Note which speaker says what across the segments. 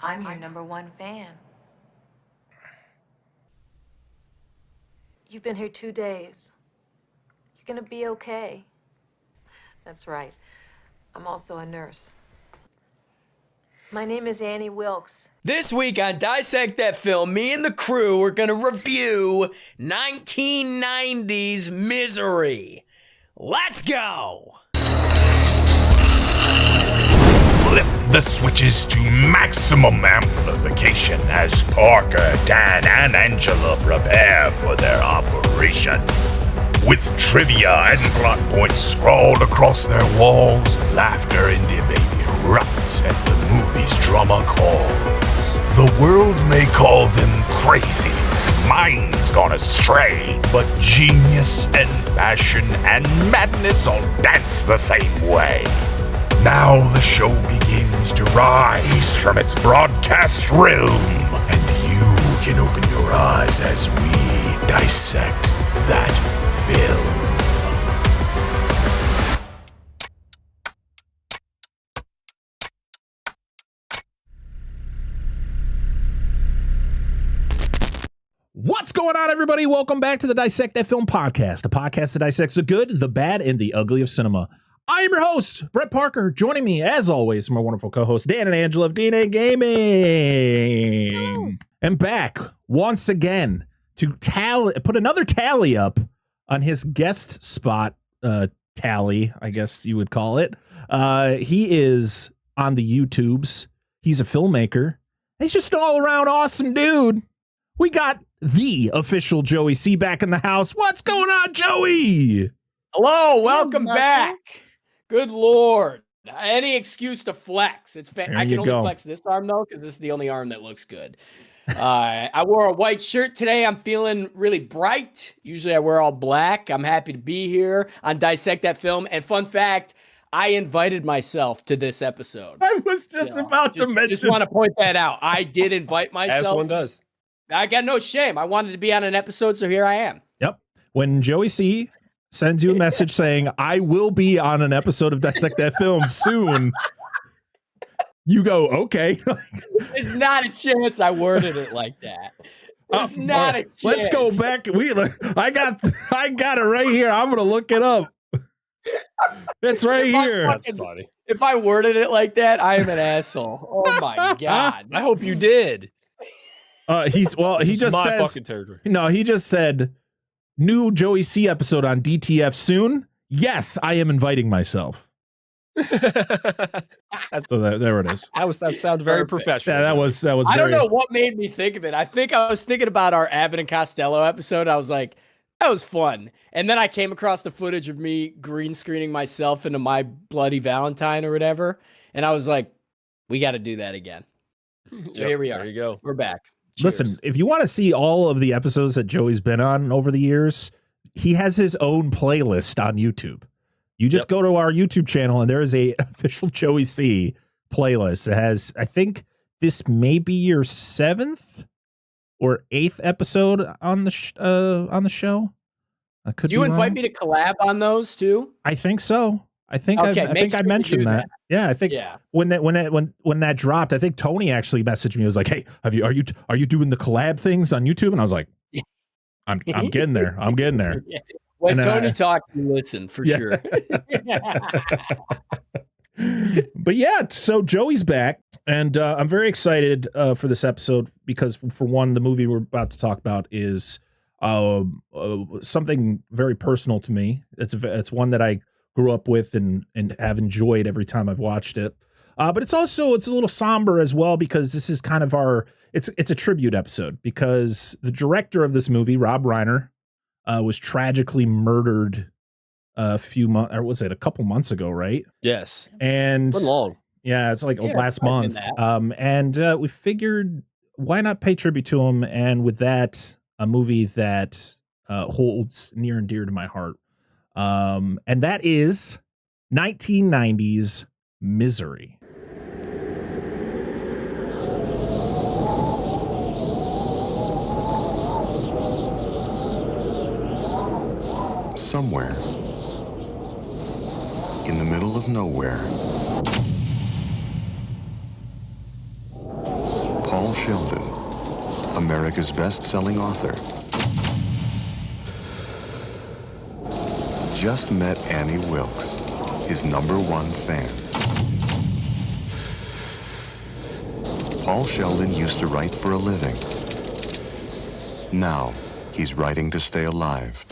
Speaker 1: I'm your #1 fan. You've been here 2 days. You're gonna be okay. That's right. I'm also a nurse. My name is Annie Wilkes.
Speaker 2: This week on Dissect That Film, me and the crew are going to review 1990's Misery. Let's go!
Speaker 3: Flip the switches to maximum amplification as Parker, Dan, and Angela prepare for their operation. With trivia and plot points scrawled across their walls, laughter and debate erupts as the movie's drama calls. The world may call them crazy, minds gone astray, but genius and passion and madness all dance the same way. Now the show begins to rise from its broadcast realm, and you can open your eyes as we dissect that film.
Speaker 4: What's going on, everybody? Welcome back to the Dissect That Film podcast, a podcast that dissects the good, the bad, and the ugly of cinema. I am your host, Brett Parker. Joining me, as always, my wonderful co-hosts, Dan and Angela of DNA Gaming. And back once again to put another tally up on his guest spot tally, I guess you would call it. He is on the YouTubes. He's a filmmaker. He's just an all-around awesome dude. We got the official Joey C back in the house. What's going on, Joey?
Speaker 2: Hello, welcome back. Good Lord. Any excuse to flex. I can only flex this arm, though, because this is the only arm that looks good. I wore a white shirt today. I'm feeling really bright. Usually I wear all black. I'm happy to be here on Dissect That Film. And fun fact, I invited myself to this episode.
Speaker 4: I was just about to mention.
Speaker 2: Just want to point that out. I did invite myself.
Speaker 5: As one does.
Speaker 2: I got no shame. I wanted to be on an episode, so here I am.
Speaker 4: Yep. When Joey C sends you a message saying, I will be on an episode of Dissect That Film soon, you go, okay.
Speaker 2: There's not a chance I worded it like that. There's not a chance.
Speaker 4: Let's go back. I got it right here. I'm going to look it up. It's right here.
Speaker 5: That's funny.
Speaker 2: If I worded it like that, I am an asshole. Oh my God.
Speaker 5: I hope you did.
Speaker 4: He just says,
Speaker 5: fucking territory.
Speaker 4: No, he just said, new Joey C episode on DTF soon. Yes, I am inviting myself. So there it is.
Speaker 5: That sounds very professional.
Speaker 4: Yeah, that was.
Speaker 2: I don't know what made me think of it. I think I was thinking about our Abbott and Costello episode. I was like, that was fun. And then I came across the footage of me green screening myself into My Bloody Valentine or whatever. And I was like, we got to do that again. So here we are.
Speaker 5: There you go.
Speaker 2: We're back.
Speaker 4: Cheers. Listen, if you want to see all of the episodes that Joey's been on over the years, he has his own playlist on YouTube. You just go to our YouTube channel and there is a official Joey C playlist. It has, I think this may be your 7th or 8th episode on the show.
Speaker 2: Do you invite me to collab on those too?
Speaker 4: I think so. I think I mentioned that. Yeah, I think when that dropped, I think Tony actually messaged me. He was like, "Hey, are you doing the collab things on YouTube?" And I was like, "I'm getting there. I'm getting there."
Speaker 2: Yeah. When Tony talks, you listen for sure.
Speaker 4: But yeah, so Joey's back, and I'm very excited for this episode because, for one, the movie we're about to talk about is something very personal to me. It's one that I grew up with and have enjoyed every time I've watched it. But it's a little somber as well because this is kind of it's a tribute episode because the director of this movie, Rob Reiner, was tragically murdered a couple months ago, right?
Speaker 5: Yes.
Speaker 4: And
Speaker 5: been long.
Speaker 4: Yeah, it's like last month. And we figured why not pay tribute to him? And with that, a movie that holds near and dear to my heart. And that is 1990's Misery.
Speaker 6: Somewhere in the middle of nowhere, Sheldon, America's best-selling author, just met Annie Wilkes, his #1 fan. Paul Sheldon used to write for a living. Now, he's writing to stay alive.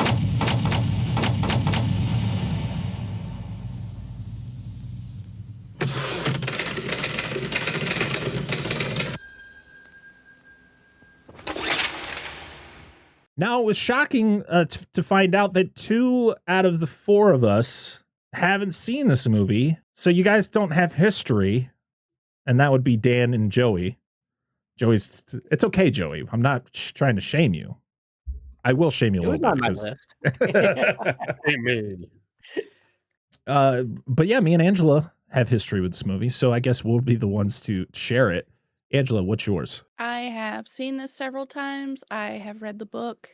Speaker 4: Now, it was shocking to find out that 2 out of the 4 of us haven't seen this movie. So you guys don't have history, and that would be Dan and Joey. It's okay, Joey. I'm not trying to shame you. I will shame you a little bit. It was on my list.
Speaker 5: Amen.
Speaker 4: But yeah, me and Angela have history with this movie, so I guess we'll be the ones to share it. Angela, what's yours?
Speaker 7: I have seen this several times. I have read the book.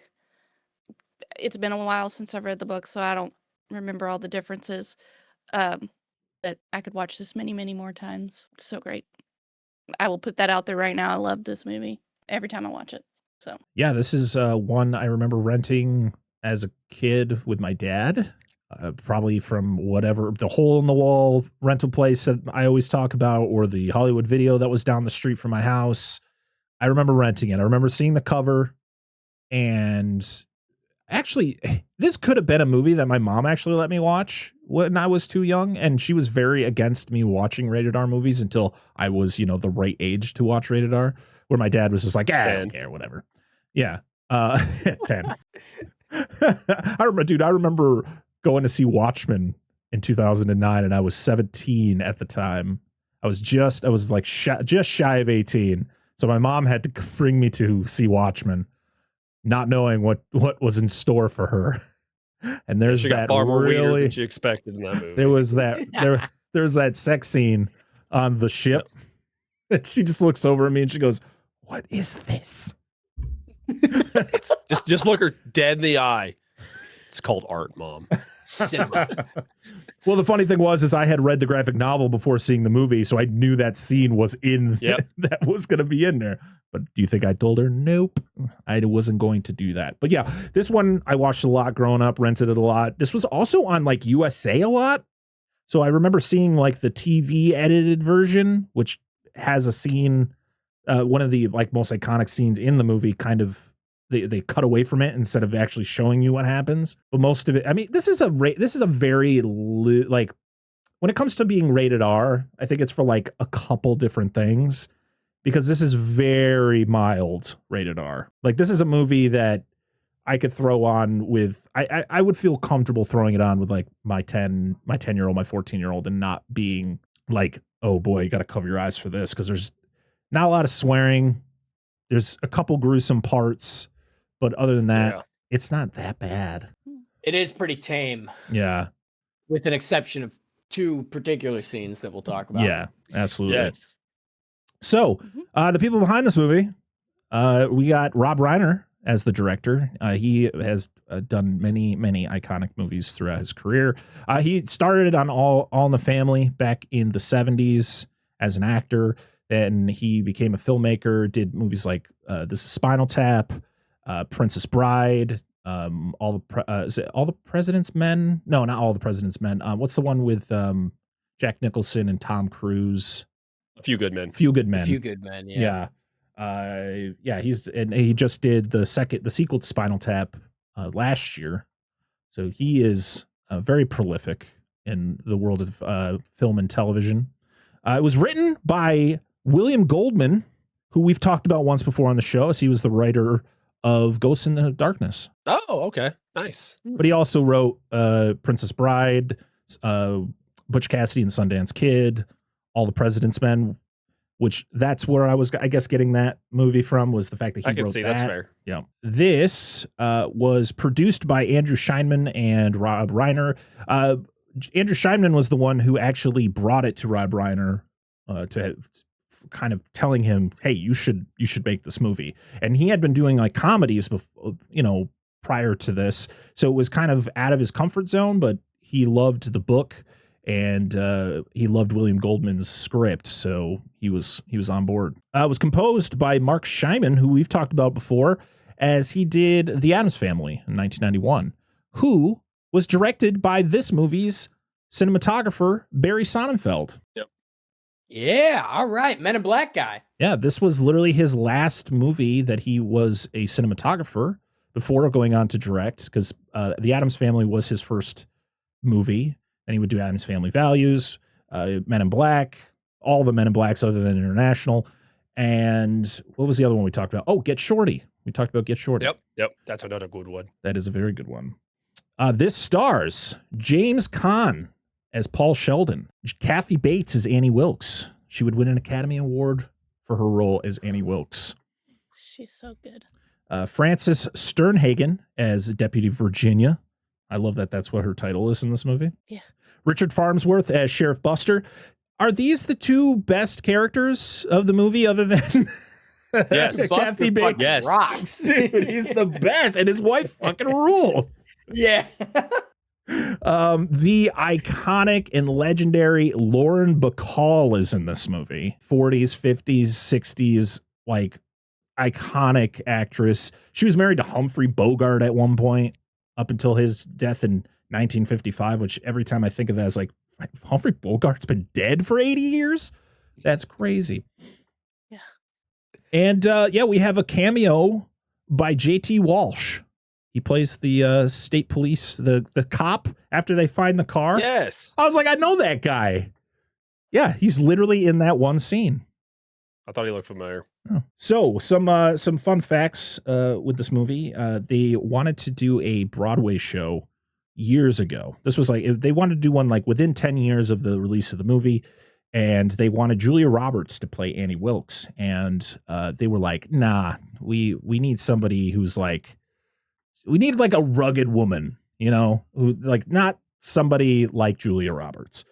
Speaker 7: It's been a while since I've read the book, so I don't remember all the differences. But I could watch this many, many more times. It's so great. I will put that out there right now. I love this movie every time I watch it. So
Speaker 4: yeah, this is one I remember renting as a kid with my dad. Probably from whatever, the hole in the wall rental place that I always talk about, or the Hollywood Video that was down the street from my house. I remember renting it. I remember seeing the cover, and actually, this could have been a movie that my mom actually let me watch when I was too young, and she was very against me watching rated R movies until I was, the right age to watch rated R, where my dad was just like, I don't care, whatever. Yeah. 10. I remember going to see Watchmen in 2009, and I was 17 at the time. I was just shy of 18. So my mom had to bring me to see Watchmen, not knowing what was in store for her. And there's
Speaker 5: she
Speaker 4: that
Speaker 5: got far more
Speaker 4: really
Speaker 5: than she expected in that movie.
Speaker 4: There was that there's that sex scene on the ship. And she just looks over at me and she goes, "What is this?"
Speaker 5: just look her dead in the eye. It's called art, Mom.
Speaker 2: Cinema.
Speaker 4: Well, the funny thing was I had read the graphic novel before seeing the movie, so I knew that scene was in that was going to be in there. But do you think I told her? Nope, I wasn't going to do that. But yeah, this one I watched a lot growing up, rented it a lot. This was also on like USA a lot, so I remember seeing like the TV edited version, which has a scene, one of the like most iconic scenes in the movie, kind of. They cut away from it instead of actually showing you what happens. But most of it, I mean, this is a very like, when it comes to being rated R, I think it's for like a couple different things, because this is very mild rated R. Like, this is a movie that I could throw on with, I would feel comfortable throwing it on with like my 10-year-old, my 14-year-old, and not being like, oh boy, you got to cover your eyes for this, because there's not a lot of swearing. There's a couple gruesome parts. But other than that, It's not that bad.
Speaker 2: It is pretty tame.
Speaker 4: Yeah.
Speaker 2: With an exception of 2 particular scenes that we'll talk about.
Speaker 4: Yeah, absolutely.
Speaker 5: Yes.
Speaker 4: So, the people behind this movie, we got Rob Reiner as the director. He has done many, many iconic movies throughout his career. He started on All in the Family back in the 70s as an actor. Then he became a filmmaker, did movies like This is Spinal Tap, Princess Bride, is it All the President's Men? No, not All the President's Men. What's the one with Jack Nicholson and Tom Cruise?
Speaker 5: A Few Good Men.
Speaker 4: Few Good Men.
Speaker 2: A Few Good Men. Yeah.
Speaker 4: He just did the sequel to Spinal Tap last year, so he is very prolific in the world of film and television. It was written by William Goldman, who we've talked about once before on the show, as he was the writer of Ghosts in the Darkness.
Speaker 5: Oh, okay. Nice.
Speaker 4: But he also wrote Princess Bride, Butch Cassidy and Sundance Kid, All the President's Men, which that's where I was, I guess, getting that movie from, was the fact that he wrote that. I can see, that's fair. Yeah. This was produced by Andrew Scheinman and Rob Reiner. Andrew Scheinman was the one who actually brought it to Rob Reiner to kind of telling him, hey, you should make this movie. And he had been doing like comedies before, prior to this, so it was kind of out of his comfort zone, but he loved the book and he loved William Goldman's script, so he was on board. It was composed by Mark Scheiman, who we've talked about before, as he did The Addams Family in 1991, who was directed by this movie's cinematographer, Barry Sonnenfeld.
Speaker 5: Yep.
Speaker 2: Yeah, all right. Men in Black guy.
Speaker 4: Yeah, this was literally his last movie that he was a cinematographer before going on to direct, because The Addams Family was his first movie, and he would do Addams Family Values, Men in Black, all the Men in Blacks other than International, and what was the other one we talked about? Oh, Get Shorty. We talked about Get Shorty.
Speaker 5: Yep. That's another good one.
Speaker 4: That is a very good one. This stars James Caan as Paul Sheldon. Kathy Bates as Annie Wilkes. She would win an Academy Award for her role as Annie Wilkes.
Speaker 7: She's so good.
Speaker 4: Frances Sternhagen as Deputy Virginia. I love that that's what her title is in this movie.
Speaker 7: Yeah.
Speaker 4: Richard Farnsworth as Sheriff Buster. Are these the two best characters of the movie other than
Speaker 5: Yes.
Speaker 4: Kathy Bates?
Speaker 5: Yes.
Speaker 2: Rocks.
Speaker 4: Dude, he's the best, and his wife fucking rules.
Speaker 2: Yeah.
Speaker 4: The iconic and legendary Lauren Bacall is in this movie. 40s, 50s, 60s, like iconic actress. She was married to Humphrey Bogart at one point up until his death in 1955, which every time I think of that is like, Humphrey Bogart's been dead for 80 years? That's crazy.
Speaker 7: Yeah.
Speaker 4: And we have a cameo by J.T. Walsh. He plays the state police, the cop after they find the car.
Speaker 5: Yes.
Speaker 4: I was like, I know that guy. Yeah, he's literally in that one scene.
Speaker 5: I thought he looked familiar.
Speaker 4: Oh. So some fun facts with this movie. They wanted to do a Broadway show years ago. This was like, they wanted to do one like within 10 years of the release of the movie. And they wanted Julia Roberts to play Annie Wilkes. And they were like, nah, we need somebody who's like, we need like a rugged woman, you know, who like not somebody like Julia Roberts.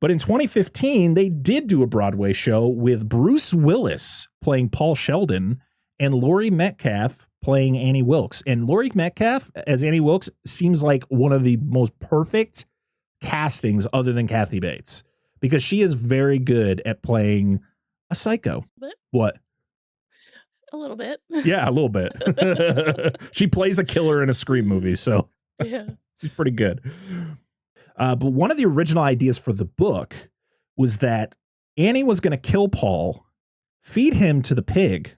Speaker 4: But in 2015, they did do a Broadway show with Bruce Willis playing Paul Sheldon and Laurie Metcalf playing Annie Wilkes. And Laurie Metcalf as Annie Wilkes seems like one of the most perfect castings other than Kathy Bates, because she is very good at playing a psycho.
Speaker 7: But
Speaker 4: What?
Speaker 7: a little bit.
Speaker 4: Yeah, a little bit. She plays a killer in a Scream movie, so
Speaker 7: Yeah.
Speaker 4: she's pretty good. But one of the original ideas for the book was that Annie was going to kill Paul, feed him to the pig,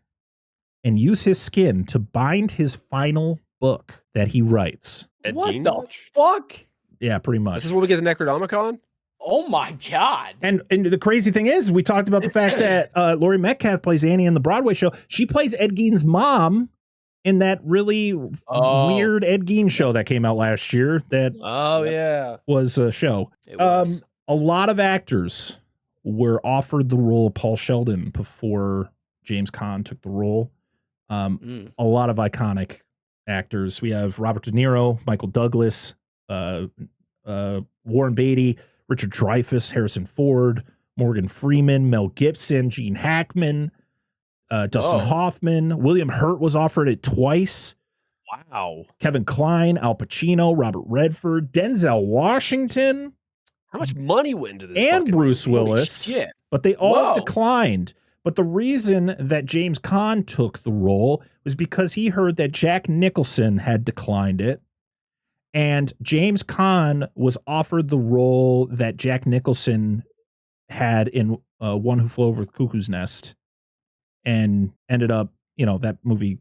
Speaker 4: and use his skin to bind his final book that he writes.
Speaker 5: Ed
Speaker 2: What
Speaker 5: Gein
Speaker 2: the
Speaker 5: much?
Speaker 2: fuck?
Speaker 4: Yeah, pretty much.
Speaker 5: This is when we get the Necronomicon?
Speaker 2: Oh my God.
Speaker 4: And the crazy thing is, we talked about the fact that Laurie Metcalf plays Annie in the Broadway show. She plays Ed Gein's mom in that really weird Ed Gein show that came out last year. That was a show.
Speaker 2: It was.
Speaker 4: A lot of actors were offered the role of Paul Sheldon before James Caan took the role. A lot of iconic actors. We have Robert De Niro, Michael Douglas, Warren Beatty, Richard Dreyfuss, Harrison Ford, Morgan Freeman, Mel Gibson, Gene Hackman, Dustin Hoffman. William Hurt was offered it twice.
Speaker 5: Wow.
Speaker 4: Kevin Kline, Al Pacino, Robert Redford, Denzel Washington.
Speaker 5: How much money went into this?
Speaker 4: And Bruce
Speaker 5: movie?
Speaker 4: Willis.
Speaker 2: Shit.
Speaker 4: But they all
Speaker 2: Whoa.
Speaker 4: declined. But the reason that James Caan took the role was because he heard that Jack Nicholson had declined it. And James Caan was offered the role that Jack Nicholson had in One Who Flew Over the Cuckoo's Nest, and ended up, that movie,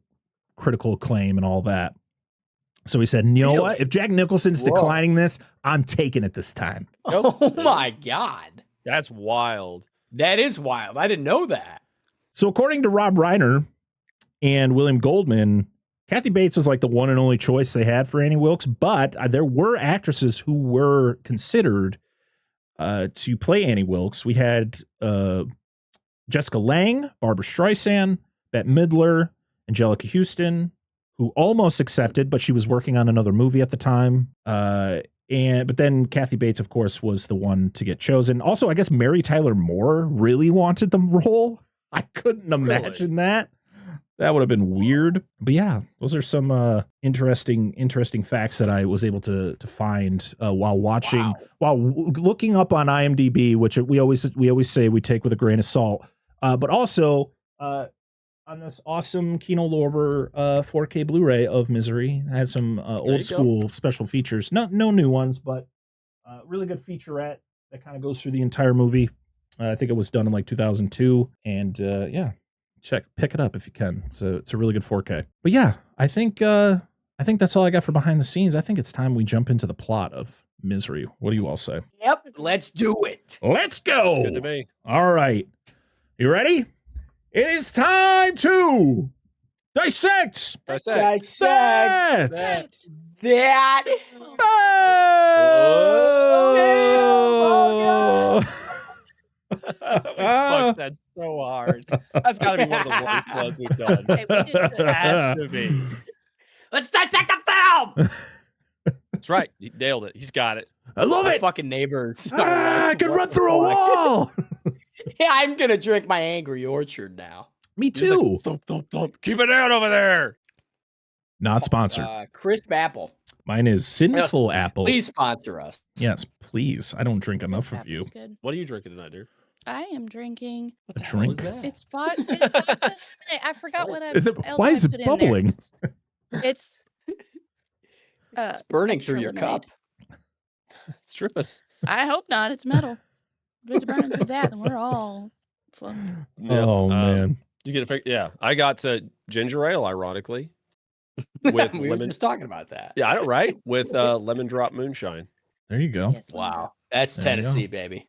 Speaker 4: critical acclaim and all that. So he said, you know what? If Jack Nicholson's declining this, I'm taking it this time.
Speaker 2: Oh my God.
Speaker 5: That's wild.
Speaker 2: That is wild. I didn't know that.
Speaker 4: So according to Rob Reiner and William Goldman, Kathy Bates was like the one and only choice they had for Annie Wilkes, but there were actresses who were considered to play Annie Wilkes. We had Jessica Lange, Barbara Streisand, Bette Midler, Angelica Houston, who almost accepted, but she was working on another movie at the time. But then Kathy Bates, of course, was the one to get chosen. Also, I guess Mary Tyler Moore really wanted the role. I couldn't imagine that. That would have been weird. But yeah, those are some interesting facts that I was able to find while watching, while looking up on IMDb, which we always say we take with a grain of salt. But also on this awesome Kino Lorber 4K Blu-ray of Misery. It has some old school special features. No new ones, but really good featurette that kind of goes through the entire movie. I think it was done in like 2002. And yeah, pick it up if you can. It's a really good 4K. But yeah, I think that's all I got for behind the scenes. I think it's time we jump into the plot of Misery. What do you all say?
Speaker 2: Yep, let's do it.
Speaker 4: Let's go.
Speaker 5: That's good to me.
Speaker 4: All right. You ready? It is time to dissect.
Speaker 2: That.
Speaker 5: Fuck, that's so hard. That's got to be one of the worst ones we've done.
Speaker 7: Hey, we did good.
Speaker 5: It has to be.
Speaker 2: Let's dissect the film.
Speaker 5: That's right. He nailed it. He's got it.
Speaker 4: I love
Speaker 2: My
Speaker 4: it.
Speaker 2: fucking neighbors.
Speaker 4: I can run through a wall.
Speaker 2: Yeah, I'm gonna drink my Angry Orchard now.
Speaker 4: Me too.
Speaker 5: Like, thump, thump, thump. Keep it down over there.
Speaker 4: Not sponsored.
Speaker 2: Crisp apple.
Speaker 4: Mine is Sinful Apple.
Speaker 2: Please sponsor us.
Speaker 4: Yes, please. I don't drink enough of you.
Speaker 7: Good.
Speaker 5: What are you drinking tonight, dear?
Speaker 7: I am drinking.
Speaker 4: A drink?
Speaker 7: It's vodka. I forgot what I.
Speaker 4: Is it? Why is it bubbling?
Speaker 7: It's.
Speaker 2: It's burning through your
Speaker 7: lemonade.
Speaker 2: cup.
Speaker 5: It's dripping.
Speaker 7: I hope not. It's metal. If it's burning through that, then we're all fucked.
Speaker 4: Oh man.
Speaker 5: You get a yeah. I got ginger ale, ironically, with
Speaker 2: we were just talking about that.
Speaker 5: Yeah, I know, right? With lemon drop moonshine.
Speaker 4: There you go.
Speaker 7: Yes,
Speaker 2: Wow, that's
Speaker 4: There you
Speaker 2: Tennessee,
Speaker 4: go.
Speaker 2: baby.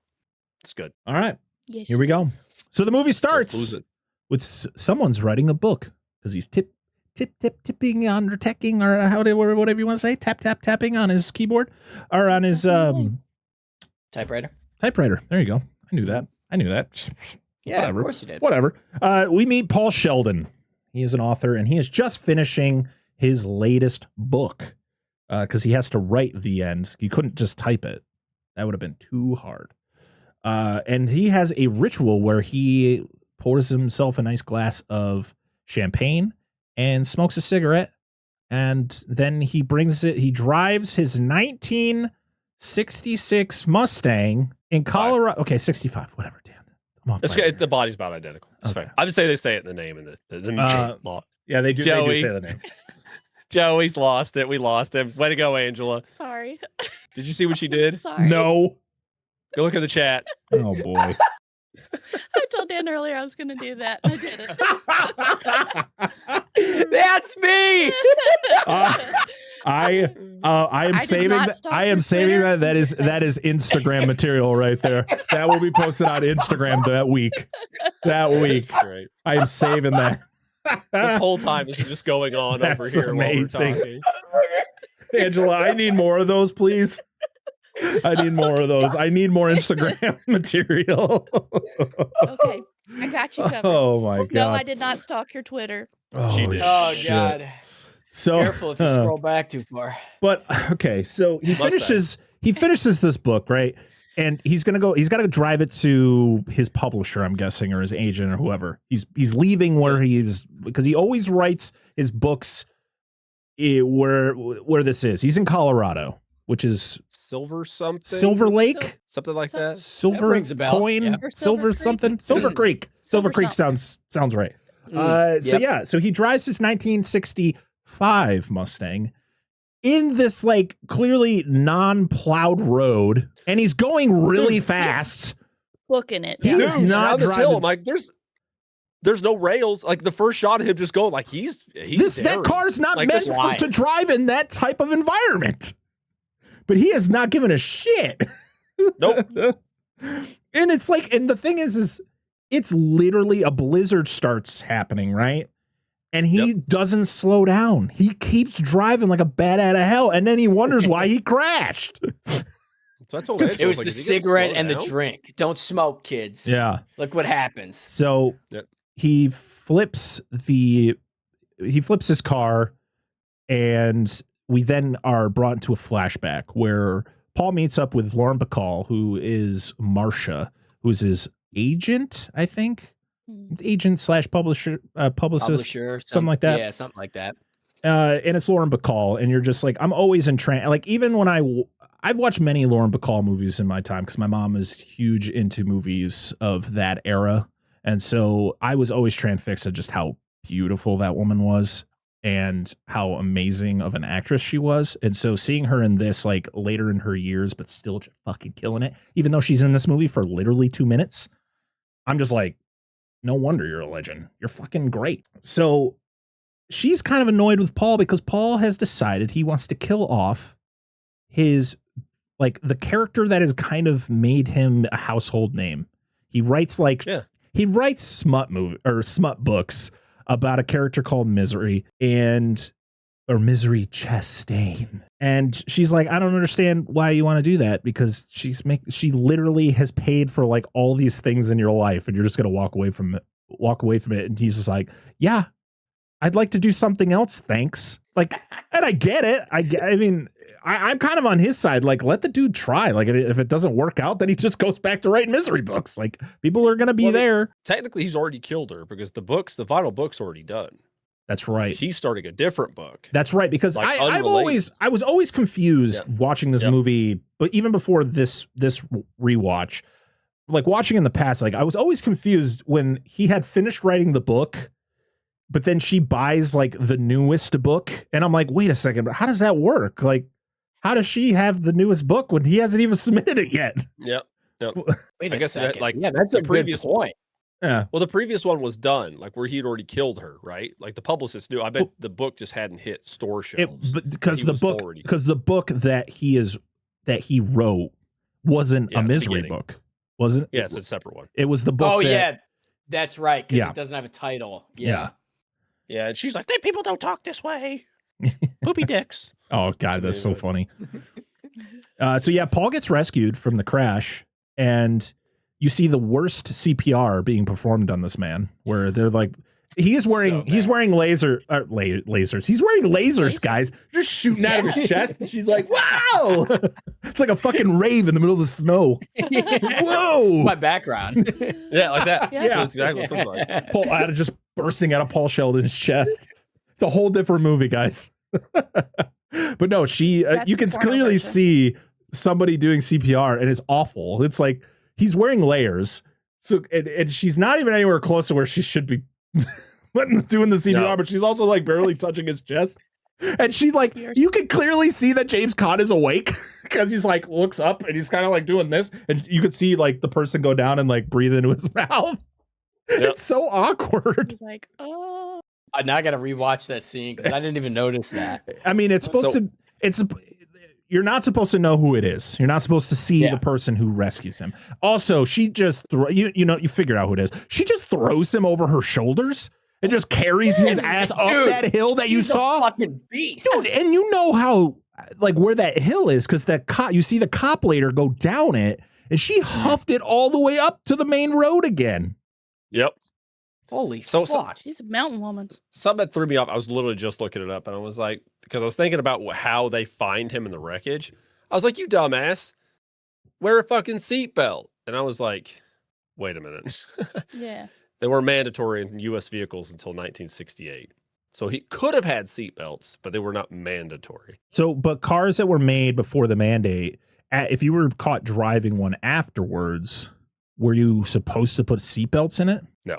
Speaker 5: It's good.
Speaker 4: All right.
Speaker 7: Yes,
Speaker 4: Here we go. So the movie
Speaker 5: Let's
Speaker 4: starts
Speaker 5: lose it.
Speaker 4: with someone's writing a book because he's tipping on or teching or whatever you want to say, tapping on his keyboard or on his
Speaker 2: Typewriter.
Speaker 4: typewriter. There you go. I knew that.
Speaker 2: Yeah,
Speaker 4: Whatever.
Speaker 2: of course you did.
Speaker 4: Whatever. We meet Paul Sheldon. He is an author, and he is just finishing his latest book because he has to write the end. He couldn't just type it. That would have been too hard. And he has a ritual where he pours himself a nice glass of champagne and smokes a cigarette. And then he drives his 1966 Mustang in Colorado. Okay, 65, whatever, Dan. I'm off
Speaker 5: It's
Speaker 4: by
Speaker 5: the body's about identical. It's
Speaker 4: Okay.
Speaker 5: fine. I would say they say it in the name and the
Speaker 4: Yeah, they do.
Speaker 5: Joey.
Speaker 4: They do say the name.
Speaker 5: Joey's lost it. We lost him. Way to go, Angela.
Speaker 7: Sorry.
Speaker 5: Did you see what she did?
Speaker 7: Sorry.
Speaker 4: No.
Speaker 5: Go look in the chat.
Speaker 4: Oh boy.
Speaker 7: I told Dan earlier I was going to do that. And I did it.
Speaker 2: That's me.
Speaker 4: I am
Speaker 7: I did
Speaker 4: saving
Speaker 7: not
Speaker 4: that.
Speaker 7: stalk
Speaker 4: I am
Speaker 7: your
Speaker 4: saving
Speaker 7: Twitter.
Speaker 4: that is Instagram material right there. That will be posted on Instagram that week.
Speaker 5: That's great.
Speaker 4: I am saving that.
Speaker 5: This whole time this is just going on over
Speaker 4: That's
Speaker 5: here
Speaker 4: amazing.
Speaker 5: while we're talking.
Speaker 4: Angela, I need more of those, please. I need more of those. I need more Instagram material.
Speaker 7: Okay. I got you covered.
Speaker 4: Oh my god.
Speaker 7: No, I did not stalk your Twitter.
Speaker 5: She did.
Speaker 2: Oh
Speaker 4: shit.
Speaker 2: God.
Speaker 4: So
Speaker 2: Careful if you scroll back too far.
Speaker 4: But okay, so he
Speaker 5: Mustang.
Speaker 4: finishes this book, right? And he's got to drive it to his publisher, I'm guessing, or his agent or whoever. He's leaving where he is because he always writes his books where this is. He's in Colorado, which is
Speaker 5: Silver something?
Speaker 4: Silver Lake,
Speaker 5: Something like that?
Speaker 4: Silver
Speaker 2: That rings a bell.
Speaker 4: Coin,
Speaker 2: Yeah.
Speaker 7: Or
Speaker 4: Silver
Speaker 7: Silver Creek.
Speaker 4: something, Silver Creek. Silver
Speaker 7: Silver
Speaker 4: Creek
Speaker 7: something.
Speaker 4: sounds right.
Speaker 2: Yep.
Speaker 4: So he drives his 1965 Mustang in this like clearly non-plowed road, and he's going really fast.
Speaker 7: Booking it.
Speaker 4: He
Speaker 7: Yeah.
Speaker 4: is not
Speaker 5: Down this
Speaker 4: driving.
Speaker 5: hill, I'm like, there's no rails. Like the first shot of him just going like he's
Speaker 4: That
Speaker 5: daring.
Speaker 4: car's not
Speaker 5: Like,
Speaker 4: meant
Speaker 5: this
Speaker 2: line.
Speaker 4: to drive in that type of environment. But he has not given a shit.
Speaker 5: Nope.
Speaker 4: And it's like, and the thing is it's literally a blizzard starts happening, right? And he doesn't slow down. He keeps driving like a bat out of hell, and then he wonders why he crashed.
Speaker 5: So I told
Speaker 4: Because
Speaker 5: Angela,
Speaker 2: It was
Speaker 5: like,
Speaker 2: the
Speaker 5: is he gonna
Speaker 2: cigarette
Speaker 5: slow
Speaker 2: and the
Speaker 5: down?
Speaker 2: drink. Don't smoke, kids.
Speaker 4: Yeah.
Speaker 2: Look what happens.
Speaker 4: So
Speaker 5: Yep.
Speaker 4: he flips his car, and we then are brought into a flashback where Paul meets up with Lauren Bacall, who is Marcia, who's his agent, I think. agent / publisher, publicist, something like that.
Speaker 2: Yeah, something like that.
Speaker 4: And it's Lauren Bacall, and you're just like, I'm always entranced. Like, even when I've watched many Lauren Bacall movies in my time because my mom is huge into movies of that era. And so I was always transfixed at just how beautiful that woman was and how amazing of an actress she was. And so seeing her in this, like, later in her years, but still just fucking killing it, even though she's in this movie for literally 2 minutes, I'm just like, no wonder you're a legend. You're fucking great. So she's kind of annoyed with Paul because Paul has decided he wants to kill off his, like, the character that has kind of made him a household name. He writes he writes smut books about a character called Misery or Misery Chastain. And she's like, I don't understand why you want to do that, because she literally has paid for like all these things in your life and you're just going to walk away from it. And he's just like, yeah, I'd like to do something else. Thanks. Like, and I get it. I mean, I'm kind of on his side. Like, let the dude try. Like, if it doesn't work out, then he just goes back to writing misery books. Like, people are going to be there.
Speaker 5: Technically, he's already killed her because the final book's already done.
Speaker 4: That's right.
Speaker 5: She's starting a different book.
Speaker 4: That's right. Because like, I was always confused watching this movie, but even before this rewatch, like watching in the past, like I was always confused when he had finished writing the book, but then she buys like the newest book. And I'm like, wait a second, how does that work? Like, how does she have the newest book when he hasn't even submitted it yet?
Speaker 5: Yep.
Speaker 2: Wait a second.
Speaker 5: That's
Speaker 2: a previous point.
Speaker 4: Yeah.
Speaker 5: Well, the previous one was done, like where he'd already killed her, right? Like the publicist knew. I bet the book just hadn't hit store shelves.
Speaker 4: Because the book that he wrote wasn't a misery book, wasn't?
Speaker 5: Yeah, it's a separate one.
Speaker 4: It was the book.
Speaker 2: Oh yeah, that's right. Because it doesn't have a title.
Speaker 4: Yeah.
Speaker 5: Yeah, and she's like, people don't talk this way. Poopy dicks.
Speaker 4: Oh God, that's so funny. So yeah, Paul gets rescued from the crash, and you see the worst CPR being performed on this man, where they're like, he's wearing lasers. He's wearing lasers, guys, just shooting out of his chest. And she's like, wow, it's like a fucking rave in the middle of the snow. Whoa,
Speaker 2: it's my background.
Speaker 5: Yeah, like that.
Speaker 7: Yeah.
Speaker 5: That's exactly what it looks like.
Speaker 4: Paul out of just bursting out of Paul Sheldon's chest. It's a whole different movie, guys. But no, you can clearly see somebody doing CPR, and it's awful. It's like he's wearing layers, so and she's not even anywhere close to where she should be doing the CPR, but she's also like barely touching his chest. And she like, you can clearly see that James Caan is awake because he's like looks up and he's kind of like doing this, and you could see like the person go down and like breathe into his mouth. Yep. It's so awkward.
Speaker 7: He's like, oh.
Speaker 2: Now I got to rewatch that scene because I didn't even notice that.
Speaker 4: I mean, you're not supposed to know who it is. You're not supposed to see the person who rescues him. Also, she just you figure out who it is. She just throws him over her shoulders and just carries his ass up that hill that you saw.
Speaker 2: Fucking beast,
Speaker 4: dude. And you know how like where that hill is because you see the cop later go down it, and she huffed it all the way up to the main road again.
Speaker 5: Yep.
Speaker 2: Holy fuck.
Speaker 7: She's a mountain woman.
Speaker 5: Something that threw me off. I was literally just looking it up, and I was like, because I was thinking about how they find him in the wreckage. I was like, you dumbass, wear a fucking seatbelt. And I was like, wait a minute.
Speaker 7: Yeah.
Speaker 5: They were mandatory in U.S. vehicles until 1968. So he could have had seatbelts, but they were not mandatory.
Speaker 4: So, but cars that were made before the mandate, if you were caught driving one afterwards, were you supposed to put seatbelts in it?
Speaker 5: No.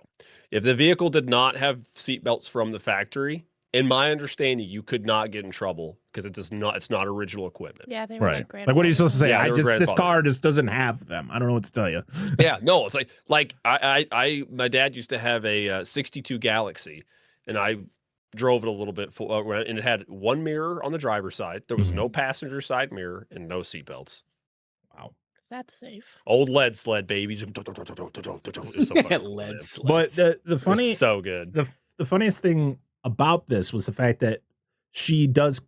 Speaker 5: If the vehicle did not have seatbelts from the factory, in my understanding, you could not get in trouble because it's not original equipment.
Speaker 7: Yeah, they were
Speaker 4: right. Like, what are you supposed to say?
Speaker 5: Yeah,
Speaker 4: this car just doesn't have them. I don't know what to tell you.
Speaker 5: Yeah, no, it's like my dad used to have a 62 Galaxy, and I drove it a little bit, and it had one mirror on the driver's side. There was no passenger side mirror and no seatbelts.
Speaker 4: Wow.
Speaker 7: That's safe.
Speaker 5: Old lead sled, babies. So
Speaker 2: lead sled.
Speaker 4: But the funny,
Speaker 5: so good.
Speaker 4: The funniest thing about this was the fact that she does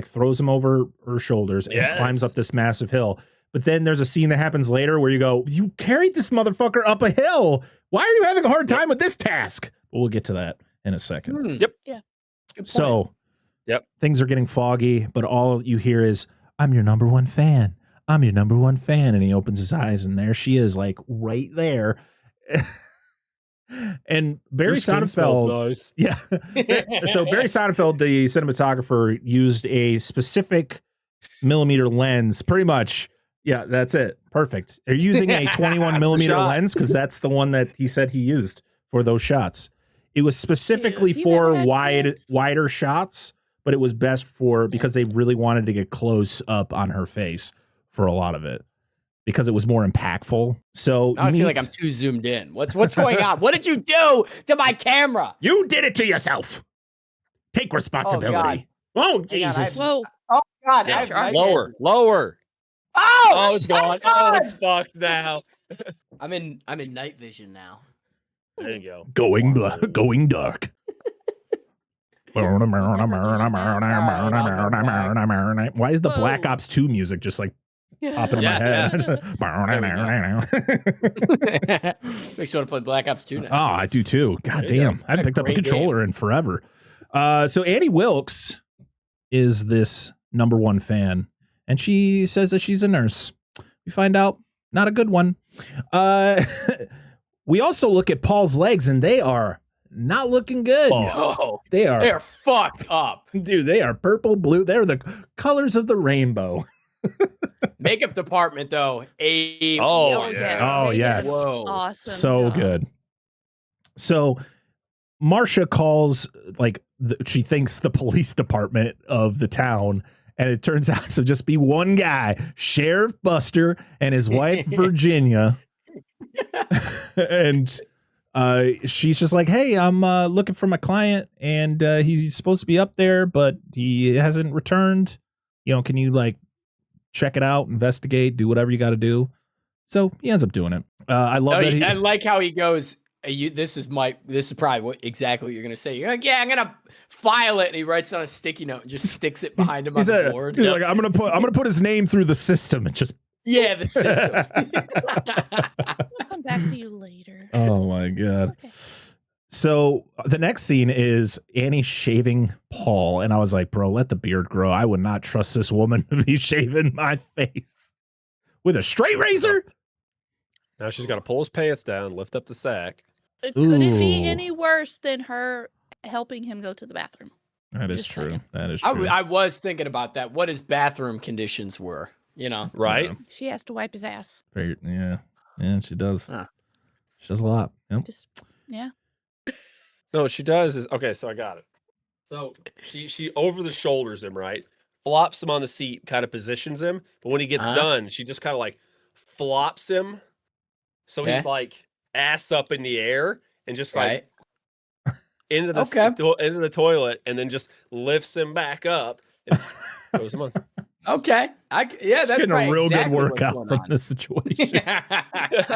Speaker 4: throws him over her shoulders and climbs up this massive hill. But then there's a scene that happens later where you go, you carried this motherfucker up a hill. Why are you having a hard time with this task? We'll get to that in a second.
Speaker 5: Yep.
Speaker 7: Yeah.
Speaker 4: So, things are getting foggy, but all you hear is, I'm your number one fan. I'm your number one fan. And he opens his eyes, and there she is, like right there. And Barry
Speaker 5: Your skin smells
Speaker 4: Sonnenfeld,
Speaker 5: nice.
Speaker 4: yeah. So Barry Sonnenfeld, the cinematographer, used a specific millimeter lens, pretty much. Yeah, that's it. Perfect. They're using a 21 millimeter lens because that's the one that he said he used for those shots. It was specifically for wider shots, but it was best for because they really wanted to get close up on her face for a lot of it because it was more impactful. So
Speaker 2: now I feel like I'm too zoomed in. What's going on? What did you do to my camera?
Speaker 4: You did it to yourself. Take responsibility. Oh, Jesus.
Speaker 7: Whoa.
Speaker 2: Oh God.
Speaker 7: Yeah,
Speaker 5: Lower.
Speaker 2: Oh,
Speaker 5: it's gone. Oh, it's fucked now.
Speaker 2: I'm in night vision now.
Speaker 5: There you go.
Speaker 4: Going dark. Why is the Black Ops 2 music just like popping in my head?
Speaker 2: Makes you want to play Black Ops 2 now.
Speaker 4: Oh, I do too. God damn. I haven't picked up a controller in forever. So Annie Wilkes is this #1 fan, and she says that she's a nurse. We find out not a good one. We also look at Paul's legs, and they are not looking good.
Speaker 2: No,
Speaker 4: they're
Speaker 2: fucked up.
Speaker 4: Dude, they are purple, blue. They're the colors of the rainbow.
Speaker 2: Makeup department, though.
Speaker 5: Oh, yeah.
Speaker 4: Oh, yes.
Speaker 7: Whoa. Awesome.
Speaker 4: So good. So Marcia calls, like, she thinks the police department of the town, and it turns out to just be one guy, Sheriff Buster, and his wife, Virginia. And she's just like, hey, I'm looking for my client, and he's supposed to be up there, but he hasn't returned. You know, can you, like, check it out, investigate, do whatever you got to do? So he ends up doing it. I love that.
Speaker 2: I like how he goes, this is probably exactly what you're going to say. You're like, yeah, I'm going to file it. And he writes on a sticky note and just sticks it behind him on the board.
Speaker 4: He's like, I'm going to put his name through the system and just.
Speaker 2: Yeah, the system.
Speaker 7: We'll come back to you later.
Speaker 4: Oh my God.
Speaker 7: Okay.
Speaker 4: So the next scene is Annie shaving Paul. And I was like, bro, let the beard grow. I would not trust this woman to be shaving my face with a straight razor.
Speaker 5: Now she's got to pull his pants down, lift up the sack.
Speaker 7: Could it be any worse than her helping him go to the bathroom?
Speaker 4: That is
Speaker 7: Just
Speaker 4: true.
Speaker 7: saying.
Speaker 4: That is true.
Speaker 2: I was thinking about that. What his bathroom conditions were, you know?
Speaker 5: Right?
Speaker 7: She has to wipe his ass.
Speaker 4: Yeah, she does.
Speaker 2: Huh.
Speaker 4: She does a lot. Yep.
Speaker 7: Yeah.
Speaker 5: No, what she does is, okay, so I got it. So she over the shoulders him, right? Flops him on the seat, kind of positions him. But when he gets done, she just kind of like flops him. So he's like ass up in the air and just like into the toilet, and then just lifts him back up and throws him on.
Speaker 4: Okay.
Speaker 2: That's
Speaker 4: getting a real
Speaker 2: exactly
Speaker 4: good workout from this situation.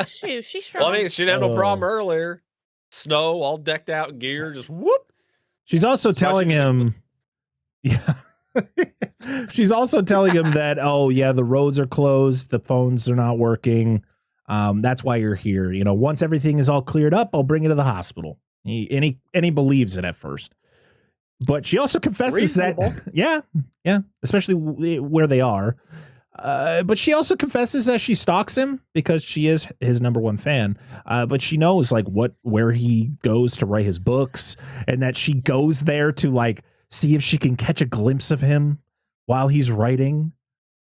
Speaker 7: Shoot, she's strong.
Speaker 5: Well, I mean, she didn't have no problem earlier. Snow, all decked out in gear, just whoop.
Speaker 4: She's also telling him, she's also telling him that, oh yeah, the roads are closed, the phones are not working. That's why you're here. You know, once everything is all cleared up, I'll bring you to the hospital. He believes it at first. But she also confesses that, especially where they are. But she also confesses that she stalks him because she is his #1 fan. But she knows like where he goes to write his books, and that she goes there to like see if she can catch a glimpse of him while he's writing.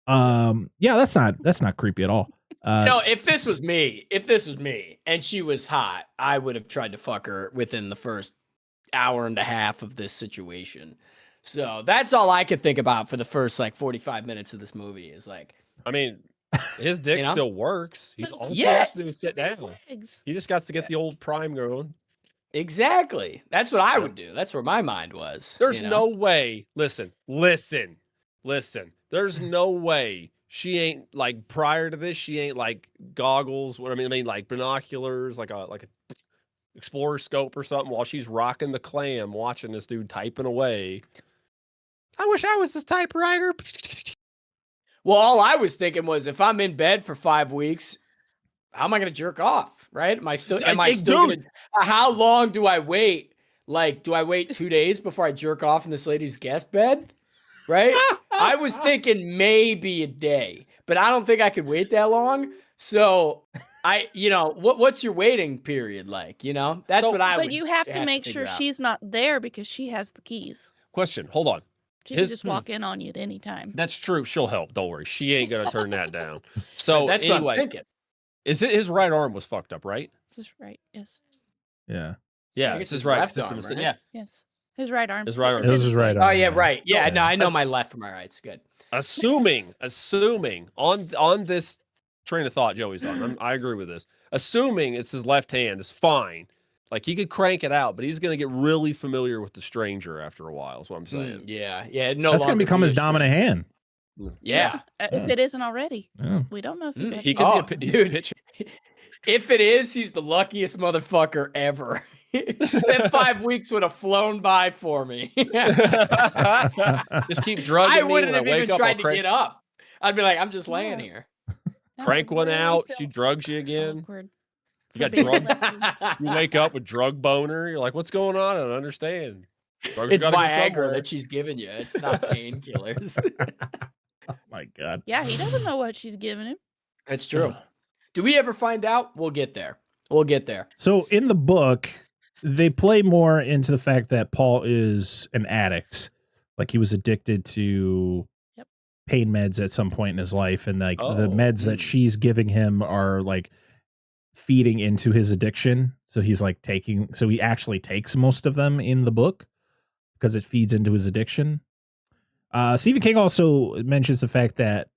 Speaker 4: That's not creepy at all.
Speaker 2: No, if this was me and she was hot, I would have tried to fuck her within the first hour and a half of this situation. So that's all I could think about for the first like 45 minutes of this movie is like,
Speaker 5: I mean, his dick still works. He's all he has to do is sit down. He just got to get the old prime going.
Speaker 2: Exactly. That's what I would do. That's where my mind was.
Speaker 5: There's no way. Listen. There's no way she ain't like prior to this. She ain't like goggles. What I mean, like binoculars, like a explorer scope or something while she's rocking the clam, watching this dude typing away. I wish I was this typewriter.
Speaker 2: Well, all I was thinking was if I'm in bed for 5 weeks, how am I going to jerk off? Right? Am I still going to, how long do I wait? Like, do I wait 2 days before I jerk off in this lady's guest bed? Right? I was thinking maybe a day, but I don't think I could wait that long. So what's your waiting period like? That's what I would.
Speaker 7: But you have to make
Speaker 2: figure
Speaker 7: sure
Speaker 2: out.
Speaker 7: she's not there because she has the keys.
Speaker 5: Question. Hold on.
Speaker 7: She can just walk in on you at any time.
Speaker 5: That's true. She'll help. Don't worry. She ain't gonna turn that down. So
Speaker 2: that's
Speaker 5: anyway,
Speaker 2: what I'm thinking.
Speaker 5: Is it his right arm was fucked up, right?
Speaker 7: This is right. Yes.
Speaker 4: Yeah.
Speaker 5: Yeah,
Speaker 2: it's
Speaker 5: his
Speaker 2: his
Speaker 5: right.
Speaker 2: left
Speaker 5: 'cause
Speaker 2: arm,
Speaker 5: it's
Speaker 2: right?
Speaker 5: Yeah.
Speaker 7: Yes. His right arm.
Speaker 5: His right arm.
Speaker 7: It's
Speaker 4: This
Speaker 7: in
Speaker 4: is
Speaker 7: his
Speaker 4: right
Speaker 7: leg.
Speaker 4: arm.
Speaker 2: Oh yeah,
Speaker 4: Yeah.
Speaker 2: right. Yeah, no, I know
Speaker 5: That's-
Speaker 2: my left from my right's good.
Speaker 5: Assuming on this train of thought Joey's on, I agree with this. Assuming it's his left hand is fine. Like he could crank it out, but he's gonna get really familiar with the stranger after a while. Is what I'm saying.
Speaker 2: Yeah. No,
Speaker 4: That's gonna become his dominant hand.
Speaker 2: Yeah.
Speaker 7: If it isn't already,
Speaker 4: Yeah.
Speaker 7: we don't know if he's.
Speaker 5: He
Speaker 7: left-handed.
Speaker 5: could be a
Speaker 2: dude.
Speaker 5: pitch.
Speaker 2: If it is, he's the luckiest motherfucker ever. That 5 weeks would have flown by for me.
Speaker 5: Just keep drugging
Speaker 2: I
Speaker 5: me.
Speaker 2: wouldn't
Speaker 5: when
Speaker 2: have
Speaker 5: I wake
Speaker 2: even
Speaker 5: up,
Speaker 2: tried
Speaker 5: I'll
Speaker 2: to
Speaker 5: crank,
Speaker 2: get up. I'd be like, I'm just laying
Speaker 7: Yeah.
Speaker 2: here.
Speaker 7: No,
Speaker 5: crank one
Speaker 7: really
Speaker 5: out.
Speaker 7: feel
Speaker 5: She drugs you again.
Speaker 7: awkward.
Speaker 5: You got
Speaker 7: For being
Speaker 5: drug.
Speaker 7: left-handed.
Speaker 5: You wake up with drug boner. You're like, what's going on? I don't understand. Drugs
Speaker 2: It's
Speaker 5: gotta go
Speaker 2: Viagra
Speaker 5: somewhere.
Speaker 2: that she's giving you. It's not painkillers.
Speaker 4: Oh my God.
Speaker 7: Yeah, he doesn't know what she's giving him.
Speaker 2: That's true. Do we ever find out? We'll get there.
Speaker 4: So in the book, they play more into the fact that Paul is an addict. Like he was addicted to
Speaker 7: Yep.
Speaker 4: pain meds at some point in his life. And like the
Speaker 5: Oh,
Speaker 4: meds that she's giving him are like feeding into his addiction. So he's like he actually takes most of them in the book because it feeds into his addiction. Stephen King also mentions the fact that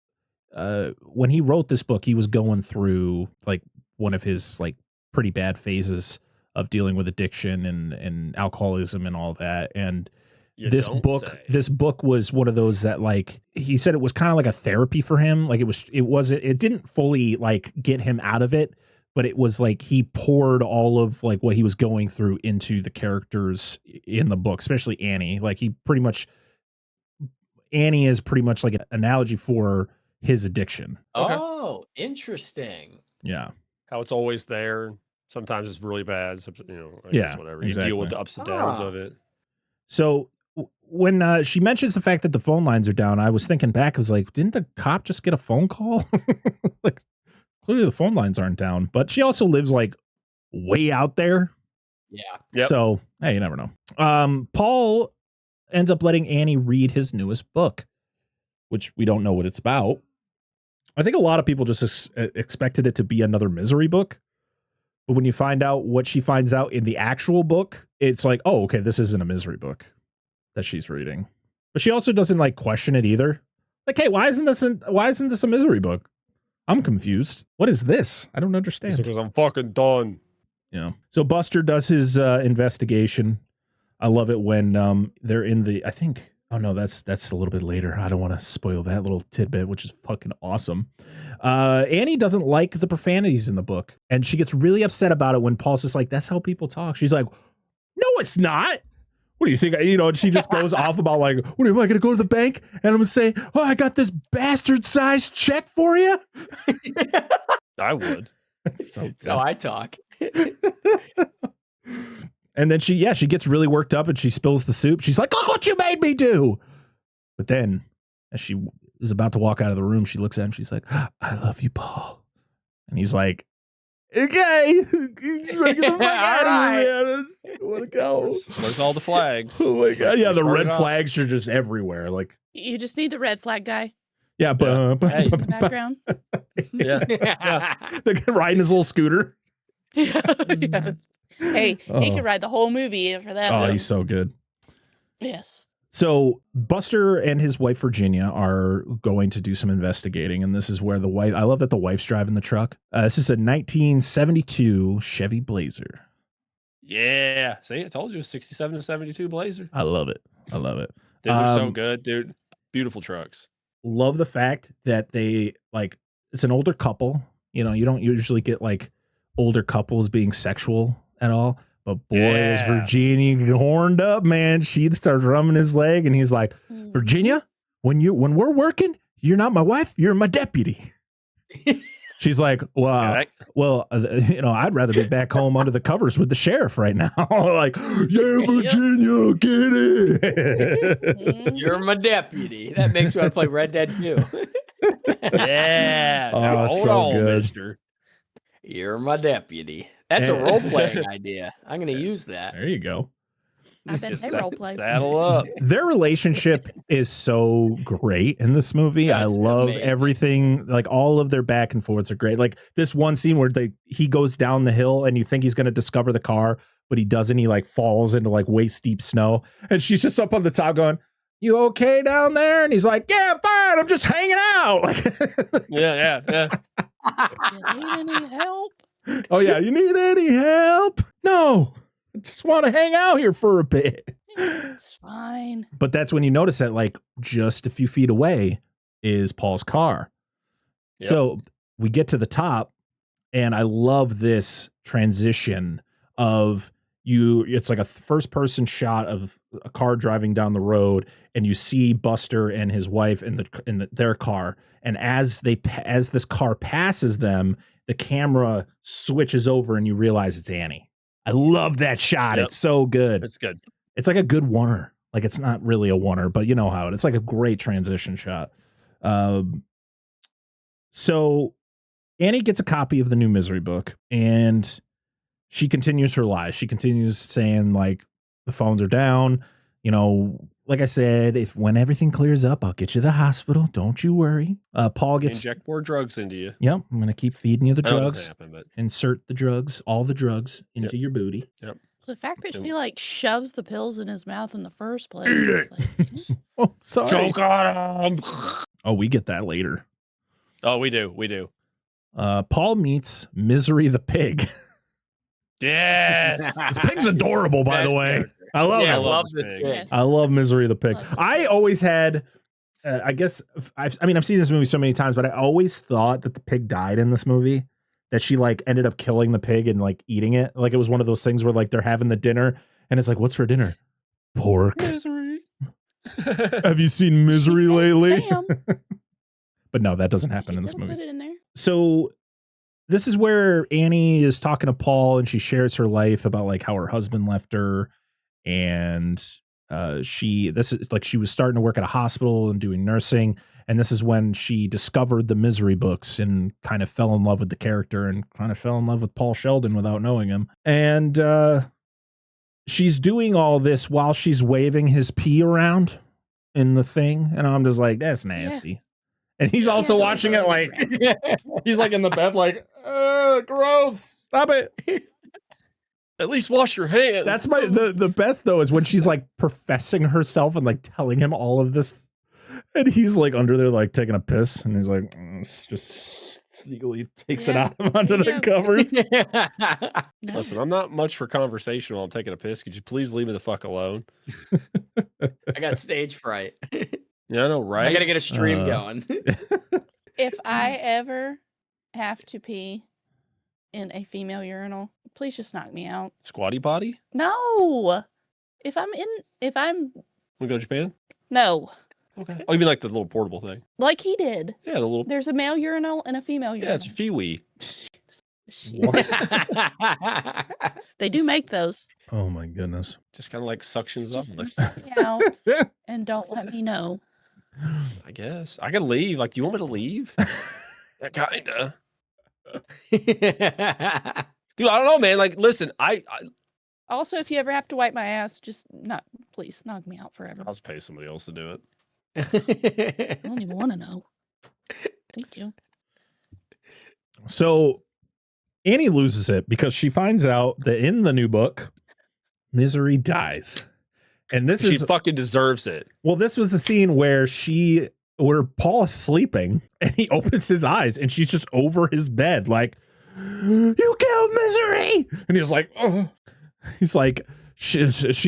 Speaker 4: when he wrote this book, he was going through like one of his like pretty bad phases of dealing with addiction and alcoholism and all that. And
Speaker 5: You
Speaker 4: this
Speaker 5: don't
Speaker 4: book
Speaker 5: say.
Speaker 4: was one of those that like he said it was kind of like a therapy for him. Like it didn't fully like get him out of it, but it was like he poured all of like what he was going through into the characters in the book, especially Annie. Like Annie is pretty much like an analogy for his addiction.
Speaker 5: Okay.
Speaker 2: Oh, interesting.
Speaker 4: Yeah.
Speaker 5: How it's always there. Sometimes it's really bad. I
Speaker 4: Yeah,
Speaker 5: guess whatever. You deal with
Speaker 4: exactly.
Speaker 5: the ups and downs
Speaker 2: Ah.
Speaker 5: of it.
Speaker 4: So when she mentions the fact that the phone lines are down, I was thinking back, I was like, didn't the cop just get a phone call? Like, clearly the phone lines aren't down. But she also lives like way out there.
Speaker 2: Yeah.
Speaker 5: Yep.
Speaker 4: So, hey, you never know. Paul ends up letting Annie read his newest book, which we don't know what it's about. I think a lot of people just expected it to be another misery book. But when you find out what she finds out in the actual book, it's like, oh, okay, this isn't a misery book that she's reading. But she also doesn't like question it either. Like, hey, why isn't this a misery book? I'm confused. What is this? I don't understand.
Speaker 5: Because I'm fucking done.
Speaker 4: Yeah. So Buster does his investigation. I love it when they're in the, I think, oh no, that's a little bit later. I don't want to spoil that little tidbit, which is fucking awesome. Annie doesn't like the profanities in the book, and she gets really upset about it when Paul's just like, that's how people talk. She's like, no, it's not. What do you think? And she just goes off about like, what am I going to go to the bank and I'm going to say, oh, I got this bastard-sized check for you?
Speaker 5: I would.
Speaker 4: That's so
Speaker 2: That's how I talk.
Speaker 4: And then she gets really worked up and she spills the soup. She's like, look what you made me do. But then as she is about to walk out of the room, she looks at him. She's like, I love you, Paul. And he's like, okay, get the fuck out of here, man. I just want to go.
Speaker 5: Where's all the flags?
Speaker 4: Oh my God. Yeah, the
Speaker 5: Start
Speaker 4: red
Speaker 5: it off.
Speaker 4: flags are just everywhere. Like,
Speaker 7: You just need the red flag guy
Speaker 4: yeah,
Speaker 5: Hey.
Speaker 7: in the background.
Speaker 5: Yeah.
Speaker 4: Like riding his little scooter.
Speaker 7: Yeah. Hey, he
Speaker 4: Oh.
Speaker 7: could ride the whole movie for that.
Speaker 4: Oh,
Speaker 7: though.
Speaker 4: he's so good.
Speaker 7: Yes.
Speaker 4: So Buster and his wife Virginia are going to do some investigating, and this is where the wife. I love that the wife's driving the truck. This is a 1972 Chevy Blazer.
Speaker 5: Yeah. See, I told you it was 67 to 72 Blazer.
Speaker 4: I love it. I love it.
Speaker 5: Dude, they're so good, dude. Beautiful trucks.
Speaker 4: Love the fact that they like. It's an older couple. You don't usually get like older couples being sexual at all. But boy, is
Speaker 5: Yeah.
Speaker 4: Virginia horned up, man. She starts rubbing his leg, and he's like, Virginia, when we're working, you're not my wife, you're my deputy. She's like, well, I'd rather be back home under the covers with the sheriff right now. Like, yeah, Virginia, get it.
Speaker 2: You're my deputy. That makes me want to play Red Dead 2.
Speaker 5: Yeah.
Speaker 4: Oh,
Speaker 5: Now,
Speaker 4: it's
Speaker 5: hold
Speaker 4: so
Speaker 5: on,
Speaker 4: good.
Speaker 5: mister.
Speaker 2: You're my deputy. That's a role-playing idea. I'm going to use that.
Speaker 4: There you go.
Speaker 7: I bet they role play.
Speaker 5: Saddle up.
Speaker 4: Their relationship is so great in this movie.
Speaker 2: That's
Speaker 4: I love
Speaker 2: amazing.
Speaker 4: everything. Like all of their back and forths are great. Like this one scene where he goes down the hill and you think he's going to discover the car, but he doesn't. He like falls into like waist deep snow, and she's just up on the top going, "You okay down there?" And he's like, "Yeah, fine. I'm just hanging out."
Speaker 5: Yeah.
Speaker 7: You need any help?
Speaker 4: Oh yeah, you need any help? No, I just want to hang out here for a bit.
Speaker 7: It's fine.
Speaker 4: But that's when you notice that like just a few feet away is Paul's car.
Speaker 5: Yep.
Speaker 4: So we get to the top, and I love this transition of it's like a first person shot of a car driving down the road, and you see Buster and his wife in their car. And as this car passes them, the camera switches over and you realize it's Annie. I love that shot.
Speaker 5: Yep.
Speaker 4: It's so good.
Speaker 5: It's good.
Speaker 4: It's like a good oneer. Like it's not really a oneer, but you know how it's like a great transition shot. So Annie gets a copy of the new Misery book, and she continues her lies. She continues saying like the phones are down. You know, like I said, when everything clears up, I'll get you to the hospital. Don't you worry. Paul gets
Speaker 5: inject more drugs into you.
Speaker 4: Yep, I'm gonna keep feeding you the
Speaker 5: I know it
Speaker 4: drugs.
Speaker 5: doesn't happen, but
Speaker 4: Insert the drugs, all the drugs into your booty.
Speaker 5: Yep.
Speaker 7: The fact that she like shoves the pills in his mouth in the first place.
Speaker 4: Eat
Speaker 7: is like,
Speaker 4: Oh, sorry.
Speaker 5: choke on him.
Speaker 4: Oh, we get that later.
Speaker 5: Oh, we do.
Speaker 4: Paul meets Misery the pig.
Speaker 5: Yes.
Speaker 4: This pig's adorable, by the
Speaker 5: Best
Speaker 4: way.
Speaker 5: character.
Speaker 4: I love
Speaker 2: Yeah, I
Speaker 4: him.
Speaker 2: love
Speaker 5: this
Speaker 2: this
Speaker 5: pig.
Speaker 2: pig.
Speaker 7: Yes.
Speaker 4: I love Misery the pig.
Speaker 7: Love the
Speaker 4: I
Speaker 7: pig.
Speaker 4: always had, I guess, I've seen this movie so many times, but I always thought that the pig died in this movie. That she like ended up killing the pig and like eating it. Like it was one of those things where like they're having the dinner and it's like, what's for dinner? Pork.
Speaker 5: Misery.
Speaker 4: Have you seen Misery
Speaker 7: She says,
Speaker 4: lately?
Speaker 7: "Bam."
Speaker 4: But no, that doesn't happen
Speaker 7: She
Speaker 4: in this
Speaker 7: could've
Speaker 4: movie.
Speaker 7: Put it in there.
Speaker 4: So this is where Annie is talking to Paul, and she shares her life about like how her husband left her, and she was starting to work at a hospital and doing nursing, and this is when she discovered the Misery books and kind of fell in love with the character and kind of fell in love with Paul Sheldon without knowing him. And she's doing all this while she's waving his pee around in the thing, and I'm just like, that's nasty. And he's also
Speaker 7: so
Speaker 4: watching it like he's like in the bed like, gross, stop it.
Speaker 5: At least wash your hands.
Speaker 4: That's the best though is when she's like professing herself and like telling him all of this, and he's like under there like taking a piss, and he's like just sneakily takes it
Speaker 7: Yeah.
Speaker 4: out from under the
Speaker 7: Yeah.
Speaker 4: covers.
Speaker 7: No.
Speaker 5: Listen, I'm not much for conversation while I'm taking a piss. Could you please leave me the fuck alone?
Speaker 2: I got stage fright.
Speaker 5: Yeah, I know, right?
Speaker 2: I got to get a stream going.
Speaker 7: If I ever have to pee in a female urinal, please just knock me out.
Speaker 5: Squatty potty?
Speaker 7: No. If I'm
Speaker 5: Want to go to Japan?
Speaker 7: no,
Speaker 5: Okay. Oh, you mean like the little portable thing?
Speaker 7: like he did.
Speaker 5: Yeah, the little.
Speaker 7: There's a male urinal and a female
Speaker 5: Yeah, it's
Speaker 7: urinal.
Speaker 5: Chiwi.
Speaker 7: They do make those.
Speaker 4: Oh my goodness.
Speaker 5: Just kind of like suctions up.
Speaker 7: Just
Speaker 5: Like,
Speaker 7: knock me out and don't let me know.
Speaker 5: I guess I gotta leave. Like, do you want me to leave? Kinda. Dude, I don't know, man. Like, listen, I
Speaker 7: Also, if you ever have to wipe my ass, please knock me out forever.
Speaker 5: I'll just pay somebody else to do it.
Speaker 7: I don't even want to know. Thank you.
Speaker 4: So Annie loses it because she finds out that in the new book, Misery dies. And this
Speaker 5: She
Speaker 4: is
Speaker 5: fucking deserves it.
Speaker 4: well, this was the scene where Paul is sleeping and he opens his eyes and she's just over his bed, like, you killed Misery. And he's like, oh, he's like, she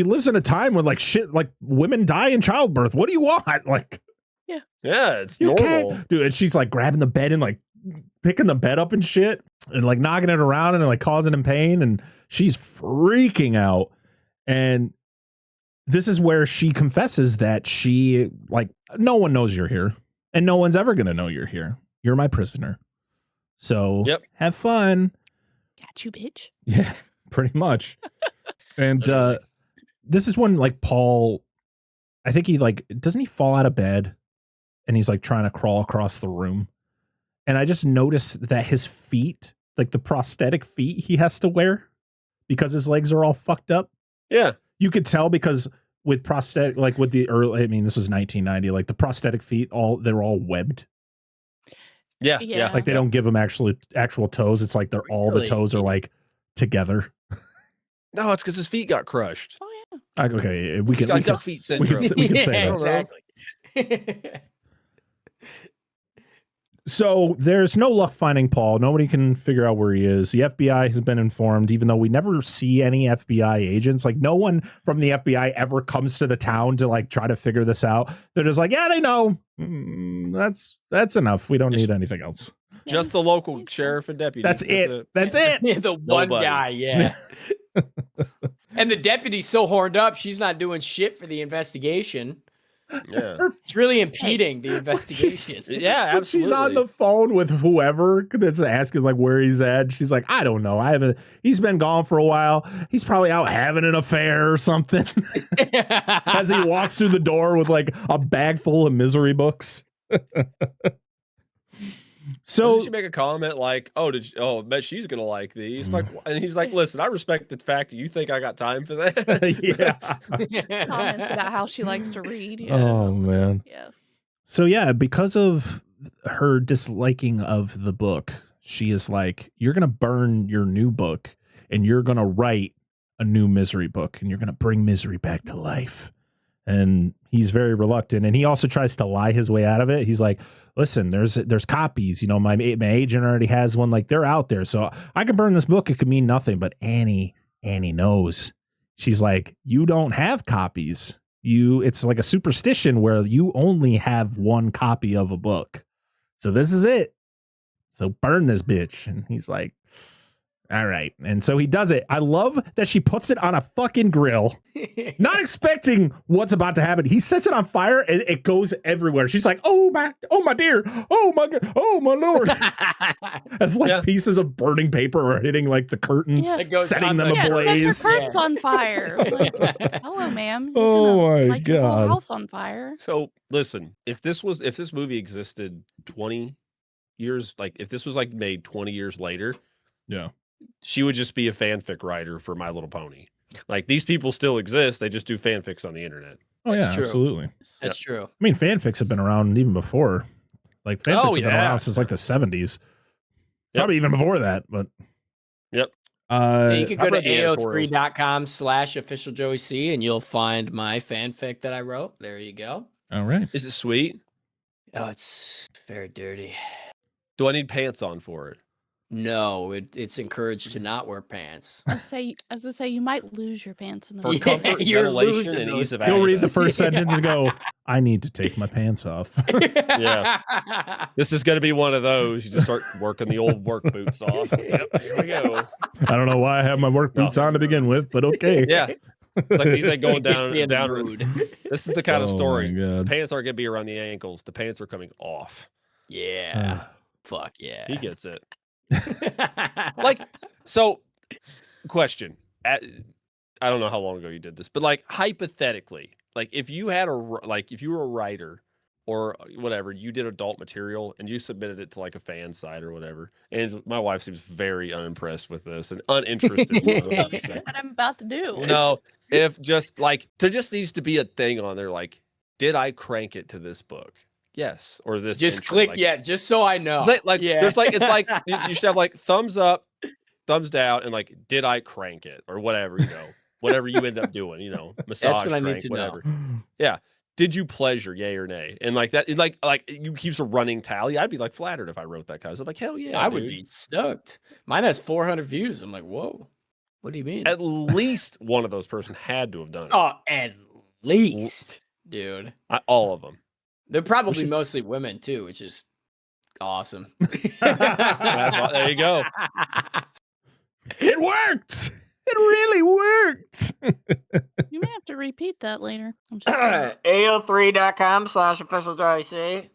Speaker 4: lives in a time when like shit, like women die in childbirth. What do you want? Like,
Speaker 5: Yeah, it's
Speaker 4: you
Speaker 5: normal.
Speaker 4: can't, dude. And she's like grabbing the bed and like picking the bed up and shit and like knocking it around and like causing him pain. And she's freaking out. And this is where she confesses that she like, no one knows you're here and no one's ever going to know you're here. You're my prisoner. So
Speaker 5: Yep.
Speaker 4: have fun.
Speaker 7: Got you, bitch.
Speaker 4: Yeah, pretty much. And
Speaker 5: Literally.
Speaker 4: this is when like Paul, I think he like, doesn't he fall out of bed and he's like trying to crawl across the room? And I just noticed that his feet, like the prosthetic feet he has to wear because his legs are all fucked up.
Speaker 5: Yeah.
Speaker 4: You could tell because with prosthetic, like with the early, I mean, this was 1990, like the prosthetic feet, they're all webbed.
Speaker 5: Yeah.
Speaker 4: Like they don't give them actual toes. It's like all the toes are like together.
Speaker 5: No, it's because his feet got crushed.
Speaker 7: Oh yeah.
Speaker 4: Okay,
Speaker 5: He's got duck feet syndrome.
Speaker 4: We can say that.
Speaker 2: Exactly.
Speaker 4: So there's no luck finding Paul. Nobody can figure out where he is. The FBI has been informed, even though we never see any FBI agents. Like no one from the FBI ever comes to the town to like try to figure this out. They're just like, yeah, they know. That's enough. We don't need anything else.
Speaker 5: Just the local sheriff and deputy.
Speaker 4: That's it. That's it.
Speaker 2: Yeah, the one
Speaker 5: Nobody.
Speaker 2: guy, yeah. And the deputy's so horned up, she's not doing shit for the investigation.
Speaker 5: Yeah.
Speaker 2: It's really impeding the investigation.
Speaker 5: Yeah, absolutely.
Speaker 4: She's on the phone with whoever that's asking like where he's at. She's like, I don't know. He's been gone for a while. He's probably out having an affair or something. As he walks through the door with like a bag full of misery books. So
Speaker 5: did she make a comment like, "Oh, I bet she's gonna like these." Like, and he's like, "Listen, I respect the fact that you think I got time for that."
Speaker 4: Yeah.
Speaker 7: Comments about how she likes to read. Yeah.
Speaker 4: Oh man.
Speaker 7: Yeah.
Speaker 4: So yeah, because of her disliking of the book, she is like, "You're gonna burn your new book, and you're gonna write a new misery book, and you're gonna bring misery back to life." And he's very reluctant, and he also tries to lie his way out of it. He's like, listen, there's copies, my agent already has one, like they're out there, so I can burn this book. It could mean nothing. But Annie knows. She's like, you don't have copies. It's like a superstition where you only have one copy of a book. So this is it. So burn this bitch. And he's like, all right. And so he does it. I love that she puts it on a fucking grill, not expecting what's about to happen. He sets it on fire and it goes everywhere. She's like, oh my dear. Oh my God. Oh my Lord. As like pieces of burning paper are hitting like the curtains, setting them ablaze.
Speaker 7: Sets her curtains on fire. Like, hello, ma'am. You're
Speaker 4: oh my
Speaker 7: God.
Speaker 4: Your
Speaker 7: whole house on fire.
Speaker 5: So listen, if this movie existed 20 years, like if this was like made 20 years later, she would just be a fanfic writer for My Little Pony. Like these people still exist. They just do fanfics on the internet.
Speaker 4: Oh,
Speaker 2: That's true.
Speaker 4: Absolutely.
Speaker 2: That's true.
Speaker 4: I mean, fanfics have been around even before. Like fanfics have been around since like the 70s. Probably even before that, but.
Speaker 5: Yep.
Speaker 2: You could go to ao3.com/officialjoeyc and you'll find my fanfic that I wrote. There you go.
Speaker 4: All right.
Speaker 5: Is it sweet?
Speaker 2: Oh, it's very dirty.
Speaker 5: Do I need pants on for it?
Speaker 2: No, it's encouraged to not wear pants.
Speaker 7: As I say, you might lose your pants in the
Speaker 5: for comfort, ventilation, and ease of access.
Speaker 4: You'll read the first sentence and go, I need to take my pants off.
Speaker 5: Yeah. This is going to be one of those. You just start working the old work boots off. Yep, here we go.
Speaker 4: I don't know why I have my work boots on to begin with, but okay.
Speaker 5: Yeah. It's like these ain't going down. This is the kind of story.
Speaker 4: The
Speaker 5: pants aren't going to be around the ankles. The pants are coming off.
Speaker 2: Yeah. Fuck yeah.
Speaker 5: He gets it. Like, so question. I don't know how long ago you did this, but like hypothetically, like if you were a writer or whatever, you did adult material and you submitted it to like a fan site or whatever. And my wife seems very unimpressed with this and uninterested in
Speaker 7: what I'm about to do.
Speaker 5: No, if just like there just needs to be a thing on there like, did I crank it to this book? Yes, or this.
Speaker 2: Just
Speaker 5: entry,
Speaker 2: click
Speaker 5: like,
Speaker 2: just so I know.
Speaker 5: There's like it's like you should have like thumbs up, thumbs down, and like did I crank it or whatever whatever you end up doing, massage.
Speaker 2: That's what
Speaker 5: crank,
Speaker 2: I need to
Speaker 5: whatever.
Speaker 2: know.
Speaker 5: Yeah, did you pleasure, yay or nay? And like that, like you keeps a running tally. I'd be like flattered if I wrote that kind of stuff. Like hell yeah,
Speaker 2: I would be stoked. Mine has 400 views. I'm like, whoa, what do you mean?
Speaker 5: At least one of those person had to have done it.
Speaker 2: Oh, at least, dude.
Speaker 5: All of them.
Speaker 2: They're probably mostly women too, which is awesome.
Speaker 5: There you go.
Speaker 4: It worked. It really worked.
Speaker 7: You may have to repeat that later.
Speaker 2: AO3.com/officialjoyc.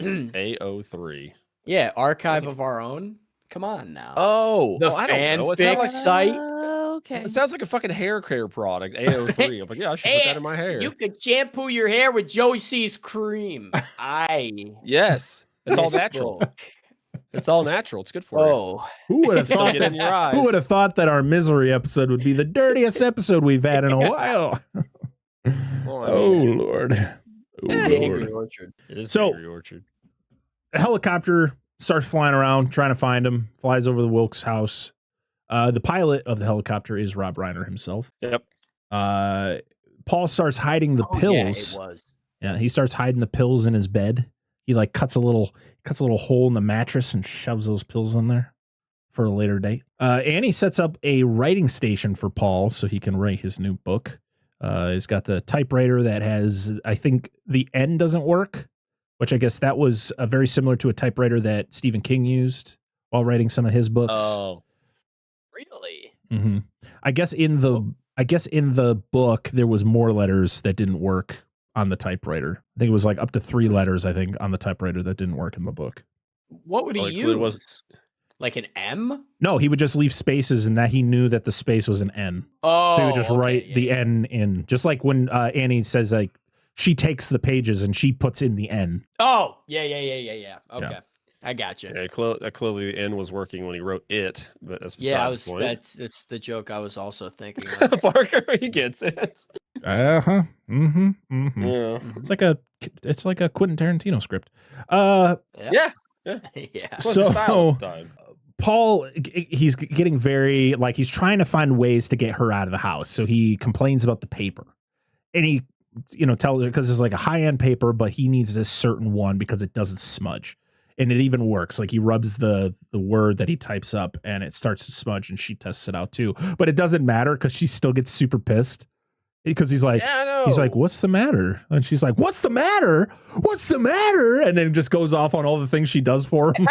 Speaker 5: AO3.
Speaker 2: Yeah, archive of our own. Come on now.
Speaker 5: Oh,
Speaker 2: the
Speaker 5: I don't know.
Speaker 2: fanfic site.
Speaker 7: Okay.
Speaker 5: It sounds like a fucking hair care product. AO3. I'm like, yeah, I should put that in my hair.
Speaker 2: You could shampoo your hair with Joey C's cream.
Speaker 5: Yes, it's all natural. It's all natural. It's good for you.
Speaker 2: Oh,
Speaker 4: Who would have
Speaker 5: Don't
Speaker 4: thought
Speaker 5: get in your eyes.
Speaker 4: Who would have thought that our misery episode would be the dirtiest episode we've had in a while?
Speaker 5: Well,
Speaker 4: Lord.
Speaker 2: Angry Orchard.
Speaker 5: It is
Speaker 4: So-
Speaker 5: Angry Orchard.
Speaker 4: A helicopter starts flying around, trying to find him, flies over the Wilkes house. The pilot of the helicopter is Rob Reiner himself.
Speaker 5: Yep.
Speaker 4: Paul starts hiding the pills.
Speaker 2: Yeah, it was.
Speaker 4: Yeah, he starts hiding the pills in his bed. He like cuts a little hole in the mattress and shoves those pills in there for a later date. Annie sets up a writing station for Paul so he can write his new book. He's got the typewriter that has, I think the N doesn't work, which I guess that was very similar to a typewriter that StephenKing used while writing some of his books.
Speaker 5: Oh,
Speaker 2: Really?
Speaker 4: Mm-hmm. I guess in the book there was more letters that didn't work on the typewriter. I think it was like up to 3 letters, I think, on the typewriter that didn't work in the book.
Speaker 2: What would he
Speaker 5: Like,
Speaker 2: use?
Speaker 5: it was-
Speaker 2: Like an M?
Speaker 4: No, he would just leave spaces, and that he knew that the space was an N.
Speaker 2: Oh,
Speaker 4: So he would just
Speaker 2: okay,
Speaker 4: write
Speaker 2: yeah,
Speaker 4: the
Speaker 2: yeah.
Speaker 4: N in, just like when Annie says like she takes the pages and she puts in the N.
Speaker 2: Oh, yeah. Okay, I got you.
Speaker 5: Yeah, clearly the N was working when he wrote it, but that's
Speaker 2: Yeah,
Speaker 5: beside the point.
Speaker 2: that's the joke I was also thinking.
Speaker 5: Parker, he gets it.
Speaker 4: Uh-huh. Mm-hmm. Mm-hmm.
Speaker 5: Yeah.
Speaker 4: It's like a Quentin Tarantino script.
Speaker 5: Yeah.
Speaker 2: yeah.
Speaker 5: Plus the style at the time.
Speaker 4: Paul, he's getting very, like, he's trying to find ways to get her out of the house. So he complains about the paper. And he, tells her, because it's like a high-end paper, but he needs this certain one because it doesn't smudge. And it even works. Like, he rubs the word that he types up, and it starts to smudge, and she tests it out, too. But it doesn't matter, because she still gets super pissed. Because he's like,
Speaker 5: Yeah, I know.
Speaker 4: he's like, what's the matter? And she's like, what's the matter? What's the matter? And then just goes off on all the things she does for him.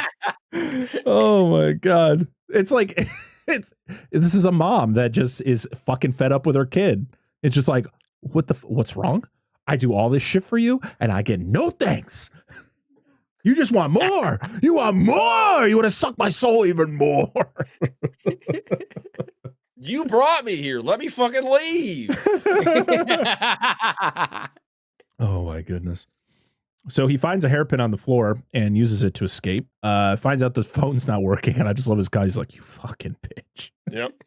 Speaker 4: Oh my God. It's like, this is a mom that just is fucking fed up with her kid. It's just like, what's wrong? I do all this shit for you and I get no thanks. You just want more. You want more. You want to suck my soul even more.
Speaker 5: You brought me here. Let me fucking leave.
Speaker 4: Oh my goodness. So he finds a hairpin on the floor and uses it to escape. Finds out the phone's not working, and I just love his guy. He's like, you fucking bitch.
Speaker 5: Yep.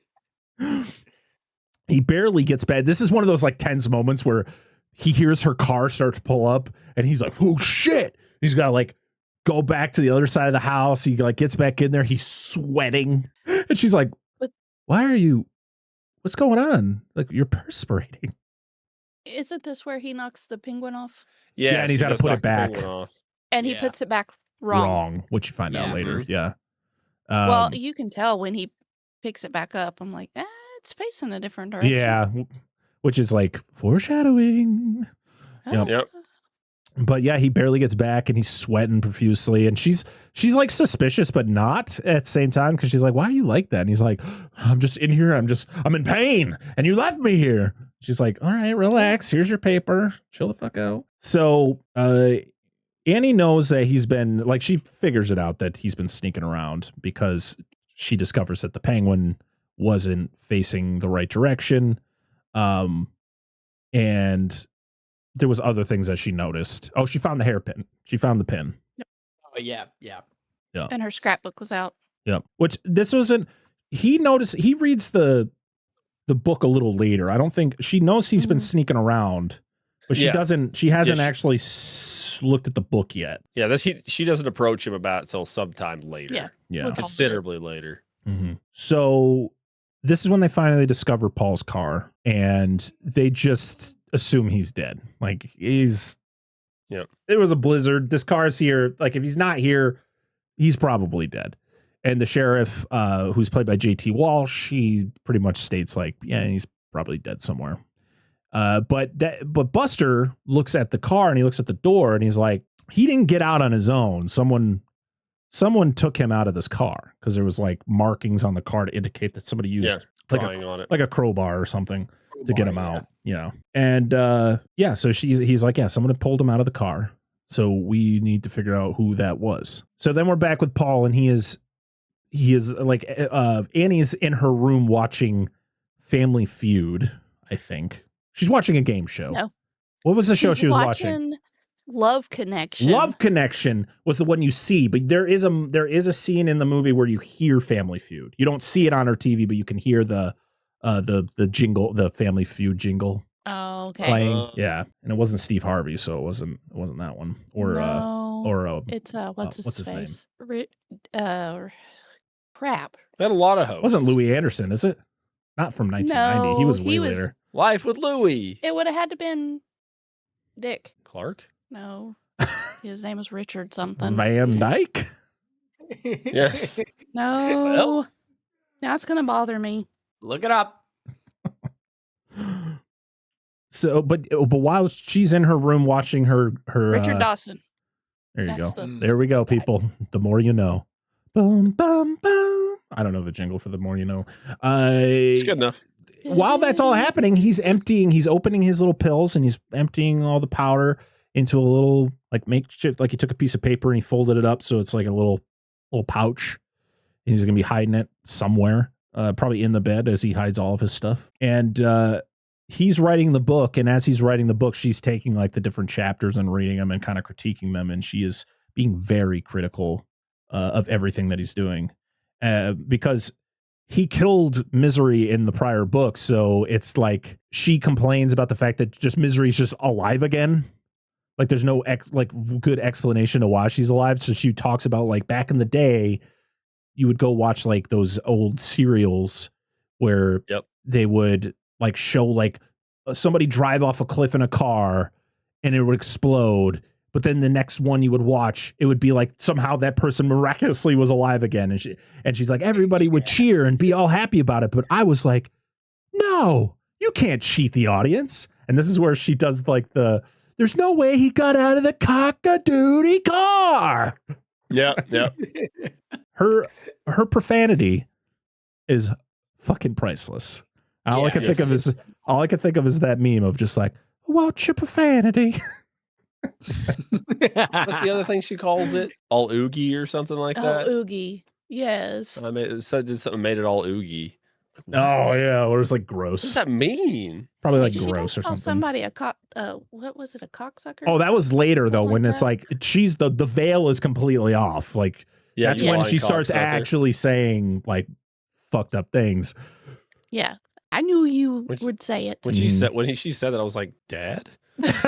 Speaker 4: He barely gets back. This is one of those like tense moments where he hears her car start to pull up, and he's like, oh shit. He's got to like go back to the other side of the house. He like gets back in there. He's sweating. And she's like, what's going on? Like, you're perspirating.
Speaker 7: Isn't this where he knocks the penguin off?
Speaker 4: Yeah, and he's got to put it back.
Speaker 7: And he
Speaker 2: Yeah.
Speaker 7: puts it back wrong.
Speaker 4: Which you find out
Speaker 2: Yeah.
Speaker 4: later. Yeah.
Speaker 7: Well, you can tell when he picks it back up. I'm like, it's facing a different direction.
Speaker 4: yeah, which is like foreshadowing. Yep.
Speaker 5: Yep.
Speaker 4: But yeah, he barely gets back and he's sweating profusely. And she's like suspicious, but not at the same time. Cause she's like, why are you like that? And he's like, I'm just in here. I'm in pain. And you left me here. She's like, all right, relax. Here's your paper. Chill the fuck out. So, Annie knows that he's been like, she figures it out that he's been sneaking around because she discovers that the penguin wasn't facing the right direction. And there was other things that she noticed. Oh, she found the hairpin. She found the pin.
Speaker 2: Oh, yeah.
Speaker 7: And her scrapbook was out.
Speaker 4: Yep. Which this wasn't. He noticed. He reads the book a little later. I don't think she knows he's been sneaking around, but she doesn't. She hasn't actually looked at the book yet.
Speaker 5: Yeah, she doesn't approach him about it till sometime later.
Speaker 4: Yeah.
Speaker 7: With
Speaker 5: Considerably later.
Speaker 4: Mm-hmm. So this is when they finally discover Paul's car, and they just assume he's dead. Like he's.
Speaker 5: Yep.
Speaker 4: It was a blizzard. This car's here. Like if he's not here, he's probably dead. And the sheriff, who's played by J.T. Walsh, he pretty much states like, yeah, he's probably dead somewhere. But Buster looks at the car and he looks at the door and he's like, he didn't get out on his own. Someone took him out of this car because there was like markings on the car to indicate that somebody used
Speaker 5: on it.
Speaker 4: like a crowbar or something to get him out, you know. And so he's like, yeah, someone had pulled him out of the car. So we need to figure out who that was. So then we're back with Paul, and he is like Annie's in her room watching Family Feud, I think. She's watching a game show.
Speaker 7: No.
Speaker 4: What was the show she was watching?
Speaker 7: Love Connection.
Speaker 4: Love Connection was the one you see, but there is a scene in the movie where you hear Family Feud. You don't see it on our TV, but you can hear the jingle, the Family Feud jingle.
Speaker 7: Oh, okay.
Speaker 4: Playing. Yeah, and it wasn't Steve Harvey, so it wasn't that one.
Speaker 7: It's what's his name? Crap.
Speaker 5: They had a lot of hosts.
Speaker 4: It wasn't Louis Anderson, is it? Not from 1990.
Speaker 7: No,
Speaker 4: he was way later.
Speaker 5: Life with Louie.
Speaker 7: It would have had to been Dick
Speaker 5: Clark?
Speaker 7: No, his name was Richard something.
Speaker 4: Van Dyke?
Speaker 5: Yes.
Speaker 7: No.
Speaker 5: Well,
Speaker 7: now it's gonna bother me.
Speaker 2: Look it up.
Speaker 4: So, but while she's in her room watching her
Speaker 7: Richard Dawson.
Speaker 4: There you go. There we go, people. The more you know. Boom, boom, boom. I don't know the jingle for The More You Know.
Speaker 5: It's good enough.
Speaker 4: While that's all happening, he's opening his little pills and he's emptying all the powder into a little like makeshift, like he took a piece of paper and he folded it up so it's like a little pouch. And he's gonna be hiding it somewhere, probably in the bed as he hides all of his stuff. And he's writing the book, and as he's writing the book, she's taking like the different chapters and reading them and kind of critiquing them, and she is being very critical of everything that he's doing because he killed Misery in the prior book. So it's like she complains about the fact that just Misery's just alive again. Like there's no good explanation of why she's alive. So she talks about like back in the day, you would go watch like those old serials where they would like show like somebody drive off a cliff in a car and it would explode. But then the next one you would watch, it would be like somehow that person miraculously was alive again. And she's like, everybody would cheer and be all happy about it. But I was like, no, you can't cheat the audience. And this is where she does like there's no way he got out of the cock-a-doodle car.
Speaker 5: Yeah.
Speaker 4: Her profanity is fucking priceless. All I can think of is that meme of just like, watch your profanity.
Speaker 5: What's the other thing she calls it? All oogie or something like that?
Speaker 7: Oh, oogie. Yes.
Speaker 5: I mean, did something made it all oogie.
Speaker 4: Oh yeah, or it's like gross.
Speaker 5: What does that mean?
Speaker 4: Probably like
Speaker 7: She
Speaker 4: gross
Speaker 7: does
Speaker 4: or
Speaker 7: call
Speaker 4: something.
Speaker 7: somebody a cock. What was it? A cocksucker?
Speaker 4: Oh, that was later though,
Speaker 7: Something
Speaker 4: when
Speaker 7: like
Speaker 4: it's
Speaker 7: that?
Speaker 4: like she's the veil is completely off. Like that's
Speaker 5: you
Speaker 4: when
Speaker 5: lying
Speaker 4: she starts
Speaker 5: cocksucker.
Speaker 4: actually saying like fucked up things.
Speaker 7: Yeah, I knew you would say it.
Speaker 5: When she said that, I was like, Dad? That's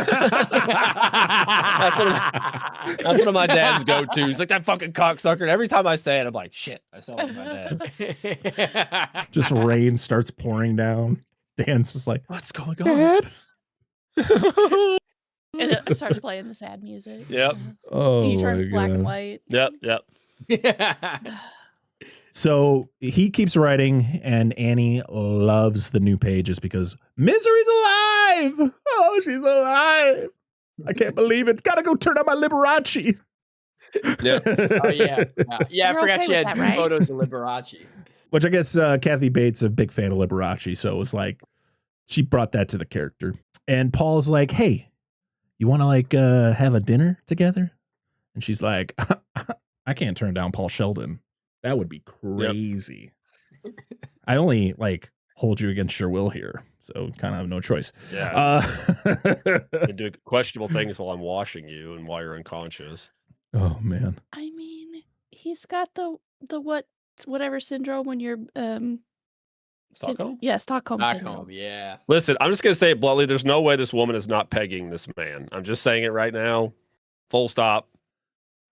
Speaker 5: one of my dad's go-tos. Like that fucking cocksucker. And every time I say it, I'm like, shit, I sound like my dad.
Speaker 4: Just rain starts pouring down. Dan's just like,
Speaker 5: what's going on?
Speaker 4: Dad?
Speaker 7: And it starts playing the sad music.
Speaker 5: Yep.
Speaker 4: Oh,
Speaker 7: You turn
Speaker 4: my
Speaker 7: it black and
Speaker 4: God.
Speaker 7: white.
Speaker 5: Yep.
Speaker 4: So he keeps writing, and Annie loves the new pages because Misery's alive. Oh, she's alive. I can't believe it. Gotta go turn on my Liberace.
Speaker 5: Yeah.
Speaker 2: Oh yeah. Yeah, I
Speaker 7: You're
Speaker 2: forgot
Speaker 7: okay
Speaker 2: she
Speaker 7: with
Speaker 2: had
Speaker 7: that, right?
Speaker 2: photos of Liberace.
Speaker 4: Which I guess Kathy Bates a big fan of Liberace, so it was like she brought that to the character. And Paul's like, "Hey, you want to like have a dinner together?" And she's like, "I can't turn down Paul Sheldon. That would be crazy. Yep. I only like hold you against your will here, so kind of have no choice."
Speaker 5: Yeah. You do questionable things while I'm washing you and while you're unconscious.
Speaker 4: Oh man.
Speaker 7: I mean, he's got the whatever syndrome when you're
Speaker 5: Stockholm?
Speaker 7: Yeah, Stockholm syndrome.
Speaker 2: Yeah.
Speaker 5: Listen, I'm just gonna say it bluntly. There's no way this woman is not pegging this man. I'm just saying it right now. Full stop.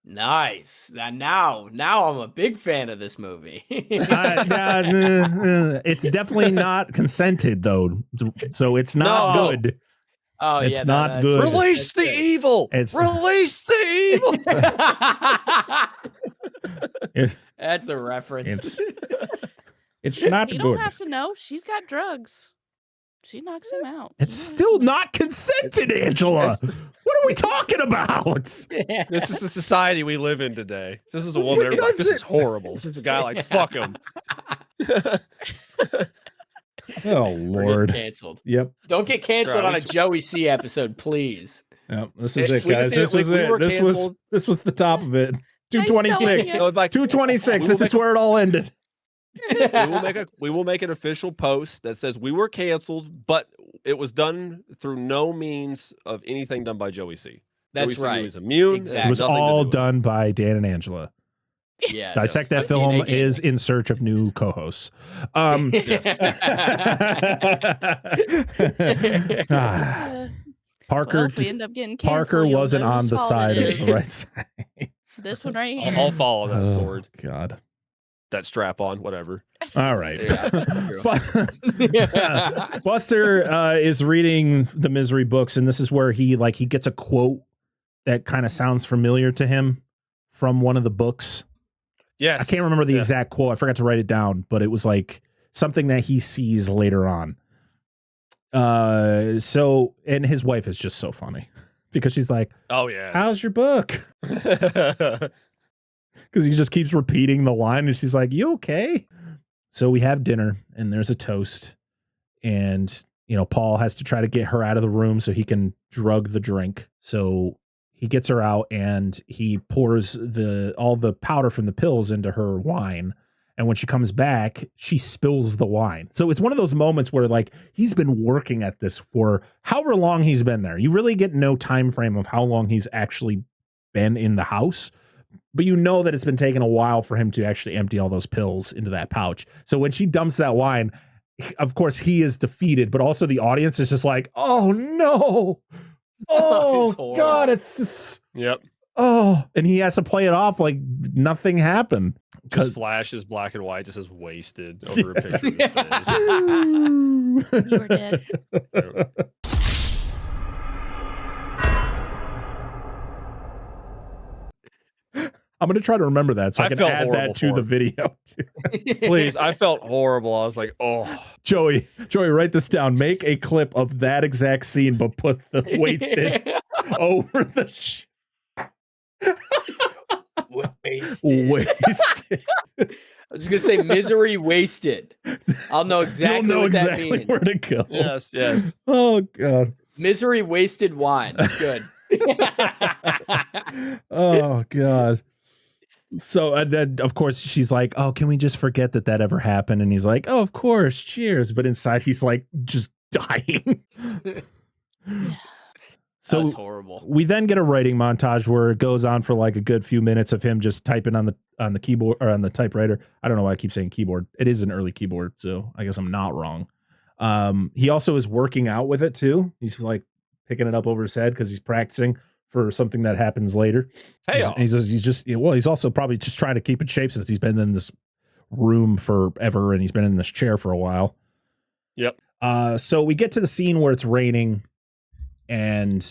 Speaker 2: Nice. Now I'm a big fan of this movie.
Speaker 4: It's definitely not consented though, so it's not good.
Speaker 2: Oh,
Speaker 4: it's
Speaker 2: yeah,
Speaker 4: not good.
Speaker 5: Release the evil. Release the evil.
Speaker 2: That's a reference.
Speaker 4: It's not
Speaker 7: You
Speaker 4: good.
Speaker 7: don't have to know. She's got drugs. She knocks him out.
Speaker 4: It's still not consented, Angela. What are we talking about?
Speaker 5: This is the society we live in today. This is a woman. Like, this is horrible. This is a guy like, fuck him.
Speaker 4: Oh Lord.
Speaker 2: Canceled.
Speaker 4: Yep.
Speaker 2: Don't get canceled
Speaker 5: right.
Speaker 2: on a Joey C episode, please.
Speaker 4: Yep. This is it, guys.
Speaker 5: This was
Speaker 4: the top of it. 226. 226. This is where it all ended.
Speaker 5: we will make an official post that says we were canceled, but it was done through no means of anything done by Joey C.
Speaker 2: That's
Speaker 5: Joey
Speaker 2: right.
Speaker 5: was immune.
Speaker 2: Exactly.
Speaker 4: It was
Speaker 5: Nothing to
Speaker 4: all
Speaker 5: do with it.
Speaker 4: done by Dan and Angela.
Speaker 2: Yes.
Speaker 4: Dissect That
Speaker 2: But
Speaker 4: Film
Speaker 2: DNA
Speaker 4: is in search of new co-hosts. Parker,
Speaker 7: Well, if we end up getting canceled,
Speaker 4: Parker
Speaker 7: you'll
Speaker 4: wasn't
Speaker 7: know
Speaker 4: on
Speaker 7: whose
Speaker 4: the
Speaker 7: fault
Speaker 4: side
Speaker 7: it
Speaker 4: of the
Speaker 7: is.
Speaker 4: right side.
Speaker 7: This one right here.
Speaker 5: I'll follow that sword,
Speaker 4: God.
Speaker 5: that strap on, whatever.
Speaker 4: All right.
Speaker 2: Yeah.
Speaker 4: Buster is reading the Misery books, and this is where he gets a quote that kind of sounds familiar to him from one of the books.
Speaker 5: Yes.
Speaker 4: I can't remember the exact quote. I forgot to write it down, but it was like something that he sees later on. And his wife is just so funny because she's like,
Speaker 5: Oh, yeah.
Speaker 4: how's your book? Because he just keeps repeating the line, and she's like, you okay? So we have dinner, and there's a toast, and Paul has to try to get her out of the room so he can drug the drink. So he gets her out, and he pours all the powder from the pills into her wine. And when she comes back, she spills the wine. So it's one of those moments where he's been working at this for however long he's been there. You really get no time frame of how long he's actually been in the house, but that it's been taking a while for him to actually empty all those pills into that pouch. So when she dumps that wine, of course he is defeated, but also the audience is just like, oh no. Oh God, it's just,
Speaker 5: Yep.
Speaker 4: oh, and he has to play it off like nothing happened.
Speaker 5: Just flashes black and white, just says wasted over a picture of his face.
Speaker 7: You were dead.
Speaker 4: I'm going to try to remember that so I can
Speaker 5: felt
Speaker 4: add
Speaker 5: horrible
Speaker 4: that to
Speaker 5: for
Speaker 4: the
Speaker 5: him.
Speaker 4: video.
Speaker 5: Please, I felt horrible. I was like, oh.
Speaker 4: Joey, write this down. Make a clip of that exact scene, but put the wasted over the wasted.
Speaker 2: I was gonna say misery wasted. I'll know exactly.
Speaker 4: You'll know
Speaker 2: what
Speaker 4: exactly
Speaker 2: that means.
Speaker 4: where to go.
Speaker 5: Yes.
Speaker 4: Oh God.
Speaker 2: Misery wasted wine. Good.
Speaker 4: Oh God. So and then of course she's like, oh, can we just forget that ever happened? And he's like, oh, of course, cheers. But inside he's like just dying. So
Speaker 2: that was horrible.
Speaker 4: We then get a writing montage where it goes on for like a good few minutes of him just typing on the keyboard or on the typewriter. I don't know why I keep saying keyboard. It is an early keyboard, so I guess I'm not wrong. He also is working out with it too. He's like picking it up over his head because he's practicing for something that happens later.
Speaker 5: Hey,
Speaker 4: he's also probably just trying to keep in shape since he's been in this room forever and he's been in this chair for a while.
Speaker 5: Yep.
Speaker 4: So we get to the scene where it's raining. And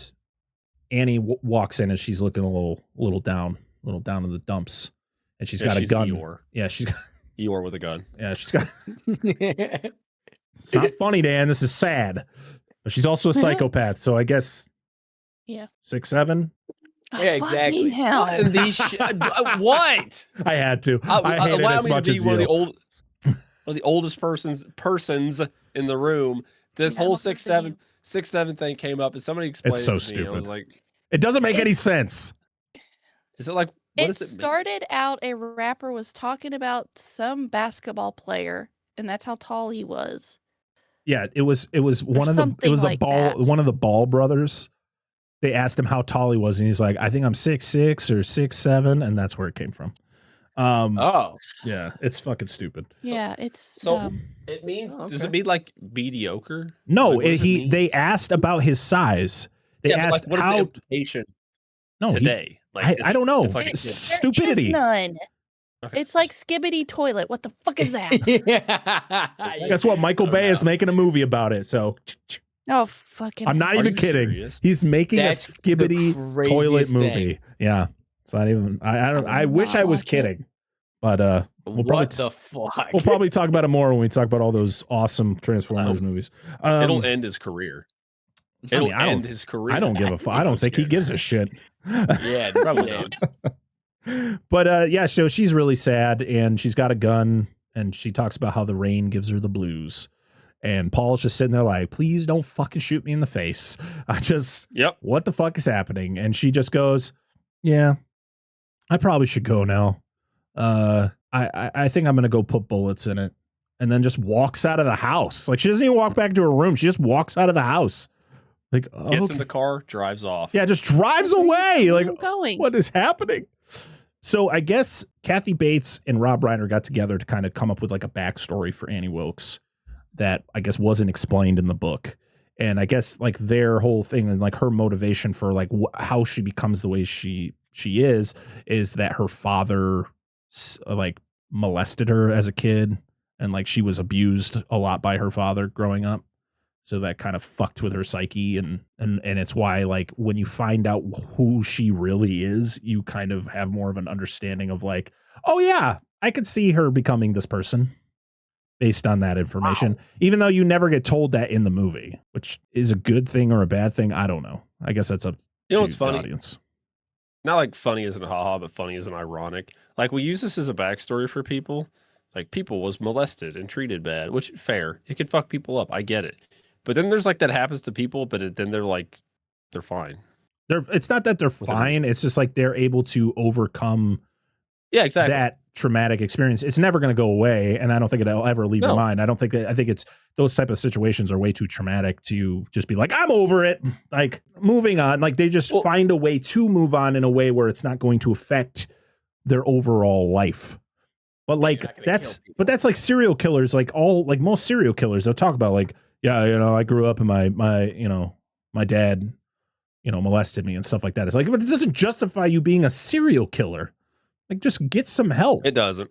Speaker 4: Annie walks in and she's looking a little down in the dumps, and she's got a gun.
Speaker 5: Eeyore.
Speaker 4: Yeah, she's got
Speaker 5: Eeyore with a gun.
Speaker 4: Yeah, she's got. It's not funny, Dan. This is sad. But she's also a psychopath, so I guess.
Speaker 7: Yeah.
Speaker 4: 6'7".
Speaker 2: Yeah, exactly.
Speaker 7: Hell.
Speaker 5: And these what?
Speaker 4: I had to. I hate it
Speaker 5: allow
Speaker 4: as
Speaker 5: me
Speaker 4: much
Speaker 5: to be
Speaker 4: as
Speaker 5: one
Speaker 4: you.
Speaker 5: of the oldest persons in the room. This whole 6'7" thing came up, and somebody explained
Speaker 4: It's so
Speaker 5: it to me.
Speaker 4: stupid.
Speaker 5: I was like,
Speaker 4: It doesn't make any sense.
Speaker 5: is it like what does it mean?
Speaker 7: Started out a rapper was talking about some basketball player, and that's how tall he was.
Speaker 4: Yeah, it was one of
Speaker 7: something like that.
Speaker 4: one of the Ball brothers. They asked him how tall he was, and he's like, I think I'm 6'6" or 6'7", and that's where it came from.
Speaker 2: Oh,
Speaker 4: Yeah, it's fucking stupid.
Speaker 7: Yeah, it's
Speaker 5: So it means does it mean like mediocre?
Speaker 4: No,
Speaker 5: Like, what does it mean?
Speaker 4: they asked about his size. They
Speaker 5: Yeah, but,
Speaker 4: asked
Speaker 5: like, what is
Speaker 4: how.
Speaker 5: the implication
Speaker 4: No,
Speaker 5: today?
Speaker 4: I don't know.
Speaker 5: if I could
Speaker 4: It's
Speaker 5: get-
Speaker 4: stupidity.
Speaker 7: There is none.
Speaker 5: Okay.
Speaker 7: It's like Skibbity Toilet. What the fuck is that?
Speaker 4: Guess what? Michael
Speaker 5: Oh,
Speaker 4: Bay
Speaker 5: no.
Speaker 4: is making a movie about it. So
Speaker 7: Oh, fucking.
Speaker 4: I'm not
Speaker 5: Are
Speaker 4: even
Speaker 5: you
Speaker 4: kidding.
Speaker 5: serious?
Speaker 4: He's making
Speaker 2: That's
Speaker 4: a Skibbity
Speaker 2: the craziest
Speaker 4: toilet
Speaker 2: thing.
Speaker 4: movie. Yeah, it's not even. I don't.
Speaker 7: would
Speaker 4: I wish
Speaker 7: not
Speaker 4: I was
Speaker 7: watch it.
Speaker 4: kidding, but we'll
Speaker 2: What the fuck?
Speaker 4: we'll probably talk about it more when we talk about all those awesome Transformers movies.
Speaker 5: It'll end his career.
Speaker 4: I mean,
Speaker 5: It'll
Speaker 4: I don't-
Speaker 5: end his career.
Speaker 4: I don't give a fuck. I don't think he gives a shit.
Speaker 2: Yeah, probably not.
Speaker 4: But yeah, so she's really sad and she's got a gun and she talks about how the rain gives her the blues. And Paul's just sitting there like, please don't fucking shoot me in the face.
Speaker 5: Yep.
Speaker 4: What the fuck is happening? And she just goes, yeah, I probably should go now. I think I'm going to go put bullets in it. And then just walks out of the house. Like she doesn't even walk back to her room. She just walks out of the house. Like,
Speaker 5: gets in the car, drives off.
Speaker 4: Yeah, just drives away. Like,
Speaker 7: going.
Speaker 4: what is happening? So I guess Kathy Bates and Rob Reiner got together to kind of come up with like a backstory for Annie Wilkes that I guess wasn't explained in the book. And I guess like their whole thing and like her motivation for like how she becomes the way she is that her father like molested her as a kid, and like she was abused a lot by her father growing up. So that kind of fucked with her psyche, and it's why like when you find out who she really is, you kind of have more of an understanding of like, oh yeah, I could see her becoming this person based on that information. Wow. Even though you never get told that in the movie, which is a good thing or a bad thing, I don't know. I guess that's up to
Speaker 5: what's funny?
Speaker 4: The audience.
Speaker 5: Not like funny as in haha, but funny as in ironic. Like we use this as a backstory for people. Like people was molested and treated bad, which fair. It could fuck people up. I get it. But then there's like that happens to people, but then they're like, they're fine.
Speaker 4: It's not that they're fine. It's just like they're able to overcome that traumatic experience. It's never going to go away. And I don't think it'll ever leave your mind. I think it's those type of situations are way too traumatic to just be like, I'm over it. Like moving on. Like they just find a way to move on in a way where it's not going to affect their overall life. But like that's like serial killers, like most serial killers, they'll talk about like, yeah, I grew up and my dad, molested me and stuff like that. It's like, but it doesn't justify you being a serial killer. Like, just get some help.
Speaker 5: It doesn't.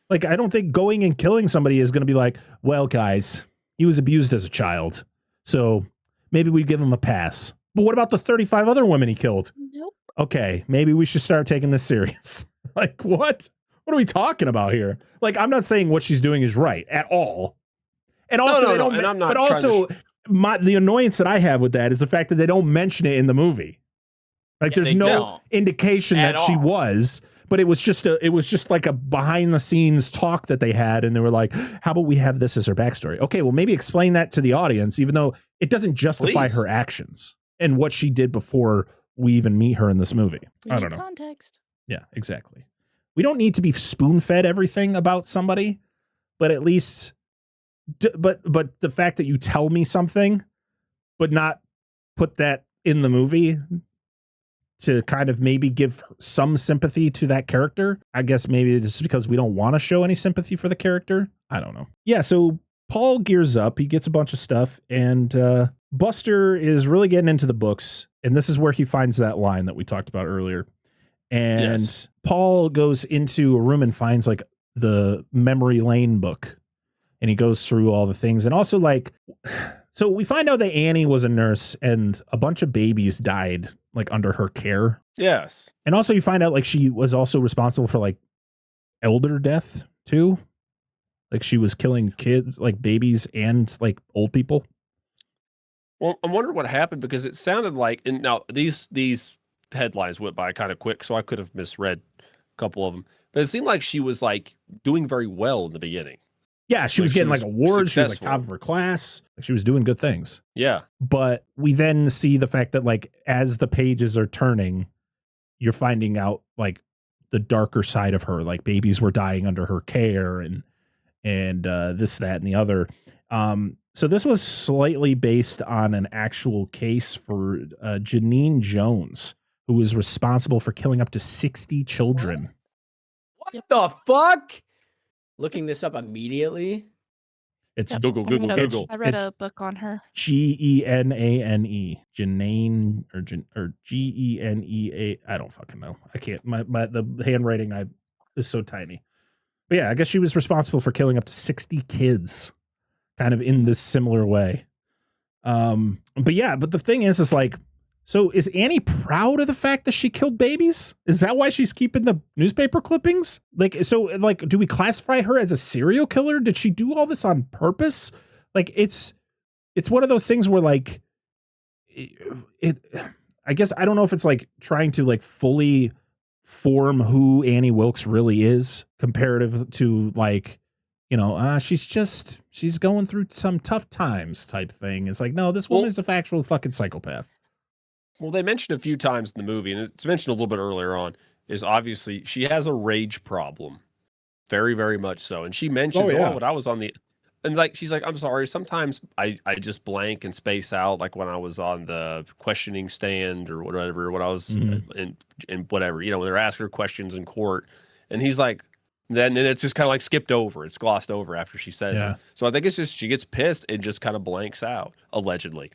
Speaker 4: Like, I don't think going and killing somebody is going to be like, well, guys, he was abused as a child, so maybe we give him a pass. But what about the 35 other women he killed?
Speaker 7: Nope.
Speaker 4: Okay, maybe we should start taking this serious. Like, what? What are we talking about here? Like, I'm not saying what she's doing is right at all. And also, the annoyance that I have with that is the fact that they don't mention it in the movie. Like, there's no indication that she was, but it was just like a behind the scenes talk that they had, and they were like, "How about we have this as her backstory?" Okay, well, maybe explain that to the audience, even though it doesn't justify her actions and what she did before we even meet her in this movie. I don't know.
Speaker 7: Context.
Speaker 4: Yeah, exactly. We don't need to be spoon fed everything about somebody, but at least. But the fact that you tell me something, but not put that in the movie to kind of maybe give some sympathy to that character. I guess maybe it's because we don't want to show any sympathy for the character. I don't know. Yeah, so Paul gears up. He gets a bunch of stuff, and Buster is really getting into the books, and this is where he finds that line that we talked about earlier. And Paul goes into a room and finds like the memory lane book. And he goes through all the things. And also, like, so we find out that Annie was a nurse and a bunch of babies died, like, under her care.
Speaker 5: Yes.
Speaker 4: And also you find out, like, she was also responsible for, like, elder death, too. Like, she was killing kids, like, babies and, like, old people.
Speaker 5: Well, I'm wondering what happened, because it sounded like, and now these headlines went by kind of quick, so I could have misread a couple of them. But it seemed like she was, like, doing very well in the beginning.
Speaker 4: Yeah, she was getting like awards. Successful. She was like top of her class. She was doing good things.
Speaker 5: Yeah.
Speaker 4: But we then see the fact that like as the pages are turning, you're finding out like the darker side of her. Like babies were dying under her care and this, that, and the other. So this was slightly based on an actual case for Janine Jones, who was responsible for killing up to 60 children.
Speaker 2: What the fuck? Looking this up immediately.
Speaker 4: It's
Speaker 5: Google.
Speaker 7: I read a book on her.
Speaker 4: Genane. Janine or Genea. I don't fucking know. I can't. The handwriting is so tiny. But yeah, I guess she was responsible for killing up to 60 kids, kind of in this similar way. But yeah, but the thing is like, so is Annie proud of the fact that she killed babies? Is that why she's keeping the newspaper clippings? Like, so like, do we classify her as a serial killer? Did she do all this on purpose? Like, it's one of those things where like, I guess, I don't know if it's like trying to like fully form who Annie Wilkes really is comparative to like, she's going through some tough times type thing. It's like, no, this woman's a factual fucking psychopath.
Speaker 5: Well, they mentioned a few times in the movie, and it's mentioned a little bit earlier on, is obviously she has a rage problem. Very, very much so. And she mentions, when I was on the And like she's like, I'm sorry. Sometimes I just blank and space out, like when I was on the questioning stand or whatever, when I was in whatever, when they're asking her questions in court, and he's like, then it's just kind of like skipped over. It's glossed over after she says it. So I think it's just she gets pissed and just kind of blanks out, allegedly.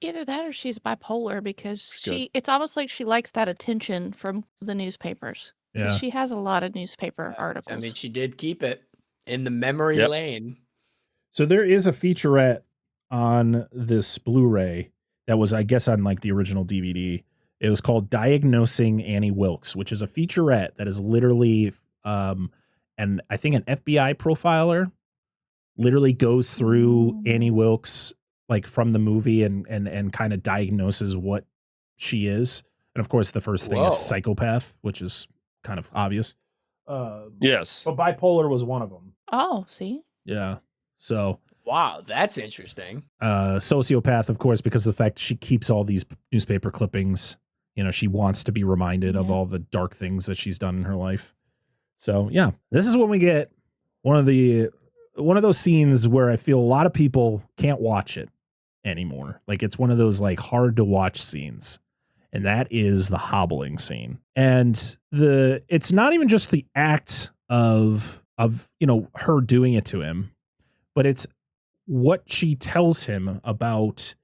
Speaker 7: Either that or she's bipolar because it's almost like she likes that attention from the newspapers. Yeah. She has a lot of newspaper articles.
Speaker 2: I mean, she did keep it in the memory lane.
Speaker 4: So there is a featurette on this Blu-ray that was, I guess, on like the original DVD. It was called Diagnosing Annie Wilkes, which is a featurette that is literally, and I think an FBI profiler literally goes through Annie Wilkes like from the movie and kind of diagnoses what she is. And of course, the first thing is psychopath, which is kind of obvious.
Speaker 5: Yes,
Speaker 4: but bipolar was one of them.
Speaker 7: Oh, see,
Speaker 4: yeah. So
Speaker 2: wow, that's interesting.
Speaker 4: Sociopath, of course, because of the fact she keeps all these newspaper clippings. She wants to be reminded of all the dark things that she's done in her life. So yeah, this is when we get one of those scenes where I feel a lot of people can't watch it anymore. Like it's one of those like hard to watch scenes. And that is the hobbling scene. And it's not even just the act of her doing it to him, but it's what she tells him about,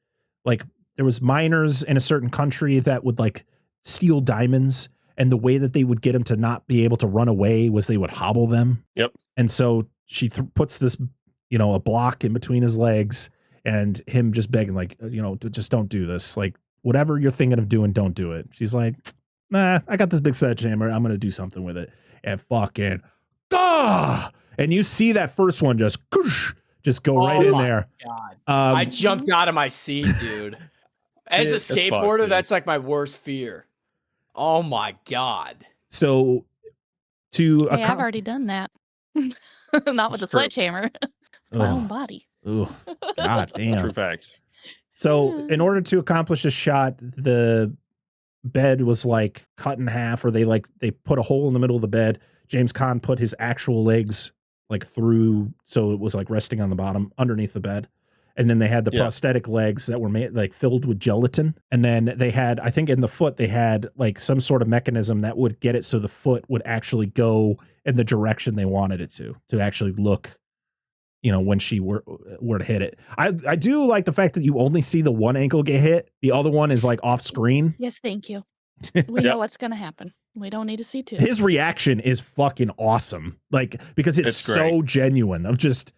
Speaker 4: like, there was miners in a certain country that would like steal diamonds, and the way that they would get him to not be able to run away was they would hobble them.
Speaker 5: Yep.
Speaker 4: And so she puts this, a block in between his legs, and him just begging, like, just don't do this. Like, whatever you're thinking of doing, don't do it. She's like, nah, I got this big sledgehammer. I'm going to do something with it. And fucking, and you see that first one just go right in there.
Speaker 2: God. I jumped out of my seat, dude. As a skateboarder, that's like my worst fear. Oh my God.
Speaker 4: So
Speaker 7: I've already done that. Not with a sledgehammer. My own body.
Speaker 4: Oh, God damn.
Speaker 5: True facts.
Speaker 4: So in order to accomplish the shot, the bed was like cut in half, or they put a hole in the middle of the bed. James Caan put his actual legs like through, so it was like resting on the bottom underneath the bed. And then they had the prosthetic legs that were made like filled with gelatin. And then they had, I think in the foot, they had like some sort of mechanism that would get it so the foot would actually go in the direction they wanted it to actually look, when she were to hit it. I do like the fact that you only see the one ankle get hit. The other one is like off screen.
Speaker 7: Yes, thank you. We know what's going to happen. We don't need to see two.
Speaker 4: His reaction is fucking awesome. Like, because it's so genuine of just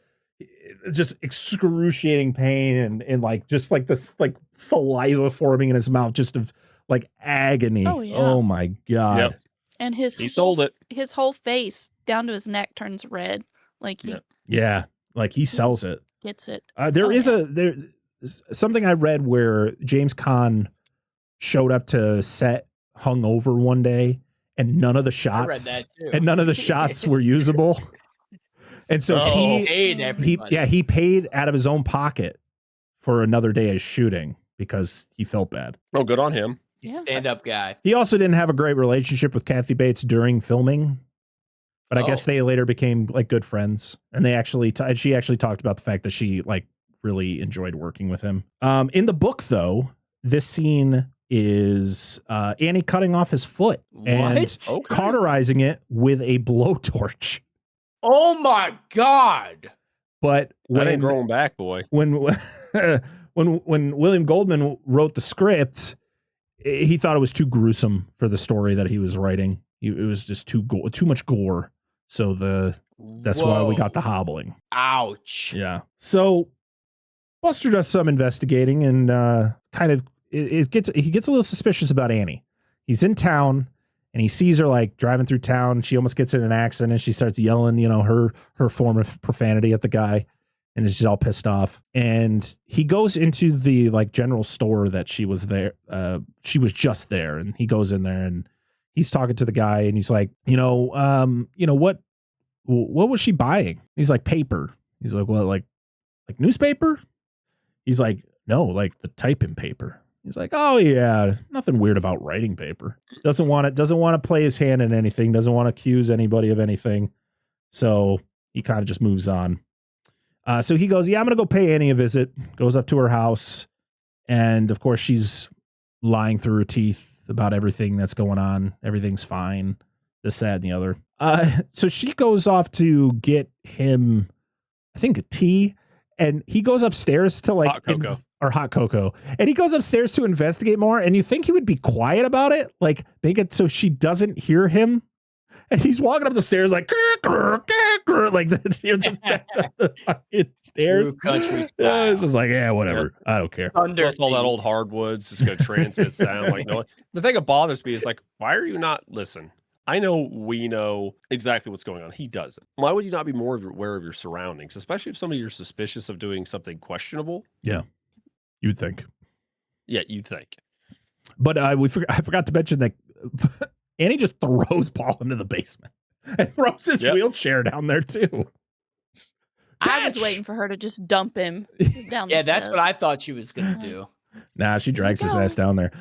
Speaker 4: excruciating pain and like just like this like saliva forming in his mouth, just of like agony. Oh, yeah. Oh my God.
Speaker 5: Yep.
Speaker 7: And
Speaker 5: he sold it.
Speaker 7: His whole face down to his neck turns red. Like
Speaker 4: like he sells it.
Speaker 7: Gets it.
Speaker 4: There's something I read where James Caan showed up to set hungover one day, and none of the shots were usable. And so he paid out of his own pocket for another day of shooting because he felt bad.
Speaker 5: Oh, good on him.
Speaker 7: Yeah.
Speaker 2: Stand-up guy.
Speaker 4: He also didn't have a great relationship with Kathy Bates during filming, but I guess they later became like good friends. And she actually talked about the fact that she like really enjoyed working with him. In the book, though, this scene is Annie cutting off his foot and cauterizing it with a blowtorch.
Speaker 2: Oh my God.
Speaker 4: But
Speaker 5: that ain't growing back, boy.
Speaker 4: When William Goldman wrote the script, he thought it was too gruesome for the story that he was writing. It was just too much gore. So that's why we got the hobbling.
Speaker 2: Ouch.
Speaker 4: Yeah. So Buster does some investigating and kind of he gets a little suspicious about Annie. He's in town and he sees her like driving through town. She almost gets in an accident and she starts yelling, her form of profanity at the guy, and is just all pissed off. And he goes into the like general store that she was there. She was just there, and he goes in there and he's talking to the guy, and he's like, what was she buying? He's like, paper. He's like, what, like newspaper? He's like, no, like the typing paper. He's like, oh yeah, nothing weird about writing paper. Doesn't want to play his hand in anything. Doesn't want to accuse anybody of anything. So he kind of just moves on. So he goes, yeah, I'm going to go pay Annie a visit. Goes up to her house. And, of course, she's lying through her teeth about everything that's going on. Everything's fine. This, that, and the other. So she goes off to get him, I think, a tea. And he goes upstairs to like hot cocoa. And he goes upstairs to investigate more. And you think he would be quiet about it? Like make it so she doesn't hear him. And he's walking up the stairs like like the stairs.
Speaker 2: True country style.
Speaker 4: It's just like, yeah, whatever. Yeah. I don't care.
Speaker 5: Plus all that old hardwoods is going to transmit sound like no. The thing that bothers me is like, why are you not listen? I know we know exactly what's going on. He doesn't. Why would you not be more aware of your surroundings, especially if somebody you're suspicious of doing something questionable?
Speaker 4: Yeah, you'd think.
Speaker 5: Yeah, you'd think.
Speaker 4: But I forgot to mention that Annie just throws Paul into the basement and throws his wheelchair down there too.
Speaker 7: I was waiting for her to just dump him down.
Speaker 2: Yeah, that's what I thought she was gonna do.
Speaker 4: Nah, she drags his ass down there.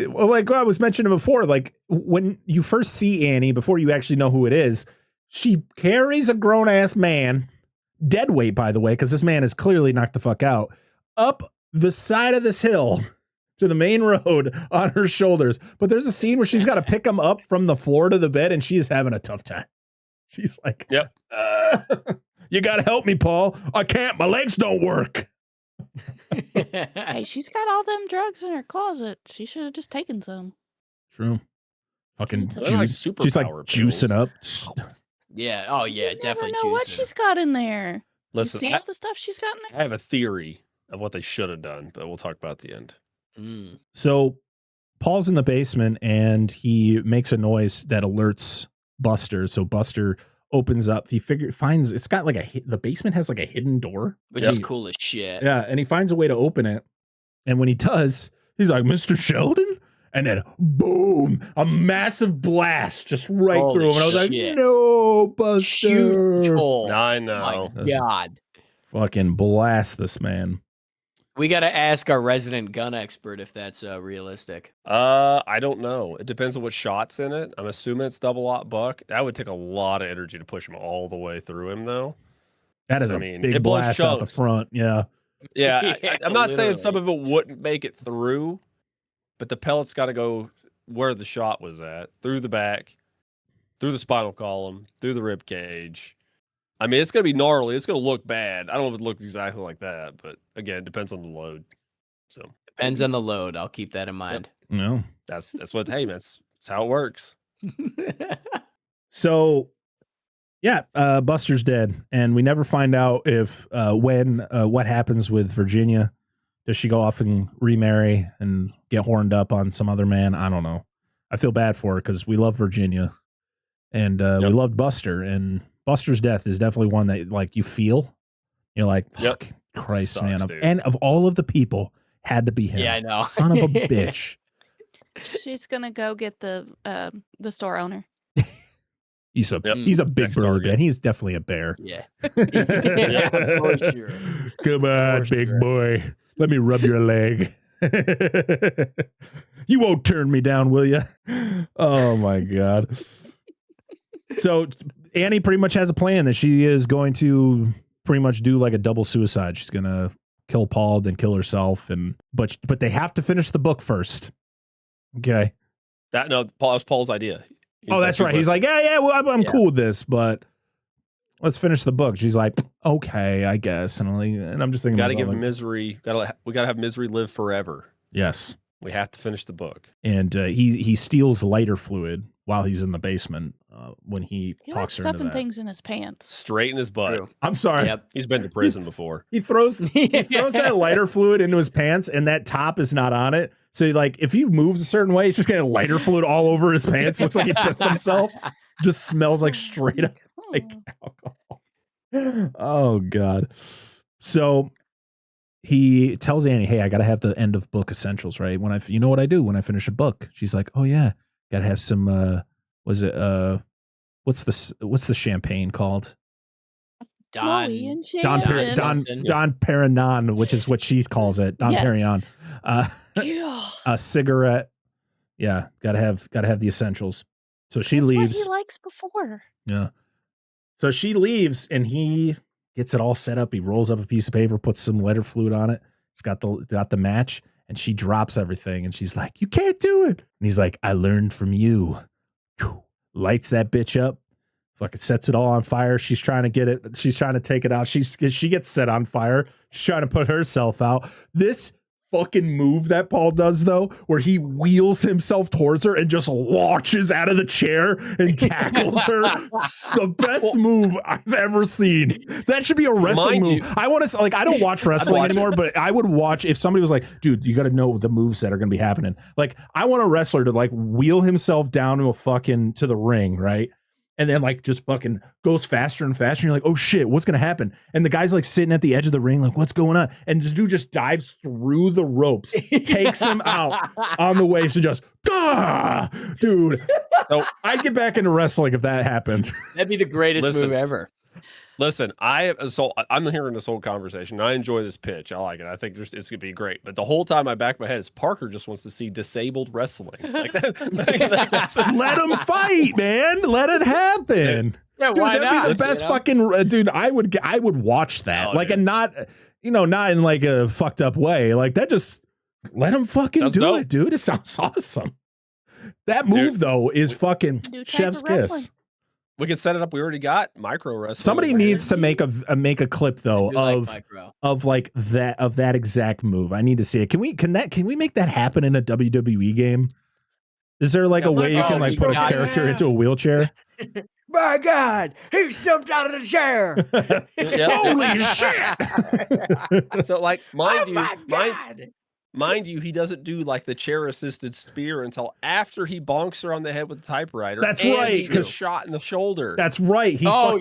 Speaker 4: Well, like I was mentioning before, like when you first see Annie, before you actually know who it is, she carries a grown-ass man, dead weight, by the way, because this man is clearly knocked the fuck out, up the side of this hill to the main road on her shoulders. But there's a scene where she's got to pick him up from the floor to the bed, and she is having a tough time. She's like,
Speaker 5: yep.
Speaker 4: You got to help me, Paul. I can't. My legs don't work.
Speaker 7: Hey, she's got all them drugs in her closet. She should have just taken some.
Speaker 4: True. Fucking
Speaker 5: like
Speaker 4: she's like juicing up.
Speaker 2: Yeah. Oh yeah,
Speaker 7: you
Speaker 2: definitely.
Speaker 7: Never know what she's got in there.
Speaker 5: Listen,
Speaker 7: you see all the stuff she's got in there.
Speaker 5: I have a theory of what they should have done, but we'll talk about at the end.
Speaker 4: So Paul's in the basement and he makes a noise that alerts Buster. So Buster opens up. He finds it's got like the basement has like a hidden door,
Speaker 2: which is cool as shit.
Speaker 4: Yeah, and he finds a way to open it. And when he does, he's like, "Mr. Sheldon," and then boom, a massive blast just right through him. And I was like, "No, Buster!"
Speaker 2: Shoot,
Speaker 5: I know.
Speaker 2: My God,
Speaker 4: fucking blast this man.
Speaker 2: We got to ask our resident gun expert if that's realistic.
Speaker 5: I don't know. It depends on what shot's in it. I'm assuming it's double-aught buck. That would take a lot of energy to push him all the way through him, though.
Speaker 4: That is big blast out the front. Yeah.
Speaker 5: Yeah. I'm not saying some of it wouldn't make it through, but the pellets got to go where the shot was at, through the back, through the spinal column, through the rib cage. I mean, it's going to be gnarly. It's going to look bad. I don't know if it looks exactly like that, but again, it depends on the load. So
Speaker 2: depends on the load. I'll keep that in mind.
Speaker 4: Yep. No,
Speaker 5: that's what. Hey, that's how it works.
Speaker 4: So, yeah, Buster's dead, and we never find out if what happens with Virginia. Does she go off and remarry and get horned up on some other man? I don't know. I feel bad for her because we love Virginia, and we loved Buster, and Buster's death is definitely one that like you feel. You're like, fuck, Christ, sucks, man. And of all of the people, had to be him.
Speaker 2: Yeah, I know.
Speaker 4: Son of a bitch.
Speaker 7: She's gonna go get the store owner.
Speaker 4: He's a big brother bear. He's definitely a bear.
Speaker 2: Yeah.
Speaker 5: Yeah,
Speaker 2: for sure.
Speaker 4: Come on, big boy. Let me rub your leg. You won't turn me down, will you? Oh my God. So Annie pretty much has a plan that she is going to pretty much do like a double suicide. She's going to kill Paul, then kill herself. But they have to finish the book first. Okay.
Speaker 5: That was Paul's idea.
Speaker 4: That's right. He's like, yeah, well, I'm cool with this, but let's finish the book. She's like, okay, I guess. And I'm just thinking,
Speaker 5: got to give misery. We got to have misery live forever.
Speaker 4: Yes.
Speaker 5: We have to finish the book.
Speaker 4: And he steals lighter fluid while he's in the basement when he talks her into
Speaker 7: stuffing
Speaker 4: that.
Speaker 7: things in his pants.
Speaker 5: Straight in his butt.
Speaker 2: True.
Speaker 4: I'm sorry.
Speaker 2: Yep.
Speaker 5: He's been to prison before.
Speaker 4: He throws that lighter fluid into his pants, and that top is not on it. So like, if he moves a certain way, it's just getting lighter fluid all over his pants. Looks like he pissed himself. Just smells like straight up like alcohol. Oh God. So he tells Annie, "Hey, I got to have the end of book essentials, right? You know what I do when I finish a book?" She's like, "Oh yeah, got to have some. What's the champagne called?
Speaker 2: Don
Speaker 4: Perignon, which is what she calls it. Don Perignon. A cigarette. Yeah, gotta have the essentials." So she leaves.
Speaker 7: What he likes before.
Speaker 4: Yeah. So she leaves, and he gets it all set up. He rolls up a piece of paper, puts some lighter fluid on it. It's got the match, and she drops everything, and she's like, "You can't do it." And he's like, "I learned from you." Lights that bitch up. Fucking sets it all on fire. She's trying to get it. She's trying to take it out. She gets set on fire. She's trying to put herself out. This fucking move that Paul does, though, where he wheels himself towards her and just launches out of the chair and tackles her. It's the best move I've ever seen. That should be a wrestling move. I want to, like, I don't watch wrestling anymore, but I would watch if somebody was like, dude, you got to know the moves that are going to be happening. Like, I want a wrestler to like wheel himself down to to the ring, right? And then like just fucking goes faster and faster. And you're like, oh shit, what's gonna happen? And the guy's like sitting at the edge of the ring, like, what's going on? And this dude just dives through the ropes, takes him out on the way. So just, dude. So I'd get back into wrestling if that happened.
Speaker 2: That'd be the greatest move ever.
Speaker 5: Listen, I'm hearing this whole conversation. I enjoy this pitch. I like it. I think it's gonna be great. But the whole time I back my head is Parker just wants to see disabled wrestling. Like
Speaker 4: let him fight, man. Let it happen.
Speaker 2: Yeah,
Speaker 4: dude,
Speaker 2: why not?
Speaker 4: Be the best fucking dude. I would watch that. Like, dude. And not, not in like a fucked up way. Like that. Just let him fucking do it, dude. It sounds awesome. That move though is fucking chef's kiss.
Speaker 5: We can set it up. We already got micro wrestling.
Speaker 4: Somebody needs to make a clip though of that exact move. I need to see it. Can we make that happen in a WWE game? Is there like a way you can like put a character into a wheelchair?
Speaker 2: My God, he jumped out of the chair.
Speaker 4: Holy shit!
Speaker 5: So like, mind you, he doesn't do like the chair-assisted spear until after he bonks her on the head with the typewriter.
Speaker 4: That's right.
Speaker 5: He gets shot in the shoulder.
Speaker 4: That's right.
Speaker 2: Right. He does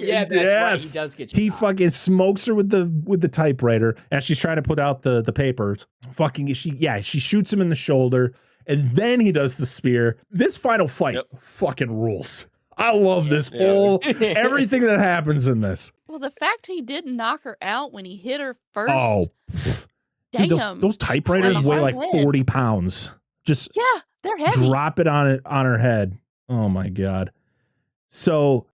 Speaker 2: get shot.
Speaker 4: He fucking smokes her with the typewriter as she's trying to put out the papers. She shoots him in the shoulder, and then he does the spear. This final fight fucking rules. I love this whole everything that happens in this.
Speaker 7: Well, the fact he didn't knock her out when he hit her first.
Speaker 4: Oh. Dude, those typewriters weigh like 40 pounds. Just
Speaker 7: they're heavy.
Speaker 4: Drop it on her head. Oh my God. So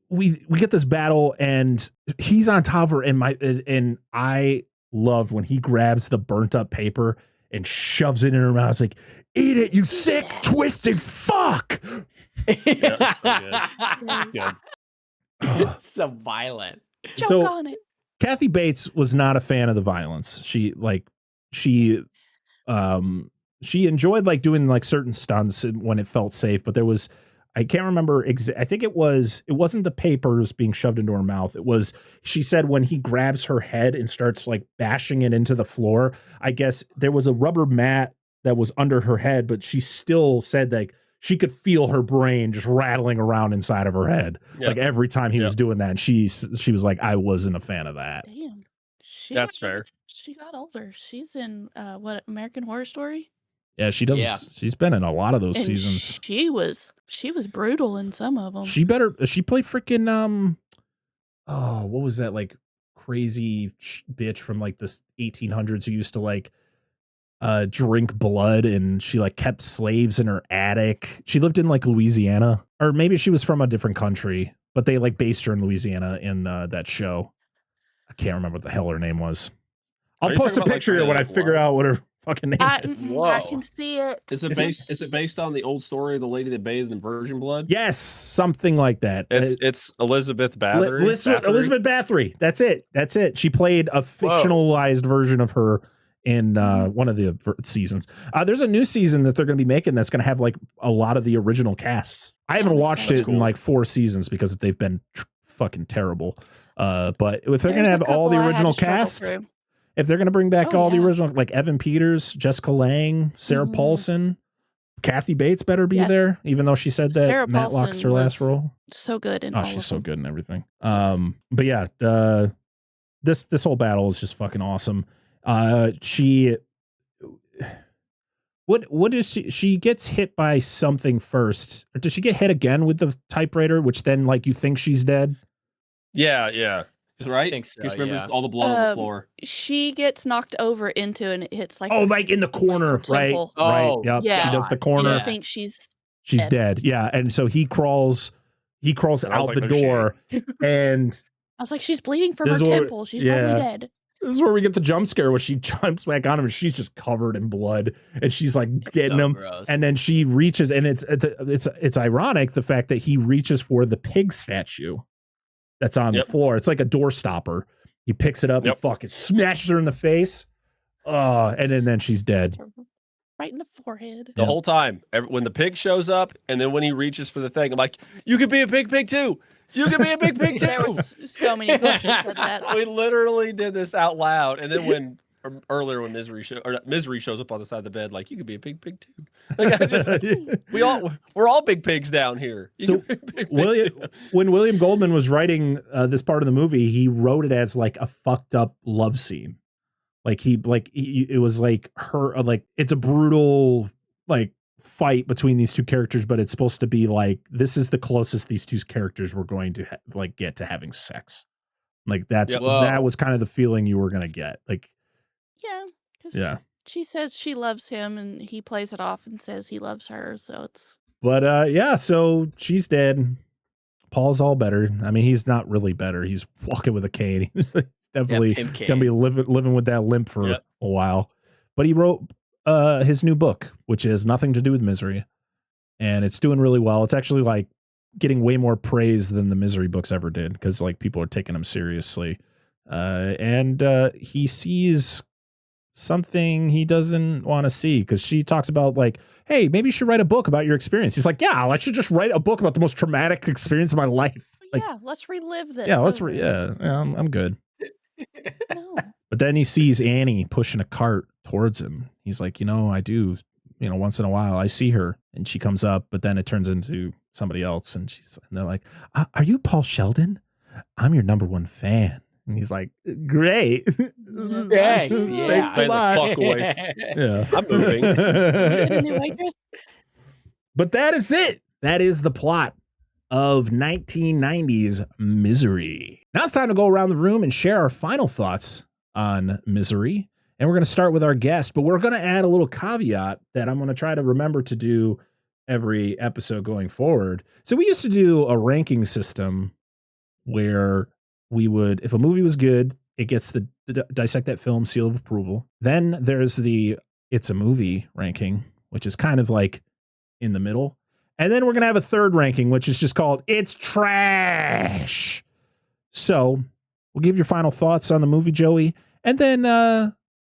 Speaker 4: we get this battle and he's on top of her and I loved when he grabs the burnt up paper and shoves it in her mouth. It's like, eat it, you sick, twisted fuck.
Speaker 5: Good.
Speaker 2: It's so violent.
Speaker 7: Choke on it.
Speaker 4: Kathy Bates was not a fan of the violence. She enjoyed like doing like certain stunts when it felt safe, but there was, I can't remember I think it wasn't the papers being shoved into her mouth. It was, she said when he grabs her head and starts like bashing it into the floor, I guess there was a rubber mat that was under her head, but she still said like she could feel her brain just rattling around inside of her head. Like every time he was doing that. And she was like, I wasn't a fan of that.
Speaker 7: Damn.
Speaker 5: That's fair.
Speaker 7: She got older. She's in American Horror Story?
Speaker 4: Yeah, she does. Yeah. She's been in a lot of those seasons.
Speaker 7: She was brutal in some of them.
Speaker 4: She played freaking what was that like crazy bitch from like the 1800s who used to like drink blood, and she like kept slaves in her attic. She lived in like Louisiana, or maybe she was from a different country, but they like based her in Louisiana in that show. I can't remember what the hell her name was. I'll post a picture here when I figure out what her fucking name is.
Speaker 7: I can see it.
Speaker 5: Is it based on the old story of the lady that bathed in virgin blood?
Speaker 4: Yes, something like that.
Speaker 5: It's Elizabeth Bathory.
Speaker 4: Elizabeth Bathory. That's it. She played a fictionalized version of her in one of the seasons. There's a new season that they're going to be making that's going to have like a lot of the original casts. I haven't watched it in like 4 seasons because they've been fucking terrible. But if they're going to have all the original cast, if they're going to bring back all the original, like Evan Peters, Jessica Lange, Sarah Paulson, Kathy Bates better be there, even though she said that
Speaker 7: Sarah
Speaker 4: Matlock's her last role.
Speaker 7: So good in
Speaker 4: she's so good in everything. But yeah, this whole battle is just fucking awesome. What is she gets hit by something first, or does she get hit again with the typewriter, which then like you think she's dead?
Speaker 5: Yeah. Right? I think so, remember all the blood on the floor.
Speaker 7: She gets knocked over into and it hits like
Speaker 4: like in the corner, right? Right. Yep.
Speaker 7: Yeah.
Speaker 4: She does the corner.
Speaker 7: And I think she's
Speaker 4: dead. Yeah. And so he crawls out the door and
Speaker 7: I was like, she's bleeding from her temple. She's probably dead.
Speaker 4: This is where we get the jump scare where she jumps back on him and she's just covered in blood and she's like getting him.
Speaker 2: Gross.
Speaker 4: And then she reaches, and it's ironic the fact that he reaches for the pig statue that's on the floor. It's like a door stopper. He picks it up and fucking smashes her in the face. And then she's dead.
Speaker 7: Right in the forehead.
Speaker 5: The whole time. When the pig shows up and then when he reaches for the thing, I'm like, you could be a big pig too. You could be a big pig too.
Speaker 7: There was so many books that said that.
Speaker 5: We literally did this out loud. And then when Misery shows up on the side of the bed, like, you could be a big pig too. Like, we're all big pigs down here.
Speaker 4: When William Goldman was writing this part of the movie, he wrote it as like a fucked up love scene. It was like her, like, it's a brutal like fight between these two characters, but it's supposed to be like, this is the closest these two characters were going to get to having sex. Like that was kind of the feeling you were going to get. Like,
Speaker 7: she says she loves him and he plays it off and says he loves her. So it's,
Speaker 4: so she's dead. Paul's all better. I mean, he's not really better. He's walking with a cane. He's definitely gonna be living with that limp for a while. But he wrote his new book, which has nothing to do with Misery, and it's doing really well. It's actually like getting way more praise than the Misery books ever did because like people are taking him seriously. And he sees something he doesn't want to see because she talks about like, hey, maybe you should write a book about your experience. He's like, yeah, I should just write a book about the most traumatic experience of my life. Like,
Speaker 7: let's relive this.
Speaker 4: Yeah, I'm good.
Speaker 7: No.
Speaker 4: But then he sees Annie pushing a cart towards him. He's like, I do, once in a while I see her and she comes up, but then it turns into somebody else. And they're like, are you Paul Sheldon? I'm your #1 fan. And he's like, great.
Speaker 2: Thanks. Yeah.
Speaker 4: Thanks a lot.
Speaker 5: Fuck away.
Speaker 4: Yeah.
Speaker 5: I'm moving.
Speaker 7: Get a new waitress.
Speaker 4: But that is it. That is the plot of 1990's Misery. Now it's time to go around the room and share our final thoughts on Misery. And we're going to start with our guest, but we're going to add a little caveat that I'm going to try to remember to do every episode going forward. So we used to do a ranking system where we would, if a movie was good, it gets the Dissect That Film seal of approval. Then there's the It's a Movie ranking, which is kind of like in the middle. And then we're going to have a third ranking, which is just called It's Trash. So we'll give your final thoughts on the movie, Joey, and then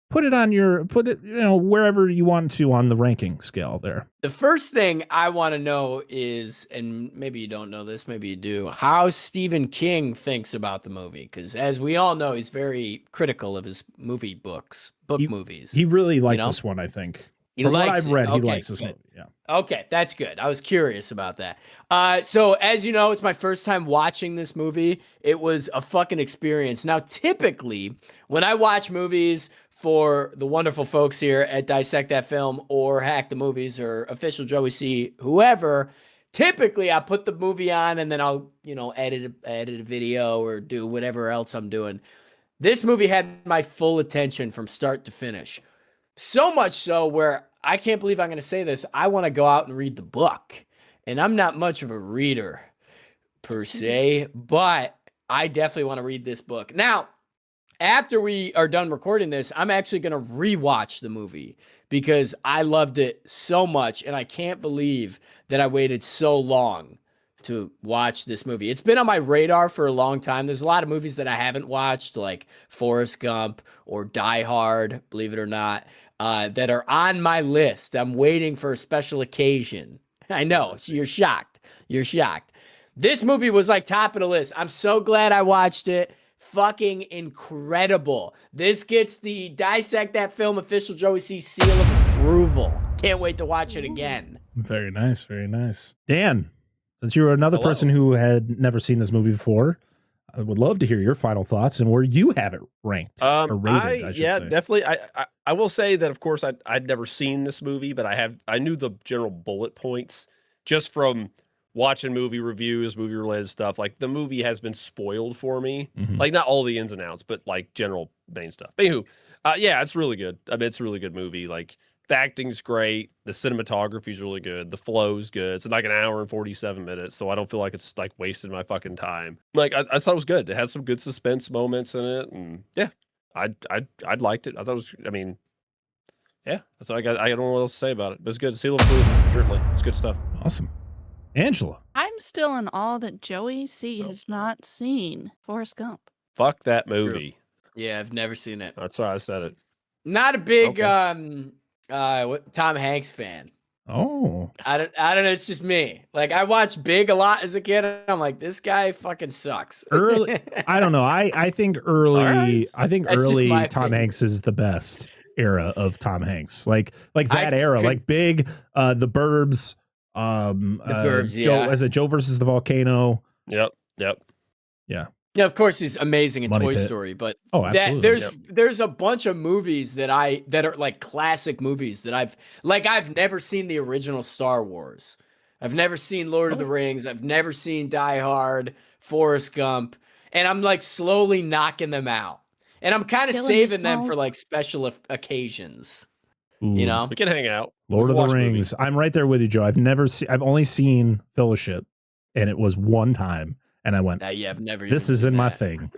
Speaker 4: put it wherever you want to on the ranking scale there.
Speaker 2: The first thing I want to know is, and maybe you don't know this, maybe you do, how StephenKing thinks about the movie. Because as we all know, he's very critical of his movies.
Speaker 4: He really liked this one, I think. From what I've read, he likes this movie. Yeah.
Speaker 2: Okay, that's good. I was curious about that. So as you know, it's my first time watching this movie. It was a fucking experience. Now, typically, when I watch movies for the wonderful folks here at Dissect That Film or Hack the Movies or Official Joey C, whoever, typically I put the movie on and then I'll, edit a video or do whatever else I'm doing. This movie had my full attention from start to finish. So much so where I can't believe I'm going to say this. I want to go out and read the book. And I'm not much of a reader per se, but I definitely want to read this book. Now, after we are done recording this, I'm actually going to rewatch the movie because I loved it so much. And I can't believe that I waited so long to watch this movie. It's been on my radar for a long time. There's a lot of movies that I haven't watched, like Forrest Gump or Die Hard, believe it or not, that are on my list. I'm waiting for a special occasion. I know, you're shocked. You're shocked. This movie was like top of the list. I'm so glad I watched it. Fucking incredible. This gets the Dissect That Film Official Joey C seal of approval. Can't wait to watch it again.
Speaker 4: Very nice. Very nice. Dan, since you were another person who had never seen this movie before, I would love to hear your final thoughts and where you have it ranked or rated, I should say.
Speaker 5: Definitely. I will say that, of course, I'd never seen this movie, but I knew the general bullet points just from watching movie reviews, movie related stuff. Like, the movie has been spoiled for me.
Speaker 4: Mm-hmm.
Speaker 5: Like, not all the ins and outs, but like general main stuff. Anywho, yeah, it's really good. I mean, it's a really good movie. Like, The acting's great. The cinematography's really good. The flow's good. It's like an hour and 47 minutes, so I don't feel like it's like wasted my fucking time. Like I thought it was good. It has some good suspense moments in it, and yeah, I'd liked it. I thought it was. I mean, yeah, that's all I got. I don't know what else to say about it. But it's good. Seal of approval, certainly. It's good stuff.
Speaker 4: Awesome. Angela.
Speaker 7: I'm still in awe that Joey C has not seen Forrest Gump.
Speaker 5: Fuck that movie.
Speaker 2: Yeah, I've never seen it.
Speaker 5: That's why I said it.
Speaker 2: Not a big Tom Hanks fan.
Speaker 4: Oh.
Speaker 2: I don't know, it's just me. Like I watched Big a lot as a kid, and I'm like, this guy fucking sucks.
Speaker 4: Early I don't know. I think early Tom Hanks is the best era of Tom Hanks. Like that era. Like Big, The Burbs, Joe versus the Volcano.
Speaker 5: Yep.
Speaker 2: Yeah, of course he's amazing in Toy Story, but there's a bunch of movies that are like classic movies that I've never seen the original Star Wars. I've never seen Lord of the Rings. I've never seen Die Hard, Forrest Gump, and I'm like slowly knocking them out. And I'm kind of saving them for like special occasions.
Speaker 4: Ooh.
Speaker 2: You know,
Speaker 5: we can hang out.
Speaker 4: Lord of the Rings. I'm right there with you, Joe. I've only seen Fellowship, and it was one time. And I went,
Speaker 2: I've never.
Speaker 4: This isn't my thing.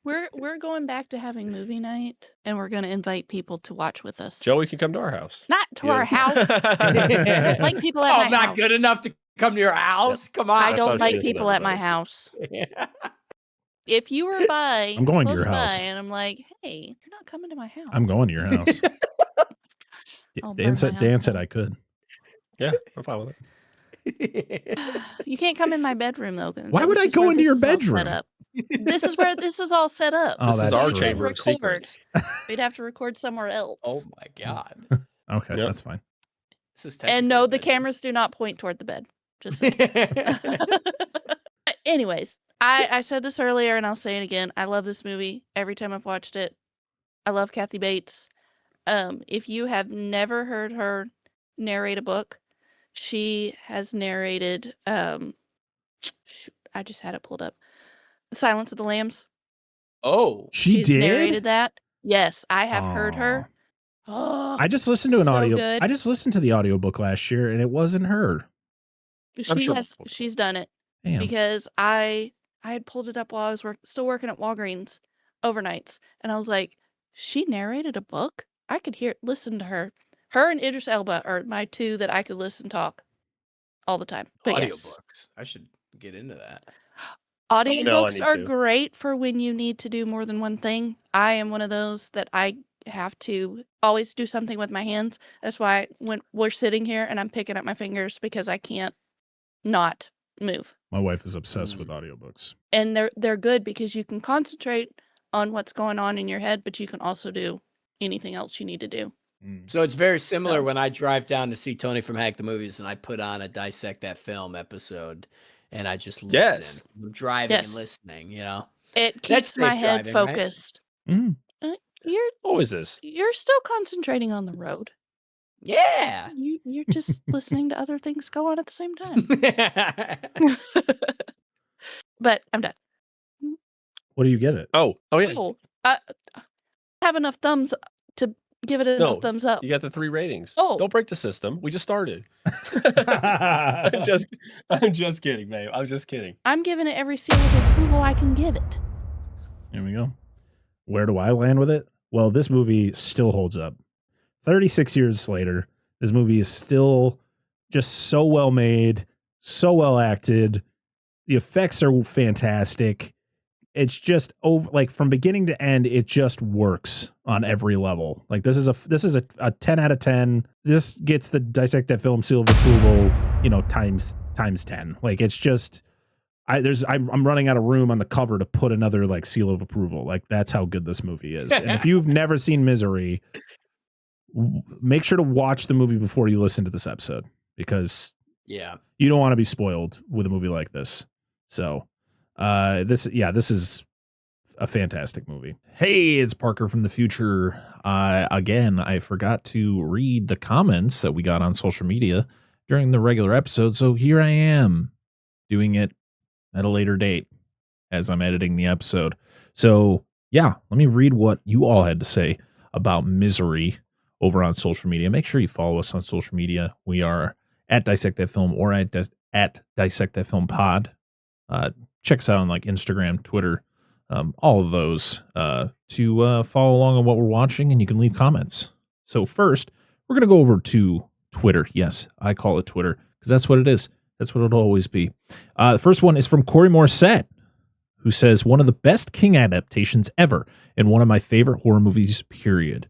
Speaker 7: We're going back to having movie night, and we're going to invite people to watch with us.
Speaker 5: Joey can come to our house.
Speaker 7: Not to our house. Like people at my house.
Speaker 2: Not good enough to come to your house. Come on.
Speaker 7: I don't like people at my house. If you were by,
Speaker 4: I'm going to your house,
Speaker 7: and I'm like, hey, you're not coming to my house.
Speaker 4: I'm going to your house. Dan said I could.
Speaker 5: Yeah, I'm fine with it.
Speaker 7: You can't come in my bedroom though.
Speaker 4: Why would I go into your bedroom?
Speaker 7: This is where this is all set up.
Speaker 4: Oh,
Speaker 5: this is our chamber of secrets.
Speaker 7: We'd have to record somewhere else.
Speaker 2: Oh my god.
Speaker 4: Okay, that's fine.
Speaker 2: This is
Speaker 7: and no, the cameras do not point toward the bed. Just anyways, I said this earlier and I'll say it again. I love this movie. Every time I've watched it, I love Kathy Bates. If you have never heard her narrate a book, she has narrated I just had it pulled up. Silence of the Lambs.
Speaker 2: Oh,
Speaker 7: she's narrated that. Yes, I have heard her. Oh,
Speaker 4: I just listened to an audio. Good. I just listened to the audiobook last year and it wasn't her.
Speaker 7: She's done it. Damn. Because I had pulled it up while I was still working at Walgreens overnights, and I was like, she narrated a book? I could listen to her. Her and Idris Elba are my two that I could listen talk all the time. But
Speaker 2: audiobooks. I should get into that.
Speaker 7: Audiobooks are great for when you need to do more than one thing. I am one of those that I have to always do something with my hands. That's why when we're sitting here and I'm picking up my fingers because I can't not move.
Speaker 4: My wife is obsessed with audiobooks.
Speaker 7: And they're good because you can concentrate on what's going on in your head, but you can also do anything else you need to do.
Speaker 2: So it's very similar when I drive down to see Tony from Hack the Movies and I put on a Dissect That Film episode and I just listen.
Speaker 5: Yes.
Speaker 2: I'm driving and listening, you know.
Speaker 7: It keeps my head focused.
Speaker 4: Right?
Speaker 5: What is this?
Speaker 7: You're still concentrating on the road.
Speaker 2: Yeah.
Speaker 7: You're just listening to other things go on at the same time. But I'm done.
Speaker 4: What do you give it?
Speaker 5: Oh yeah.
Speaker 7: I have enough thumbs to give it enough thumbs up.
Speaker 5: You got the 3 ratings.
Speaker 7: Oh.
Speaker 5: Don't break the system. We just started. I'm just kidding, babe. I'm just kidding.
Speaker 7: I'm giving it every seal of approval I can give it.
Speaker 4: There we go. Where do I land with it? Well, this movie still holds up. 36 years later, this movie is still just so well made, so well acted. The effects are fantastic. It's just from beginning to end, it just works on every level. Like this is a 10 out of 10. This gets the Dissect That Film seal of approval, times 10. Like it's just I'm running out of room on the cover to put another seal of approval. Like that's how good this movie is. And if you've never seen Misery, make sure to watch the movie before you listen to this episode because you don't want to be spoiled with a movie like this. So this is a fantastic movie. Hey, it's Parker from the future. Again, I forgot to read the comments that we got on social media during the regular episode. So here I am doing it at a later date as I'm editing the episode. So yeah, let me read what you all had to say about Misery over on social media. Make sure you follow us on social media. We are at Dissect That Film or at Dissect That Film Pod. Check us out on like Instagram, Twitter, all of those to follow along on what we're watching, and you can leave comments. So first, we're going to go over to Twitter. Yes, I call it Twitter because that's what it is. That's what it'll always be. The first one is from Corey Morissette, who says, one of the best King adaptations ever and one of my favorite horror movies, period.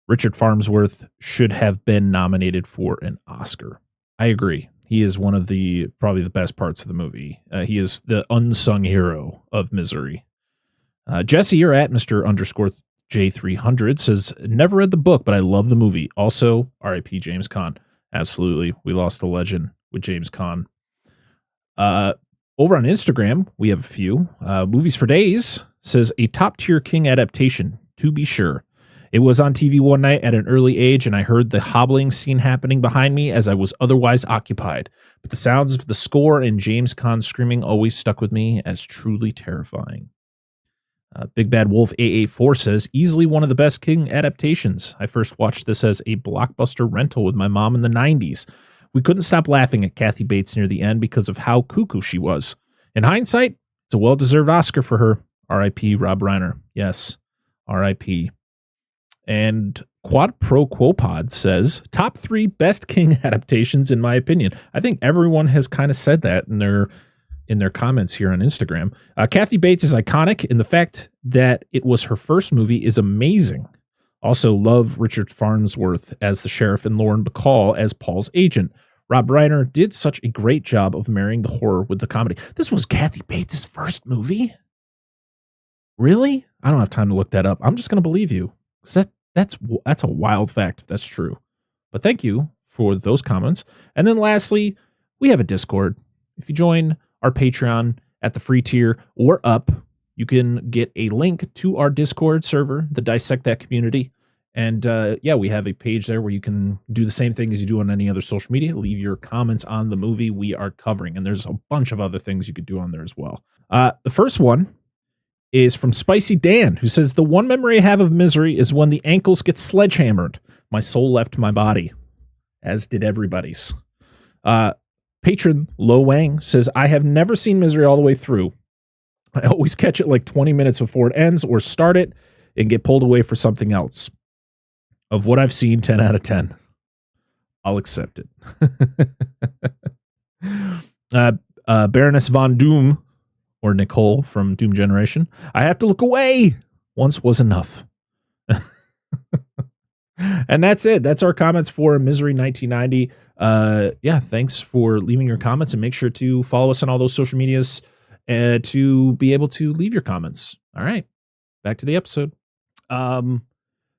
Speaker 4: Richard Farnsworth should have been nominated for an Oscar. I agree. He is one of the probably the best parts of the movie. He is the unsung hero of Misery. Jesse, you're at Mr_J300 says, never read the book, but I love the movie. Also, R.I.P. James Caan. Absolutely. We lost a legend with James Caan. Over on Instagram, we have a few. Movies for Days says, a top-tier King adaptation, to be sure. It was on TV one night at an early age, and I heard the hobbling scene happening behind me as I was otherwise occupied. But the sounds of the score and James Caan screaming always stuck with me as truly terrifying. Big Bad Wolf 884 says, easily one of the best King adaptations. I first watched this as a blockbuster rental with my mom in the 90s. We couldn't stop laughing at Kathy Bates near the end because of how cuckoo she was. In hindsight, it's a well-deserved Oscar for her. R.I.P. Rob Reiner. Yes, R.I.P. And Quad Pro Quopod says, top 3 best King adaptations in my opinion. I think everyone has kind of said that in their comments here on Instagram. Kathy Bates is iconic, and the fact that it was her first movie is amazing. Also love Richard Farnsworth as the sheriff and Lauren Bacall as Paul's agent. Rob Reiner did such a great job of marrying the horror with the comedy. This was Kathy Bates' first movie? Really? I don't have time to look that up. I'm just going to believe you. That's a wild fact if that's true. But thank you for those comments. And then lastly, we have a Discord. If you join our Patreon at the free tier or up, you can get a link to our Discord server, the Dissect That community. And we have a page there where you can do the same thing as you do on any other social media. Leave your comments on the movie we are covering. And there's a bunch of other things you could do on there as well. The first one is from Spicy Dan, who says, the one memory I have of Misery is when the ankles get sledgehammered. My soul left my body, as did everybody's. Patron Lo Wang says, I have never seen Misery all the way through. I always catch it like 20 minutes before it ends or start it and get pulled away for something else. Of what I've seen, 10 out of 10. I'll accept it. Baroness Von Doom, or Nicole from Doom Generation. I have to look away. Once was enough. And that's it. That's our comments for Misery 1990. Thanks for leaving your comments, and make sure to follow us on all those social medias to be able to leave your comments. All right, back to the episode.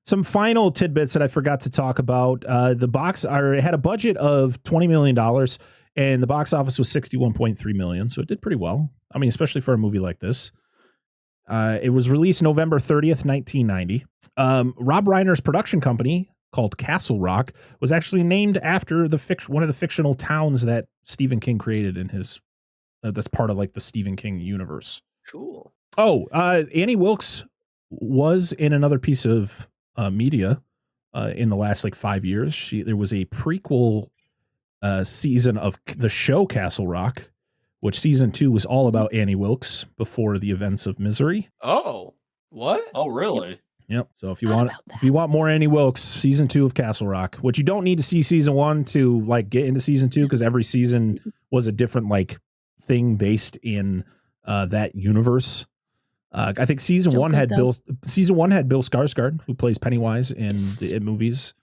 Speaker 4: Some final tidbits that I forgot to talk about. The box had a budget of $20 million, and the box office was $61.3 million, so it did pretty well. I mean, especially for a movie like this. It was released November 30th, 1990. Rob Reiner's production company, called Castle Rock, was actually named after one of the fictional towns that Stephen King created in his that's part of like the Stephen King universe.
Speaker 5: Cool.
Speaker 4: Oh, Annie Wilkes was in another piece of media in the last like 5 years. There was a prequel season of the show Castle Rock, which season 2 was all about Annie Wilkes before the events of Misery.
Speaker 5: Oh, what? Oh, really?
Speaker 4: Yep. So if you want more Annie Wilkes, season 2 of Castle Rock, which you don't need to see season 1 to like get into season 2, because every season was a different like thing based in that universe. I think season 1 had Bill Skarsgård, who plays Pennywise in the It movies.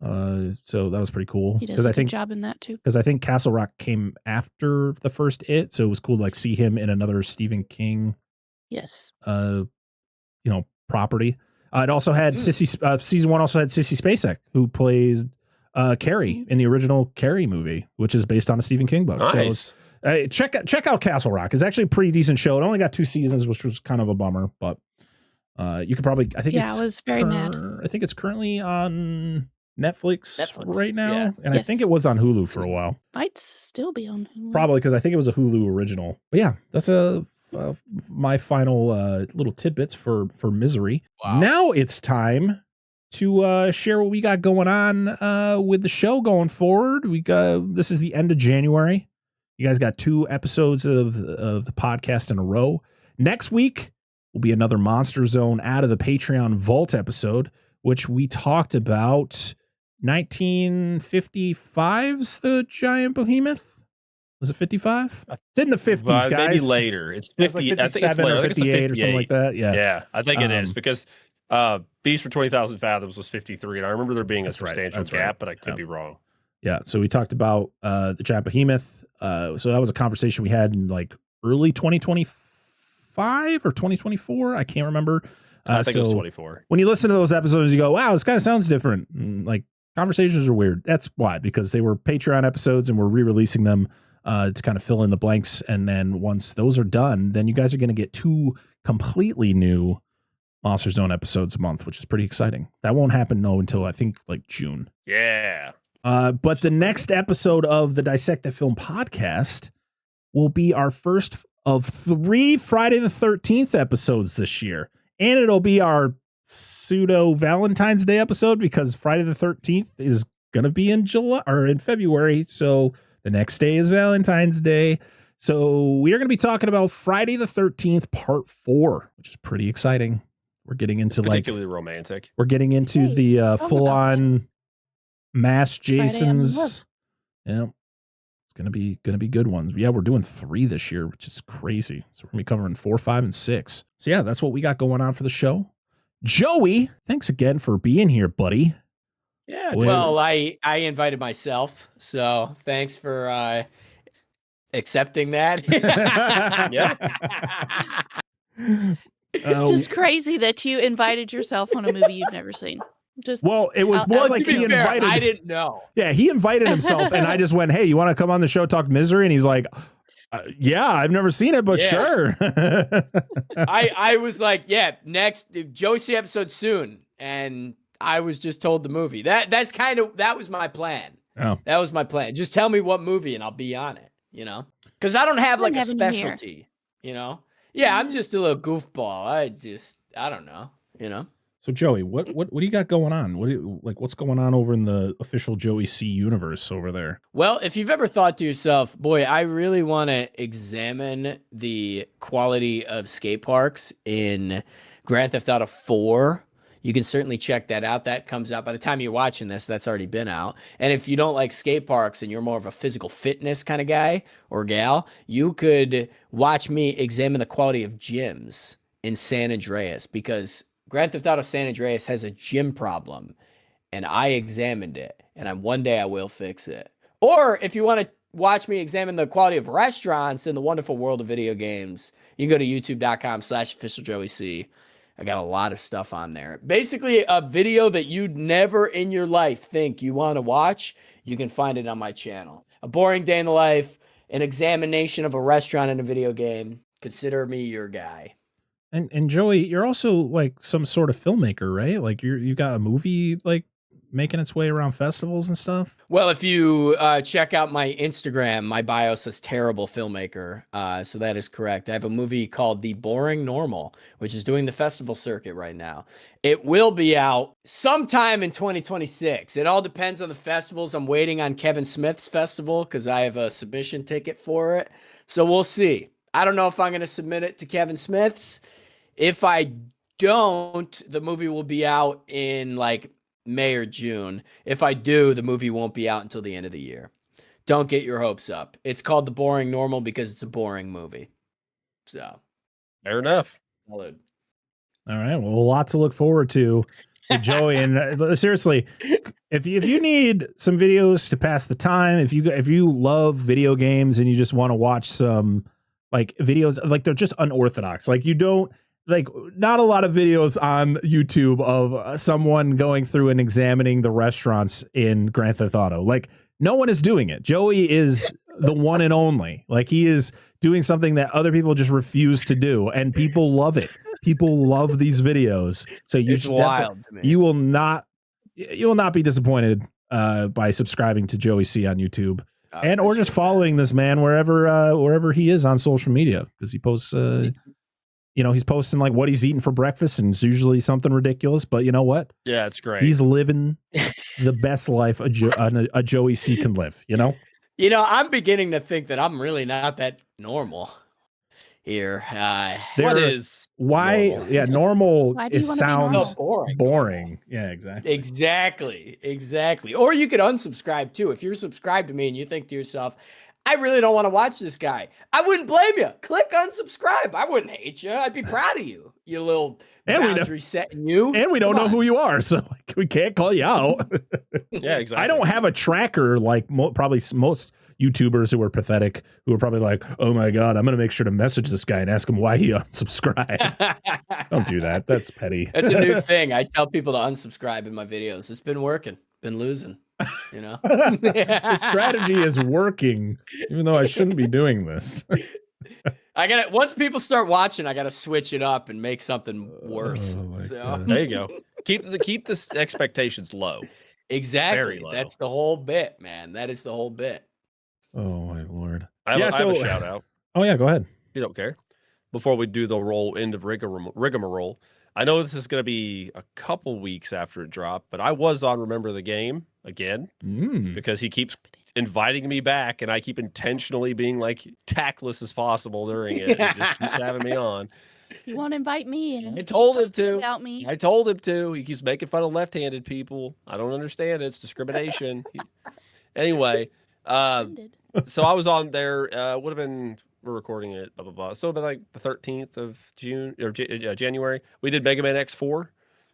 Speaker 4: So that was pretty cool.
Speaker 7: He does a good job in that too.
Speaker 4: Because I think Castle Rock came after the first It, so it was cool to like see him in another Stephen King.
Speaker 7: Yes.
Speaker 4: Property. It also had season 1 also had Sissy Spacek, who plays Carrie in the original Carrie movie, which is based on a Stephen King book.
Speaker 5: Nice.
Speaker 4: So check out Castle Rock. It's actually a pretty decent show. It only got 2 seasons, which was kind of a bummer, but you could probably. I was very mad. I think it's currently on Netflix right now, and I think it was on Hulu for a while.
Speaker 7: Might still be on Hulu.
Speaker 4: Probably because I think it was a Hulu original. But yeah, that's my final little tidbits for Misery. Wow. Now it's time to share what we got going on with the show going forward. This is the end of January. You guys got 2 episodes of the podcast in a row. Next week will be another Monster Zone out of the Patreon Vault episode, which we talked about 1955's The Giant Behemoth. Was it 55? It's in the 50s, guys.
Speaker 5: Maybe later. It's 50.
Speaker 4: Like
Speaker 5: I think it's later.
Speaker 4: or 58 or something like that. Yeah,
Speaker 5: I think it is because Beast for 20,000 Fathoms was 53, and I remember there being a substantial gap, but I could be wrong.
Speaker 4: Yeah, so we talked about the Giant Behemoth. So that was a conversation we had in like early 2025 or 2024. I can't remember.
Speaker 5: I think it was 24.
Speaker 4: When you listen to those episodes, you go, wow, this kind of sounds different. Like conversations are weird. That's why, because they were Patreon episodes and we're re-releasing them to kind of fill in the blanks. And then once those are done, then you guys are going to get 2 completely new Monster Zone episodes a month, which is pretty exciting. That won't happen until I think like June.
Speaker 5: Yeah.
Speaker 4: But the next episode of the Dissect That Film podcast will be our first of 3 Friday the 13th episodes this year. And it'll be our pseudo Valentine's Day episode because Friday the 13th is going to be in July or in February. So the next day is Valentine's Day. So we are going to be talking about Friday the 13th part 4, which is pretty exciting. We're getting into
Speaker 5: particularly romantic.
Speaker 4: We're getting into the full on mass Jasons. Yeah. It's gonna be good ones. Yeah, we're doing 3 this year, which is crazy. So we're gonna be covering 4, 5, and 6. So yeah, that's what we got going on for the show. Joey, thanks again for being here, buddy.
Speaker 2: Yeah, well, I invited myself, so thanks for accepting that.
Speaker 5: Yeah.
Speaker 7: It's just crazy that you invited yourself on a movie you've never seen.
Speaker 4: It was more like he invited.
Speaker 2: I didn't know.
Speaker 4: Yeah, he invited himself, and I just went, "Hey, you want to come on the show talk Misery?" And he's like, "Yeah, I've never seen it, but sure."
Speaker 2: I was like, "Yeah, next Joey see episode soon," and I was just told the movie. That was my plan.
Speaker 4: Oh,
Speaker 2: that was my plan. Just tell me what movie, and I'll be on it. Because I don't have like a specialty. Yeah, I'm just a little goofball. I don't know.
Speaker 4: So Joey, what do you got going on? What's going on over in the official Joey C universe over there?
Speaker 2: Well, if you've ever thought to yourself, boy, I really want to examine the quality of skate parks in Grand Theft Auto 4, you can certainly check that out. That comes out by the time you're watching this, that's already been out. And if you don't like skate parks and you're more of a physical fitness kind of guy or gal, you could watch me examine the quality of gyms in San Andreas, because Grand Theft Auto San Andreas has a gym problem, and I examined it, and one day I will fix it. Or if you want to watch me examine the quality of restaurants in the wonderful world of video games, you can go to youtube.com/officialjoeyc. I got a lot of stuff on there. Basically, a video that you'd never in your life think you want to watch, you can find it on my channel. A boring day in the life, an examination of a restaurant in a video game. Consider me your guy.
Speaker 4: And Joey, you're also like some sort of filmmaker, right? Like you got a movie like making its way around festivals and stuff.
Speaker 2: Well, if you check out my Instagram, my bio says terrible filmmaker. So that is correct. I have a movie called The Boring Normal, which is doing the festival circuit right now. It will be out sometime in 2026. It all depends on the festivals. I'm waiting on Kevin Smith's festival because I have a submission ticket for it. So we'll see. I don't know if I'm going to submit it to Kevin Smith's. If I don't, the movie will be out in like May or June. If I do, the movie won't be out until the end of the year. Don't get your hopes up. It's called The Boring Normal because it's a boring movie. So,
Speaker 5: fair enough.
Speaker 4: All right. Well, a lot to look forward to with Joey. And seriously, if you need some videos to pass the time, if you love video games and you just want to watch some like videos, like they're just unorthodox, like you don't. Like, not a lot of videos on YouTube of someone going through and examining the restaurants in Grand Theft Auto. Like, no one is doing it. Joey is the one and only. Like, he is doing something that other people just refuse to do, and people love it. People love these videos. So
Speaker 2: it's wild to me.
Speaker 4: You will not be disappointed by subscribing to Joey C on YouTube, or just following this man wherever he is on social media, because he posts. he's posting like what he's eating for breakfast, and it's usually something ridiculous. But you know what?
Speaker 5: Yeah, it's great.
Speaker 4: He's living the best life a Joey C can live.
Speaker 2: I'm beginning to think that I'm really not that normal here.
Speaker 5: What is
Speaker 4: why?
Speaker 5: normal?
Speaker 4: Yeah, normal.
Speaker 7: Why do
Speaker 4: It
Speaker 7: you wanna be
Speaker 4: sounds
Speaker 7: normal?
Speaker 4: boring. Yeah, exactly.
Speaker 2: Exactly. Or you could unsubscribe too. If you're subscribed to me and you think to yourself, I really don't want to watch this guy, I wouldn't blame you. Click unsubscribe. I wouldn't hate you. I'd be proud of you. You little boundary setting you.
Speaker 4: And we don't know who you are, so we can't call you out.
Speaker 5: Yeah, exactly.
Speaker 4: I don't have a tracker like probably most YouTubers who are pathetic, who are probably like, oh my God, I'm going to make sure to message this guy and ask him why he unsubscribed. Don't do that. That's petty.
Speaker 2: That's a new thing. I tell people to unsubscribe in my videos. It's been working. Been losing.
Speaker 4: The strategy is working, even though I shouldn't be doing this.
Speaker 2: Once people start watching, I gotta switch it up and make something worse.
Speaker 5: There you go. Keep the expectations low.
Speaker 2: Exactly.
Speaker 5: Very low.
Speaker 2: That's the whole bit, man. That is the whole bit.
Speaker 4: Oh my Lord.
Speaker 5: I have a shout out.
Speaker 4: Oh yeah, go ahead.
Speaker 5: You don't care. Before we do the end of rigmarole, I know this is going to be a couple weeks after it dropped, but I was on Remember the Game again because he keeps inviting me back, and I keep intentionally being like tactless as possible during it. He just keeps having me on.
Speaker 7: He won't invite me in.
Speaker 5: I told him to.
Speaker 7: Without me.
Speaker 5: I told him to. He keeps making fun of left-handed people. I don't understand it. It's discrimination. Anyway, so I was on there. Would have been. We're recording it, blah, blah, blah. So it'll be like the 13th of June or January. We did Mega Man X4.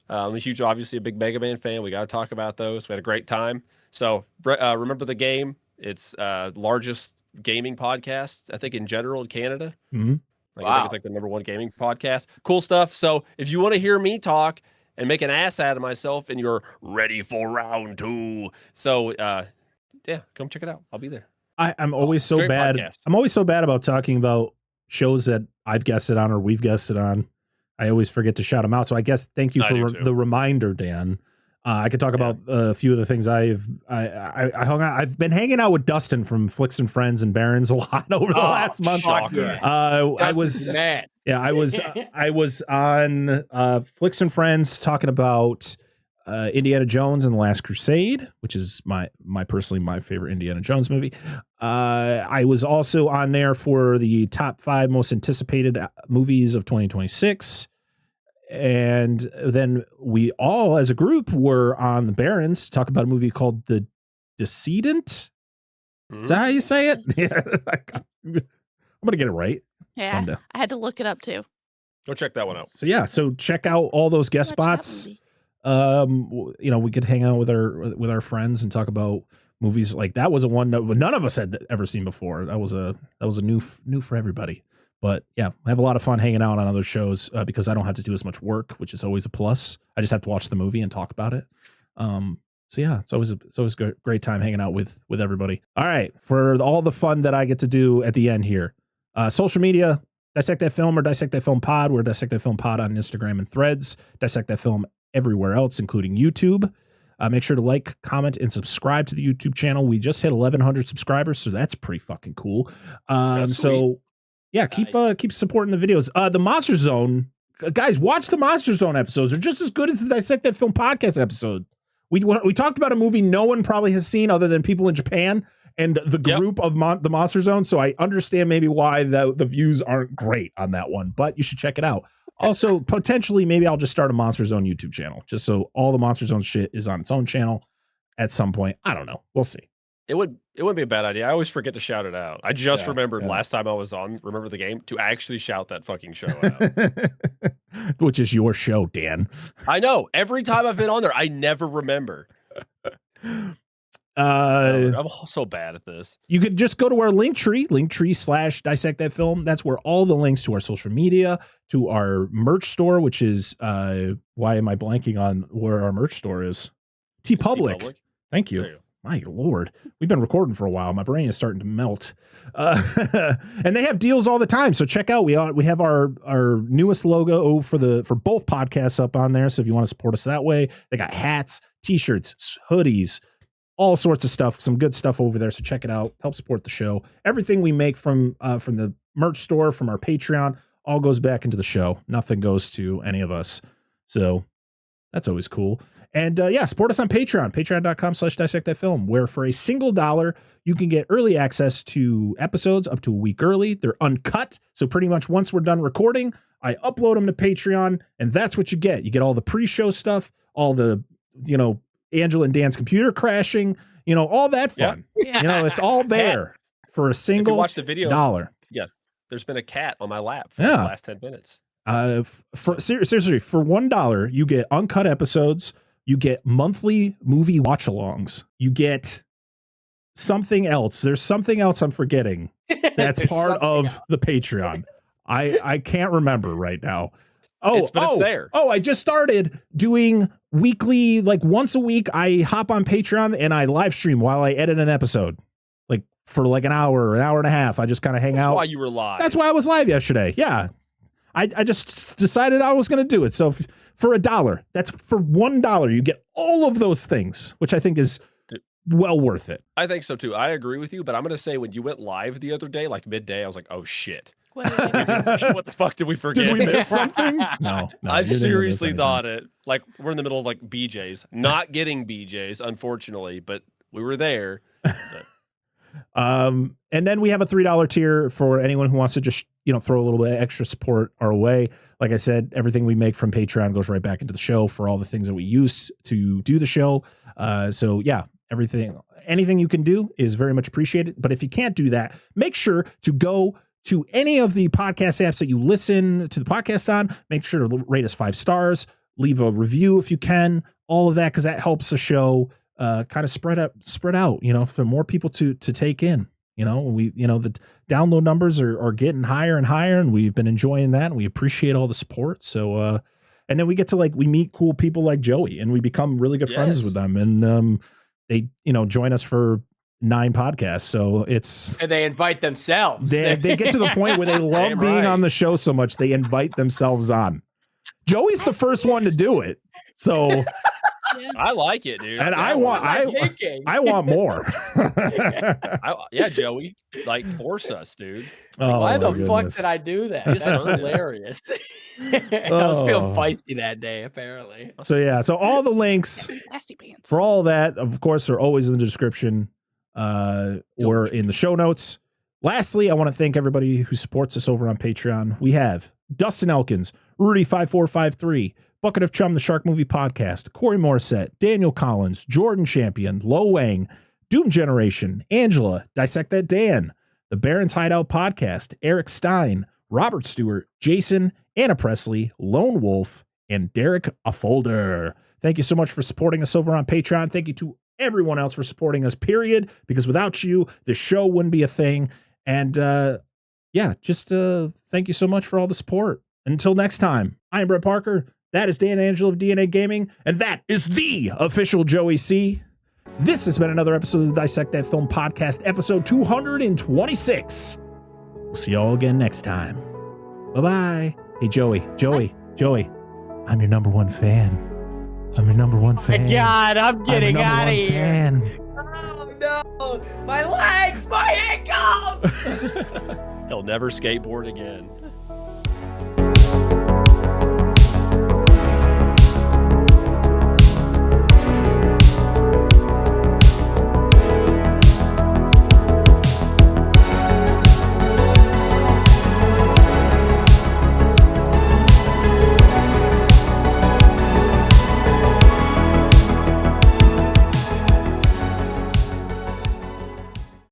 Speaker 5: I'm obviously a big Mega Man fan. We got to talk about those. We had a great time. So Remember the Game. It's largest gaming podcast, I think, in general in Canada.
Speaker 4: Mm-hmm.
Speaker 5: I think it's like the #1 gaming podcast. Cool stuff. So if you want to hear me talk and make an ass out of myself, and you're ready for round 2. So yeah, come check it out. I'll be there.
Speaker 4: I'm always so bad.
Speaker 5: Podcast.
Speaker 4: I'm always so bad about talking about shows that I've guested on or we've guested on. I always forget to shout them out. So I guess thank you for the reminder, Dan. I could talk about a few of the things I've been hanging out with Dustin from Flicks and Friends and Barons a lot over the last month. I was on Flicks and Friends talking about Indiana Jones and the Last Crusade, which is my personally my favorite Indiana Jones movie. I was also on there for the top 5 most anticipated movies of 2026. And then we all, as a group, were on the Barons to talk about a movie called The Decedent. Is that how you say it? Yeah, I'm going to get it right.
Speaker 7: Yeah,
Speaker 4: someday.
Speaker 7: I had to look it up too.
Speaker 5: Go check that one out.
Speaker 4: So check out all those guest spots. We could hang out with our friends and talk about movies. Like that was one that none of us had ever seen before. That was a new for everybody. But yeah, I have a lot of fun hanging out on other shows because I don't have to do as much work, which is always a plus. I just have to watch the movie and talk about it. So yeah, it's always a great time hanging out with everybody. All right, for all the fun that I get to do at the end here, social media, Dissect That Film or Dissect That Film Pod. We're Dissect That Film Pod on Instagram and Threads. Dissect That Film everywhere else, including YouTube. Make sure to like, comment, and subscribe to the YouTube channel. We just hit 1,100 subscribers, so that's pretty fucking cool. So yeah, keep supporting the videos. The Monster Zone guys, watch the Monster Zone episodes. They're just as good as the Dissect That Film podcast episode. We talked about a movie no one probably has seen other than people in Japan and the group of the Monster Zone. So I understand maybe why the views aren't great on that one, but you should check it out. Also, potentially, maybe I'll just start a Monster Zone YouTube channel, just so all the Monster Zone shit is on its own channel at some point. I don't know. We'll see.
Speaker 5: It wouldn't be a bad idea. I always forget to shout it out. I just remembered last time I was on Remember the Game to actually shout that fucking show out.
Speaker 4: Which is your show, Dan.
Speaker 5: I know. Every time I've been on there, I never remember. I'm so bad at this. You
Speaker 4: could just go to our LINKTREE/Dissect That Film. That's where all the links to our social media, to our merch store, which is why am I blanking on where our merch store is? TeePublic. Thank you. My Lord, we've been recording for a while. My brain is starting to melt. And they have deals all the time. So check out. We have our newest logo for both podcasts up on there. So if you want to support us that way, they got hats, t-shirts, hoodies, all sorts of stuff. Some good stuff over there. So check it out. Help support the show. Everything we make from the merch store, from our Patreon, all goes back into the show. Nothing goes to any of us. So that's always cool. And support us on Patreon, patreon.com/dissectthatfilm, where for a single $1, you can get early access to episodes up to a week early. They're uncut. So pretty much once we're done recording, I upload them to Patreon, and that's what you get. You get all the pre-show stuff, all the, Angela and Dan's computer crashing, all that fun.
Speaker 7: Yeah.
Speaker 4: It's all there for a single
Speaker 5: watch the video,
Speaker 4: $1.
Speaker 5: Yeah. There's been a cat on my lap for the last 10 minutes.
Speaker 4: Seriously, for $1, you get uncut episodes. You get monthly movie watch-alongs. You get something else. There's something else I'm forgetting that's part of the Patreon. I can't remember right now.
Speaker 5: It's there.
Speaker 4: Oh, I just started doing weekly, like once a week, I hop on Patreon and I live stream while I edit an episode. Like for like an hour and a half. I just kind of hang out.
Speaker 5: That's why you were live.
Speaker 4: That's why I was live yesterday. Yeah. I just decided I was going to do it. So for $1, that's for $1, you get all of those things, which I think is well worth it.
Speaker 5: I think so too. I agree with you, but I'm going to say when you went live the other day, like midday, I was like, oh shit.
Speaker 7: What
Speaker 5: the fuck did we forget?
Speaker 4: Did we miss something? No.
Speaker 5: I seriously thought it. Like we're in the middle of like BJ's, not getting BJ's, unfortunately, but we were there.
Speaker 4: And then we have a $3 tier for anyone who wants to just, throw a little bit of extra support our way. Like I said, everything we make from Patreon goes right back into the show for all the things that we use to do the show. So yeah, anything you can do is very much appreciated. But if you can't do that, make sure to go to any of the podcast apps that you listen to the podcast on. Make sure to rate us 5 stars, leave a review if you can, all of that, because that helps the show kind of spread out, for more people to take in. The download numbers are getting higher and higher, and we've been enjoying that, and we appreciate all the support. So, and then we get to we meet cool people like Joey, and we become really good friends with them, and they join us for 9 podcasts. So
Speaker 2: and they invite themselves.
Speaker 4: They get to the point where they love being on the show so much they invite themselves on. Joey's the first one to do it, so.
Speaker 5: I like it, dude.
Speaker 4: And I want more.
Speaker 5: Joey, force us, dude.
Speaker 2: Why the fuck did I do that? That's hilarious. I was feeling feisty that day, apparently.
Speaker 4: So all the links for all that, of course, are always in the description or in the show notes. Lastly, I want to thank everybody who supports us over on Patreon. We have Dustin Elkins, Rudy5453, Bucket of Chum, the Shark Movie Podcast, Corey Morissette, Daniel Collins, Jordan Champion, Lo Wang, Doom Generation, Angela, Dissect That Dan, The Baron's Hideout Podcast, Eric Stein, Robert Stewart, Jason, Anna Presley, Lone Wolf, and Derek Affolder. Thank you so much for supporting us over on Patreon. Thank you to everyone else for supporting us, period, because without you, the show wouldn't be a thing. And thank you so much for all the support. Until next time, I am Brett Parker. That is Dan Angelo of DNA Gaming, and that is the official Joey C. This has been another episode of the Dissect That Film Podcast, episode 226. We'll see y'all again next time. Bye-bye. Hey, Joey, I'm your number one fan.
Speaker 2: God, I'm getting out of here. Oh, no. My legs, my ankles.
Speaker 5: He'll never skateboard again.